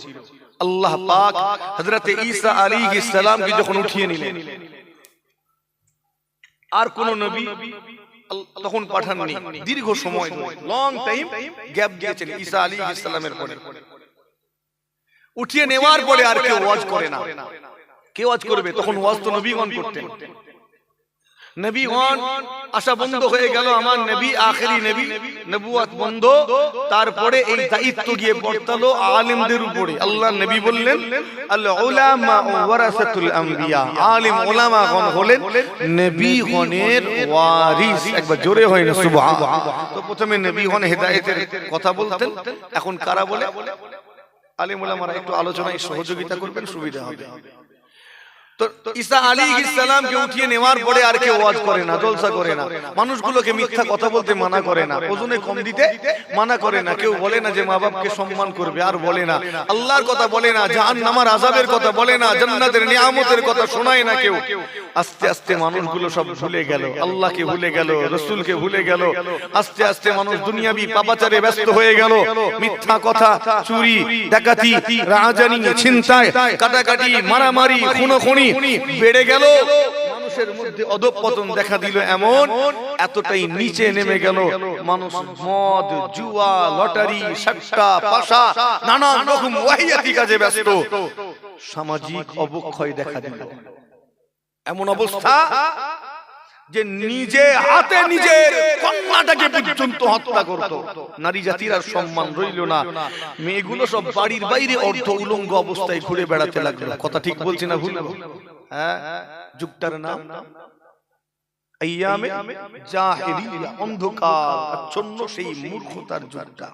আল্লাহ পাক হযরত ঈসা আলাইহিস সালামকে যখন উঠিয়ে নিলেন, আর কোন নবী তখন পাঠাননি। দীর্ঘ সময়, লং টাইম গ্যাপ দিয়েছেন ঈসা আলাইহিস সালামের পরে। উঠিয়ে নেওয়ার পরে আর কেউ ওয়াজ করে না। কে ওয়াজ করবে? তখন ওয়াজ তো নবীগণ করতেন। নবীগণ আশা বন্ধ হয়ে গেল, আমার নবী আখেরি নবী, নবুয়ত বন্ধ। তারপরে এই দায়িত্ব গিয়ে বর্তালো আলেমদের উপরে। আল্লাহ নবী বললেন, আল উলামা ওয়ারাসাতুল আম্বিয়া, আলেম উলামাগণ হলেন নবীগণের ওয়ারিস। একবার জোরে হয় না সুবহানাল্লাহ। তো প্রথমে নবীগণ হেদায়েতের কথা বলতেন, এখন কারা বলে? আলেম উলামারা। একটু আলোচনায় সহযোগিতা করবেন, সুবিধা হবে। তো ঈসা আলাইহিস সালামকে উঠিয়ে নেওয়ার পরে আর কেউ ওয়াজ করে না, জলসা করে না। মানুষগুলোকে মিথ্যা কথা বলতে মানা করে না, ওজনে কম দিতে মানা করে না। কেউ বলে না যে মা বাপকে সম্মান করবে, আর বলে না। আল্লাহর কথা বলে না, জাহান্নামের আযাবের কথা বলে না, জান্নাতের নিয়ামতের কথা শোনায় না কেউ। আস্তে আস্তে মানুষগুলো সব ভুলে গেল, আল্লাহকে ভুলে গেল, রাসূলকে ভুলে গেল। আস্তে আস্তে মানুষ দুনিয়াবি পাপাচারে ব্যস্ত হয়ে গেল। মিথ্যা কথা, চুরি, ডাকাতি, রাহাজানি, ছিনতাই, কাটাকাটি, মারামারি, খুনোখুনি বেড়ে গেল। মানুষের মধ্যে অধঃপতন দেখা দিল, এমন এতটাই নিচে নেমে গেল, মানুষ মদ, জুয়া, লটারি, সাট্টা, পাশা, নানান রকম ওয়াহিয়াতি কাজে ব্যস্ত। সামাজিক অবক্ষয় দেখা দিল। এমন অবস্থা যে নিজে হাতে নিজের কন্যাটাকে পর্যন্ত হত্যা করত। নারী জাতির আর সম্মান রইল না। মেয়েগুলো সব বাড়ির বাইরে অর্ধ উলঙ্গ অবস্থায় ঘুরে বেড়াতে লাগলো। কথা ঠিক বলছি না ভুল? হ্যাঁ, যুগটার নাম আইয়ামে জাহেলিয়া, অন্ধকার আচ্ছন্ন সেই মূর্খতার যুগটা।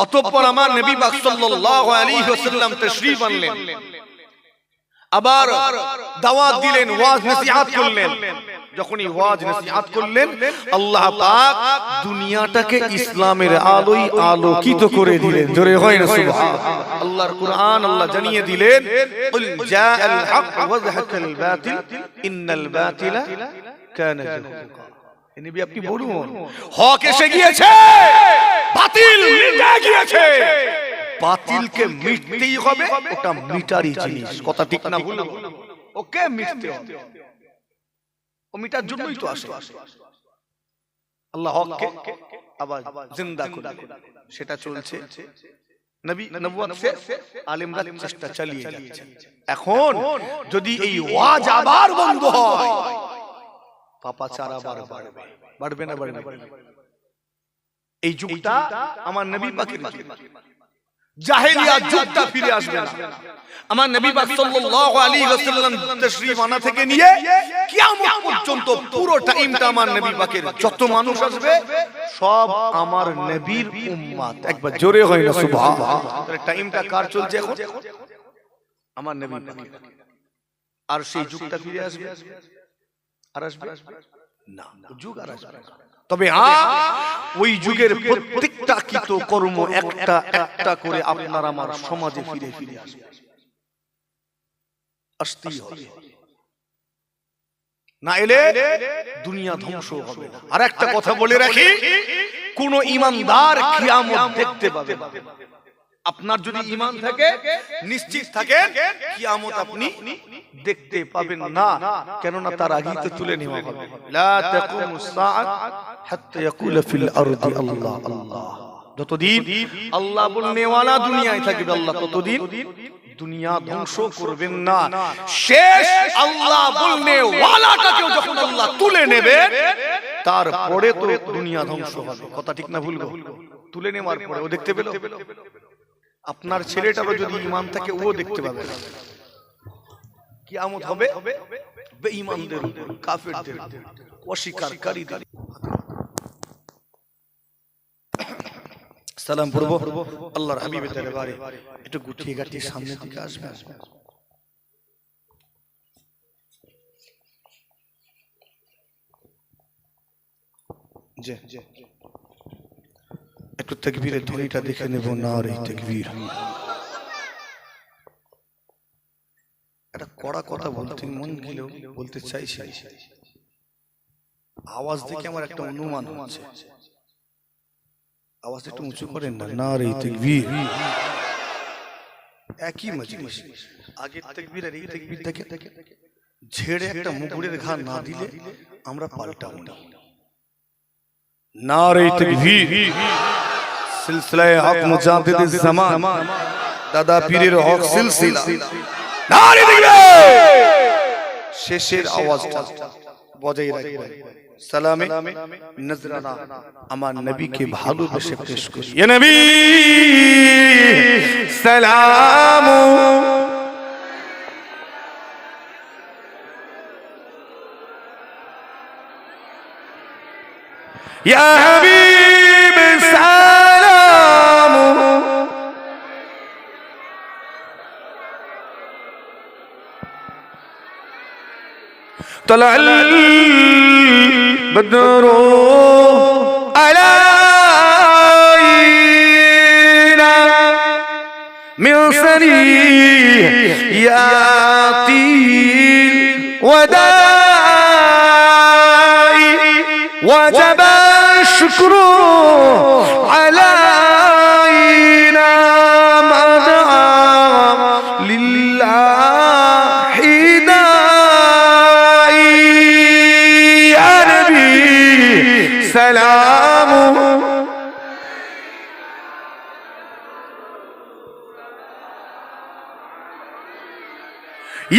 অতঃপর আমার নবী পাক সাল্লাল্লাহু আলাইহি ওয়াসাল্লাম তাশরীফ আনলেন, আবার দাওয়াত দিলেন, ওয়াজ নসিহত করলেন। যখনই ওয়াজ নসিহত করলেন, আল্লাহ পাক দুনিয়াটাকে ইসলামের আলোয় আলোকিত করে দিলেন। জোরে হয় না সুবহানাল্লাহ। আল্লাহর কুরআন আল্লাহ জানিয়ে দিলেন, কুল জাআল হক ওয়া যাহাকাল বাতিল ইন্নাল বাতিলা কানা যাহুকা। নবী আপনি বলুন, হক এসে গিয়েছে, বাতিল মিটে গিয়েছে। বাতিলকে মিটতেই হবে, ওটা মিটারই জিনিস। কথা ঠিক না ভুল? ওকে মিটতে হবে, ও মিটার জন্যই তো আসে। আল্লাহ হককে আবার জিন্দা করে, সেটা চলছে। নবী নবুয়ত সে আলেমরা চেষ্টা চালিয়ে যাচ্ছে। এখন যদি এই ওয়াজ আবার বন্ধ হয়, পাপাচার আবার বাড়বে। বাড়বে না বাড়বে? এই যুগটা আমার নবী পাকের যুগ, জাহেলিয়া যুগটা ফিরে আসবে না। আমার নবী পাক সাল্লাল্লাহু আলাইহি ওয়াসাল্লাম তাশরীফ আনা থেকে নিয়ে কিয়ামত পর্যন্ত পুরো টাইমটা আমার নবী পাকের যত মানুষ আসবে সব আমার নবীর উম্মত। একবার জোরে হয় না সুবহানাল্লাহ। তাহলে টাইমটা কার চলছে এখন? আমার নবী পাকের। আর সেই যুগটা ফিরে আসবে। আর আসবে না, যুগ আর আসবে না। তবে ওই যুগের প্রত্যেকটা কৃত কর্ম একটা একটা করে আপনার আমার সমাজে ফিরে ফিরে আসবে, আসতেই হবে, না এলে দুনিয়া ধ্বংস হবে না। আর একটা কথা বলে রাখি, কোন ঈমানদার কিয়ামত দেখতে পাবে না। আপনার যদি ঈমান থাকে, নিশ্চিত থাকেন কিয়ামত আপনি দেখতে পাবেন না, কেননা তার আগেই তো তুলে নেওয়া হবে। লা তাকুমুস সাআত হাত্তা ইয়াকুলা ফিল আরদি আল্লাহ আল্লাহ। যতদিন আল্লাহ বলনেওয়ালা দুনিয়ায় থাকবে, আল্লাহ ততদিন দুনিয়া ধ্বংস করবেন না। শেষ আল্লাহ বলনেওয়ালাটাকেও যখন আল্লাহ তুলে নেবে, তারপরে তো দুনিয়া ধ্বংস হবে। কথা ঠিক না ভুল? তুলে নেওয়ার পরে ও দেখতে পেল, আপনার ছেলেটারও যদি ঈমান থাকে ও দেখতে পাবে। কিয়ামত হবে বেঈমানদের উপর, কাফেরদের, অস্বীকারীদের। সালাম পড়ব আল্লাহর হাবিবের দরবারে, একটু গুটিয়ে গাটিয়ে সামনে দিকে আসবে। জি জি, একটু তাকবীরের ধ্বনিটা দেখে নেব। নারে তাকবীর। একটা কড়া কথা বলতে মন গেলেও বলতে চাইছি, আওয়াজ দেখে আমার একটা অনুমান হচ্ছে, আওয়াজ একটু উঁচু করেন না। নারে তাকবীর। একই মজলিস, আগের তাকবীর আর এই তাকবীরটাকে ঝেড়ে একটা মুগুরের ঘা না দিলে আমরা পাল্টাবো না। নারে তাকবীর। সিলসিলায়ে হক মুজাদ্দিদিজ জামান, দাদা পীরের হক সিলসিলা। নারে তাকবীর। শেষের আওয়াজটা বজায় রাখবেন। সালামে নজরানা আমার নবীকে ভালোবেসে পেশ করি। ইয়া নবী সালাম, ইয়া হাবিব সালাম, طلع البدر علينا من ثنيات الوداع وجب الشكر علينا ما دعا لله داعي. يا نبي سلام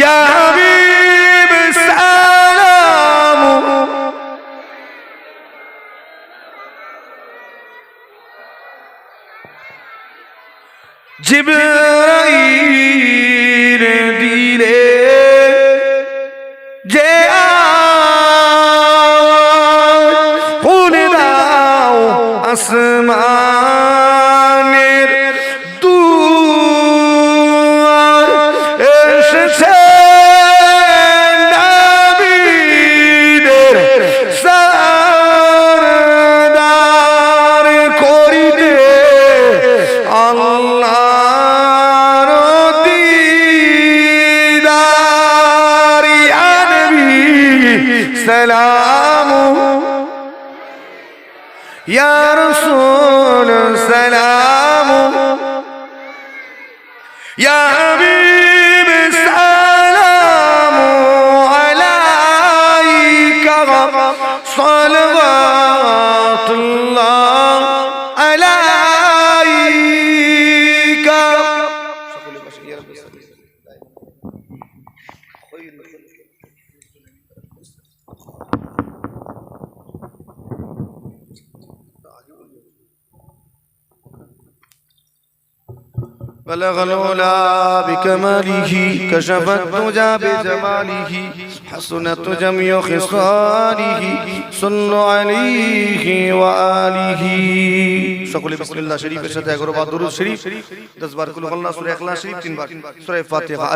يا حبيب سلام জিবরাইল দিলে যে খুলে দাও আসমানের দুয়ার, এসেছে নবীদের সরদার করিতে আল্লাহর দিদার। ইয়া নবী সালাম, ইয়া রাসূল সালাম, ইয়া হাবিব সালাম আলাইকা সালাওয়াতুল্লাহ আলাইকা। সকলে বসে ইয়া রাব্বি بلغ العلا بكماله كشف الدجى بجماله حسنت جميع خصاله صلوا عليه وآله. সকলে বিসমিল্লাহ শরীফের সাথে 11 বার দরুদ শরীফ, 10 বার কুল হুয়াল্লাহ, সূরা ইখলাস শরীফ, 3 বার সূরা ফাতিহা।